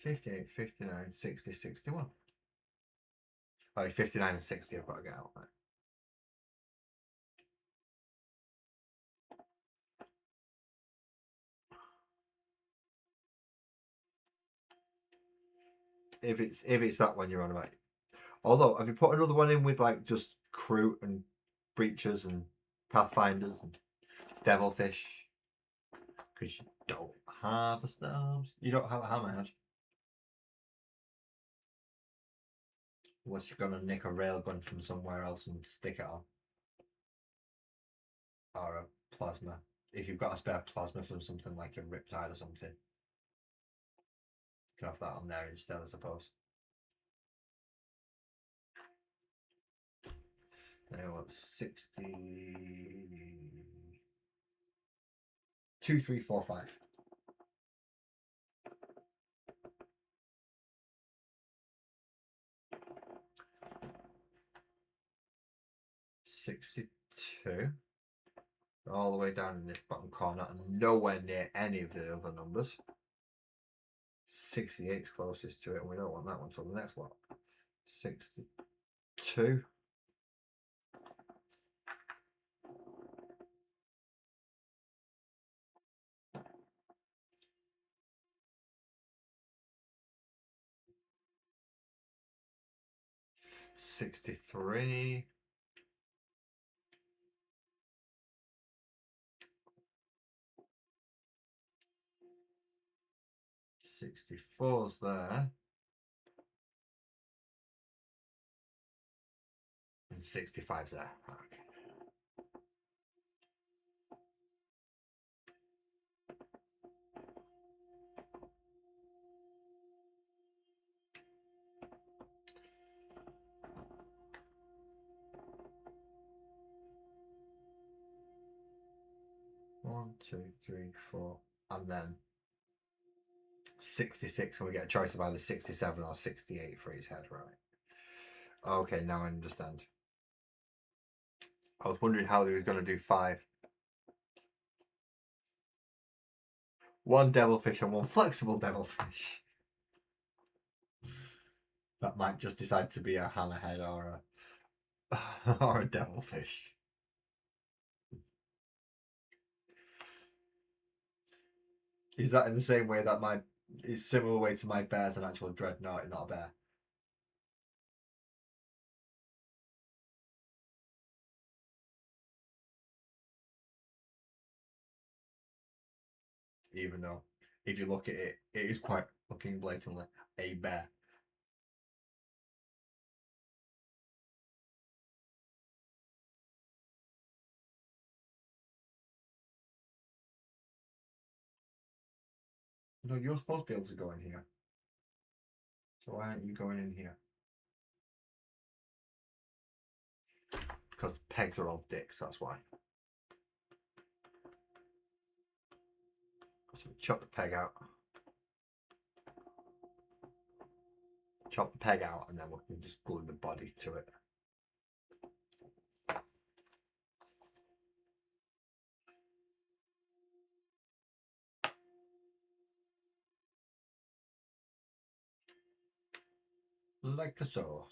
Speaker 1: $58, $59, $60, $61. Oh, 59 and 60 I've got to get out. Right. If it's that one you're on about. Although, have you put another one in with like just crew and breaches and pathfinders and devilfish? Because you don't have a stars. You don't have a hammerhead. Unless you're gonna nick a railgun from somewhere else and stick it on. Or a plasma. If you've got a spare plasma from something like a Riptide or something. You can have that on there instead, I suppose. Now it's 60. 2, 3, 4, 5. $62. All the way down in this bottom corner and nowhere near any of the other numbers. 68 is closest to it, and we don't want that one, so the next lot. 62. $63. 64's there. And 65's there. Okay. One, two, three, four, and then 66, and we get a choice of either 67 or 68 for his head, right? Okay, now I understand. I was wondering how he was going to do 5. 1 devilfish and 1 flexible devilfish. That might just decide to be a hammerhead or a or a devilfish. Is that in the same way that my is similar way to my bear's an actual dreadnought, not a bear? Even though, if you look at it, it is quite looking blatantly a bear. No, you're supposed to be able to go in here. So why aren't you going in here? because pegs are all dicks, that's why. So we chop the peg out. Chop the peg out, and then we can just glue the body to it. Like so.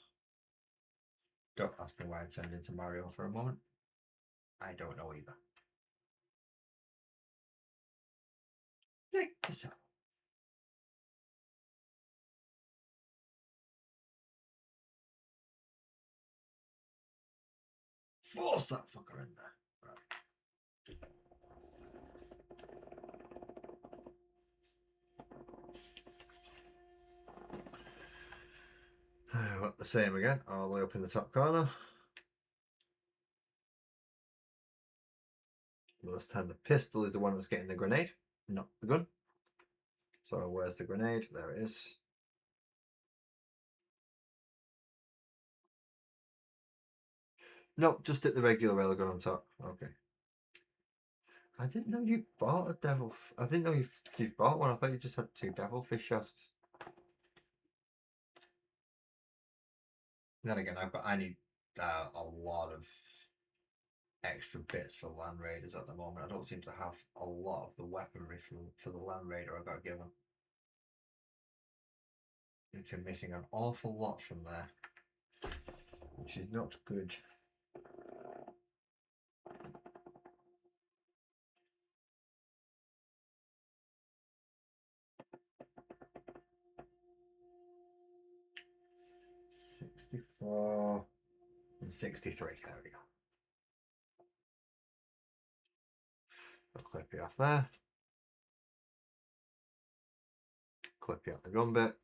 Speaker 1: Don't ask me why I turned into Mario for a moment. I don't know either. Like so. Force that fucker in there. Right. The same again, all the way up in the top corner. Well, this time the pistol is the one that's getting the grenade, not the gun. So where's the grenade? There it is. Nope, just hit the regular railgun on top. Okay. I didn't know you bought a devil. I didn't know you bought one. I thought you just had 2 devilfish chassis. Then again, I need a lot of extra bits for Land Raiders at the moment. I don't seem to have a lot of the weaponry for the Land Raider I got given. I think I'm missing an awful lot from there, which is not good. $64 and $63. There we go. I'll clip it off there. Clip you out the gun bit.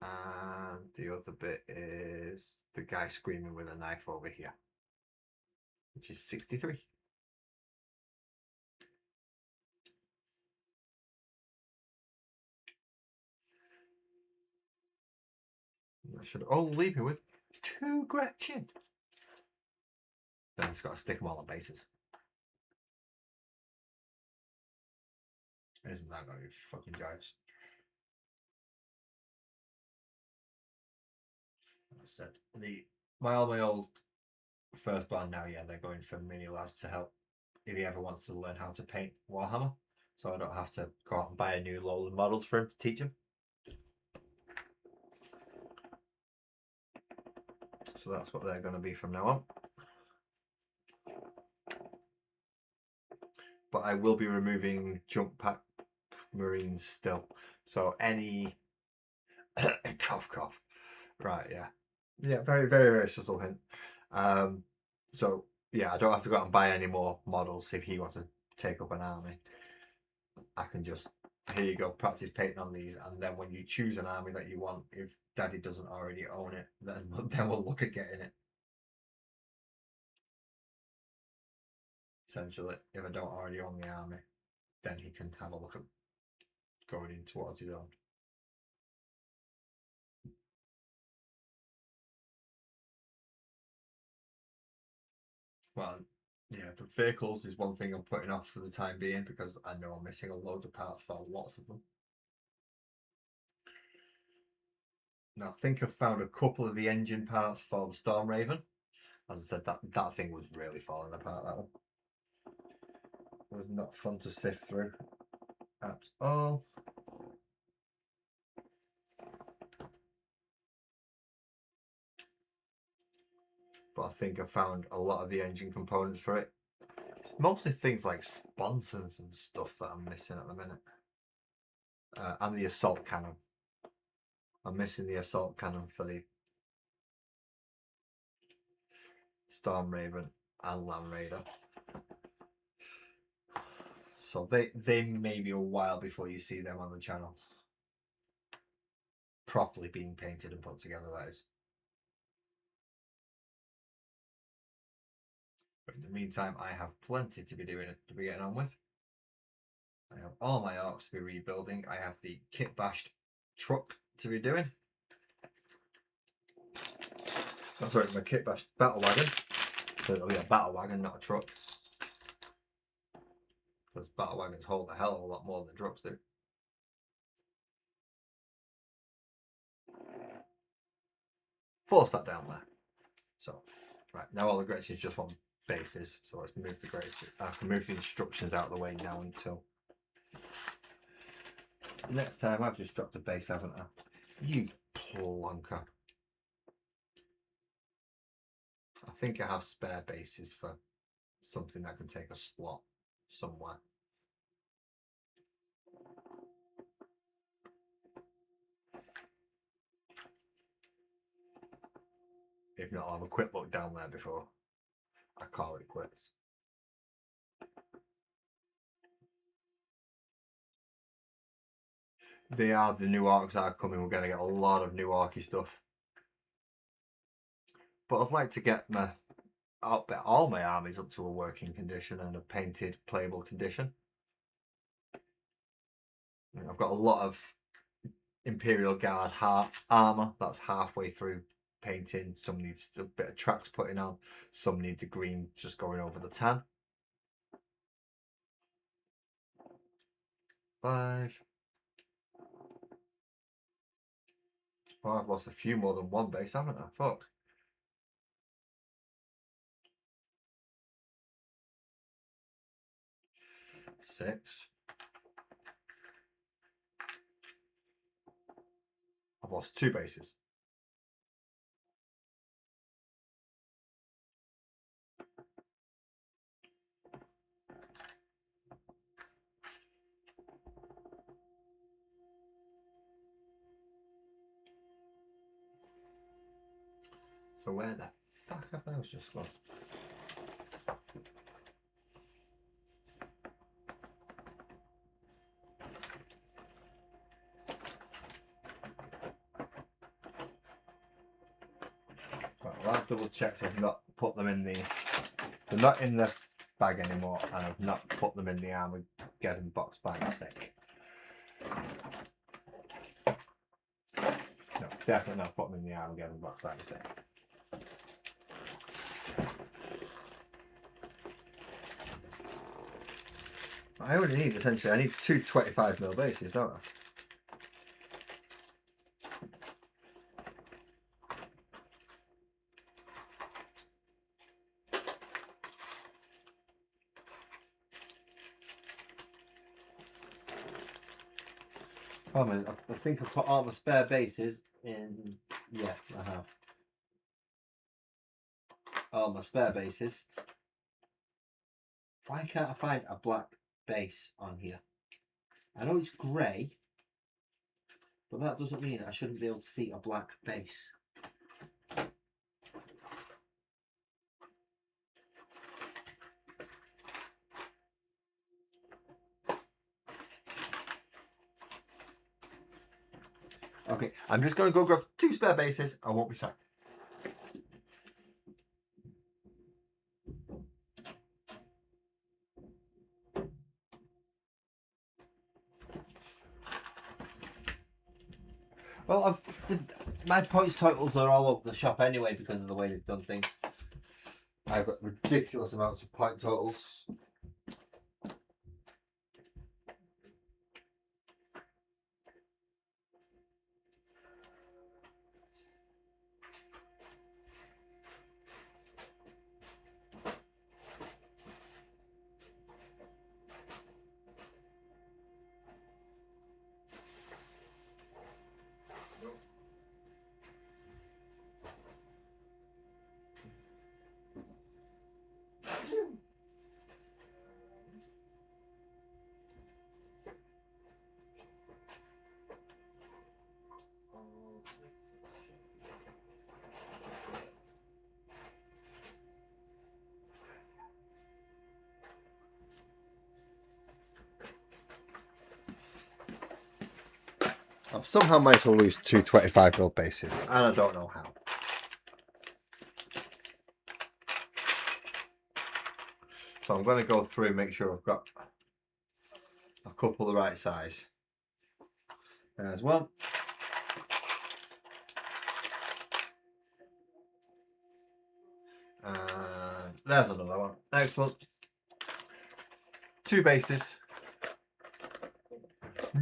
Speaker 1: And the other bit is the guy screaming with a knife over here, which is 63. I should only leave me with 2 Gretchen. Then I've just got to stick them all on bases. Isn't that going to be fucking joyous? As I said, my old first band now, yeah, they're going for mini lads to help if he ever wants to learn how to paint Warhammer. So I don't have to go out and buy a new load of models for him to teach him. So that's what they're going to be from now on. But I will be removing jump pack Marines still. So any cough cough. Right, yeah. Yeah, very, very, very subtle hint. So yeah, I don't have to go out and buy any more models if he wants to take up an army. I can just, here you go, practice painting on these, and then when you choose an army that you want, if Daddy doesn't already own it, then we'll look at getting it. Essentially, if I don't already own the army, then he can have a look at going in towards his own. Well, yeah, the vehicles is one thing I'm putting off for the time being because I know I'm missing a load of parts for lots of them. Now, I think I've found a couple of the engine parts for the Storm Raven. As I said, that thing was really falling apart, that one. It was not fun to sift through at all. But I think I found a lot of the engine components for it. It's mostly things like sponsons and stuff that I'm missing at the minute. And the assault cannon. I'm missing the assault cannon for the Storm Raven and Land Raider. So they may be a while before you see them on the channel. Properly being painted and put together, that is. But in the meantime, I have plenty to be doing, to be getting on with. I have all my orcs to be rebuilding. I have the kit bashed truck to be doing. I'm sorry, my kit bash battle wagon. So it'll be a battle wagon, not a truck. Because battle wagons hold a hell of a lot more than trucks do. Force that down there. So, right, now all the grates is just one bases. So let's move the grates. I can move the instructions out of the way now until next time. I've just dropped a base, haven't I? You plonker. I think I have spare bases for something that can take a slot somewhere. If not, I'll have a quick look down there before I call it quits. They are the new arcs that are coming. We're going to get a lot of new arcy stuff. But I'd like to get all my armies up to a working condition and a painted, playable condition. I've got a lot of Imperial Guard armour that's halfway through painting. Some needs a bit of tracks putting on. Some need the green just going over the tan. 5. Oh, I've lost a few more than one base, haven't I? Fuck. 6. I've lost 2 bases. So where the fuck have those just gone? Right, well, I've double checked. I've not put them in the. They're not in the bag anymore, and I've not put them in the Armageddon box by mistake. No, definitely not put them in the Armageddon box by mistake. I only need, essentially, I need 2 25mm bases, don't I? Oh man, I think I've put all my spare bases in. Yeah, I have. All my spare bases. Why can't I find a black base on here? I know it's grey, but that doesn't mean I shouldn't be able to see a black base. Okay, I'm just going to go grab 2 spare bases. I won't be sad. Well, my points totals are all over the shop anyway because of the way they've done things. I've got ridiculous amounts of point totals. I've somehow managed to lose 2 25mm bases, and I don't know how. So I'm going to go through and make sure I've got a couple the right size. There's one. There's another one. Excellent. 2 bases.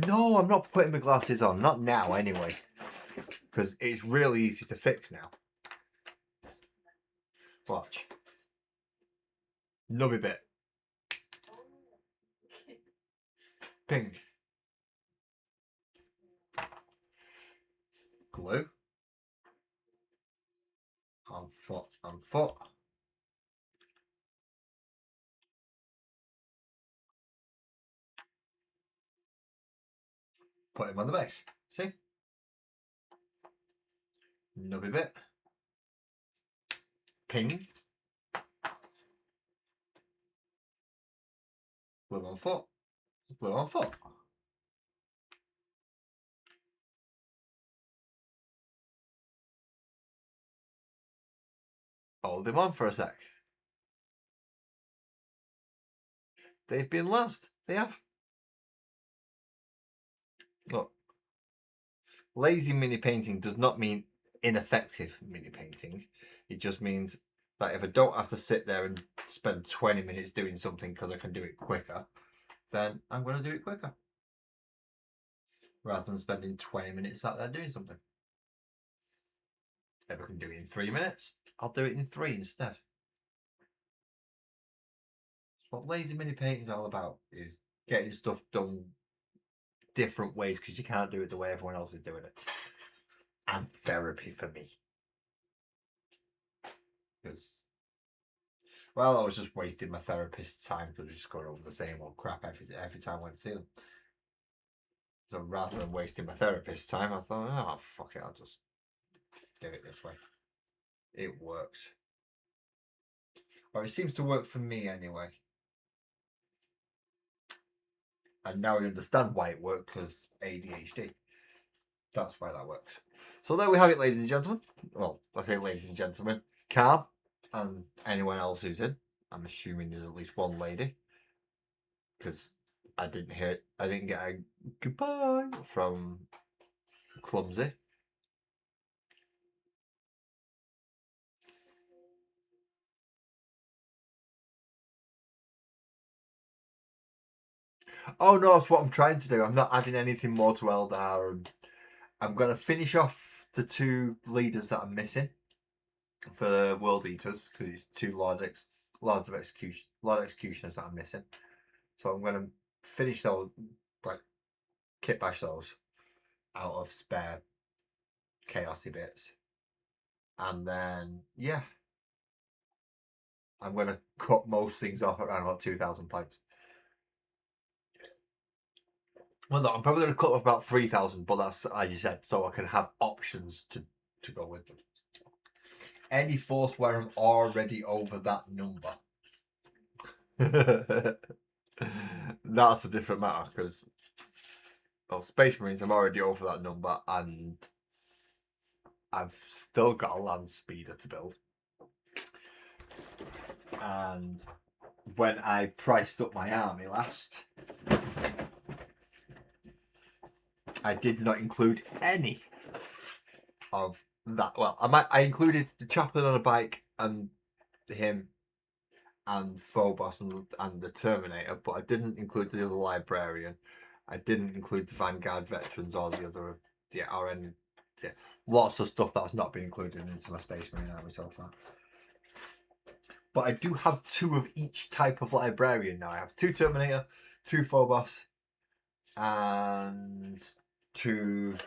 Speaker 1: No, I'm not putting my glasses on. Not now, anyway. Because it's really easy to fix now. Watch. Nubby bit. Ping. Glue. On foot. On foot. Put him on the base. See? Nubby bit. Ping. Glue on foot. Glue on foot. Hold him on for a sec. They've been lost. They have. Look. Lazy mini painting does not mean ineffective mini painting. It just means that if I don't have to sit there and spend 20 minutes doing something because I can do it quicker, then I'm going to do it quicker. Rather than spending 20 minutes sat there doing something. If I can do it in 3 minutes, I'll do it in 3 instead. That's what lazy mini painting is all about, is getting stuff done different ways because you can't do it the way everyone else is doing it. And therapy for me. Because, well, I was just wasting my therapist's time because we just going over the same old crap every time I went to see them. So rather than wasting my therapist's time, I thought, oh, fuck it, I'll just do it this way. It works. Or it seems to work for me anyway. And now I understand why it worked, because ADHD. That's why that works. So there we have it, ladies and gentlemen. Well, I say ladies and gentlemen. Carl and anyone else who's in. I'm assuming there's at least one lady. Because I didn't get a goodbye from Clumsy. Oh no, that's what I'm trying to do. I'm not adding anything more to Eldar. I'm going to finish off the 2 leaders that I'm missing for the World Eaters, because it's 2 Lord Executioners that I'm missing. So I'm going to finish those, like kit bash those out of spare chaosy bits, and then yeah, I'm going to cut most things off around about 2,000 points. Well, no, I'm probably going to cut off about 3,000, but that's, as you said, so I can have options to go with them. Any force where I'm already over that number. That's a different matter, because, well, Space Marines, I'm already over that number, and I've still got a land speeder to build. And when I priced up my army last, I did not include any of that. Well, I included the chaplain on a bike and him and Phobos and the Terminator, but I didn't include the other librarian. I didn't include the Vanguard veterans or the other, lots of stuff that's not been included into my Space Marine army so far. But I do have 2 of each type of librarian now. I have 2 Terminator, 2 Phobos, and 2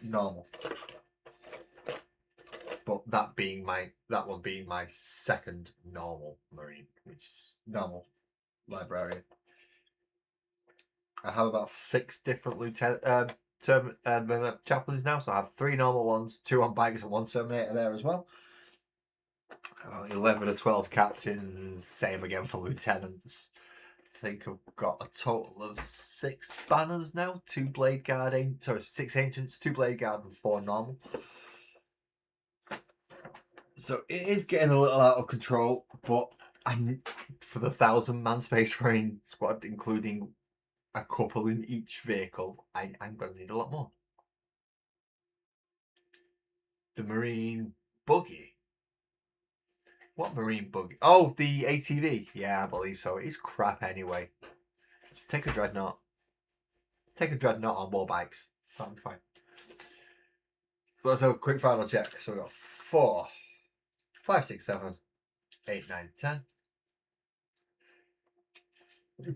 Speaker 1: normal. But that one being my second normal Marine, which is normal librarian. I have about 6 different chaplains now, so I have 3 normal ones, 2 on bikes, and 1 Terminator there as well. 11 or 12 captains, same again for lieutenants. I think I've got a total of 6 banners now, 2 blade guard, 6 ancients, 2 blade guard, and 4 normal. So it is getting a little out of control, but for the 1,000-man Space Marine squad, including a couple in each vehicle, I'm going to need a lot more. The Marine buggy What marine buggy? Oh, the ATV. Yeah, I believe so. It's crap anyway. Just take a dreadnought. Let's take a dreadnought on more bikes. That'll be fine. So let's have a quick final check. So we've got 4, 5, 6, 7, 8, 9, 10.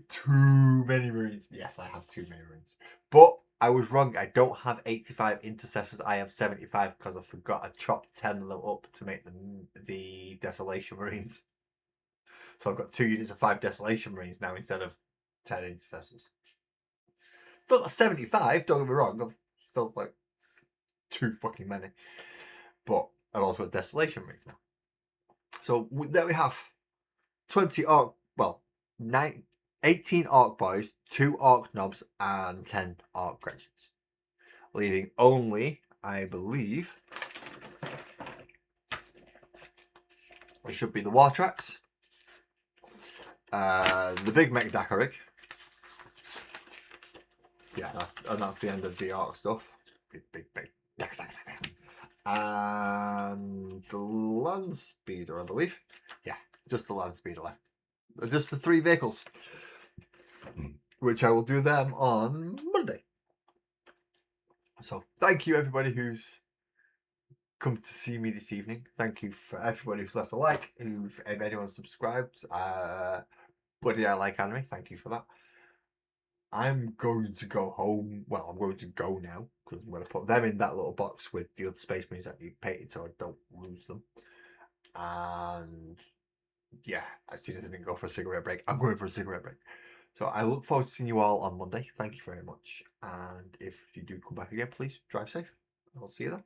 Speaker 1: Too many marines. Yes, I have too many marines. But I was wrong. I don't have 85 intercessors. I have 75 because I forgot I chopped 10 of them up to make them the desolation marines. So I've got 2 units of 5 desolation marines now instead of 10 intercessors. Still got 75, don't get me wrong. I've still like too fucking many. But I've also got desolation marines now. So there we have 20 orc, well, 18 orc boys, 2 orc knobs, and 10 orc Gretchens. Leaving only, I believe, it should be the war tracks, the big mech Dakarig. Yeah, that's the end of the orc stuff. Big. And the land speeder, I believe. Yeah, just the land speeder left. Just the 3 vehicles, which I will do them on Monday. So thank you everybody who's come to see me this evening. Thank you for everybody who's left a like, if anyone subscribed. Buddy, I like anime. Thank you for that. I'm going to go home. Well, I'm going to go now because I'm going to put them in that little box with the other Space Marines that need painted so I don't lose them. And yeah, as soon as I didn't go for a cigarette break, I'm going for a cigarette break. So I look forward to seeing you all on Monday. Thank you very much. And if you do come back again, please drive safe. I'll see you then.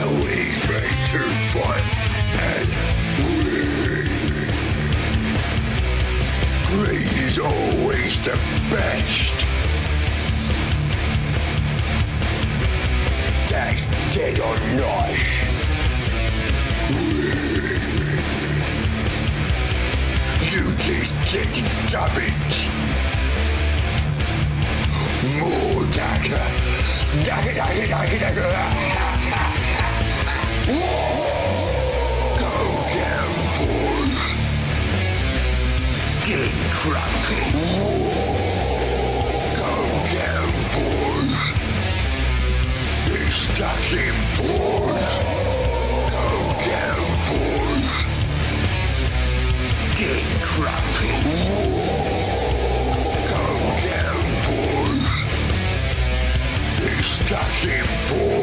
Speaker 3: Always try to fight and win. Great is always the best. That's dead or not. You just get damaged. More dagger. Dagger. Go down, boys. Get cracking. Go down, boys. Be stuck in, boys. Go down, boys. Get cracking. Go down, boys. Be stuck in, boys.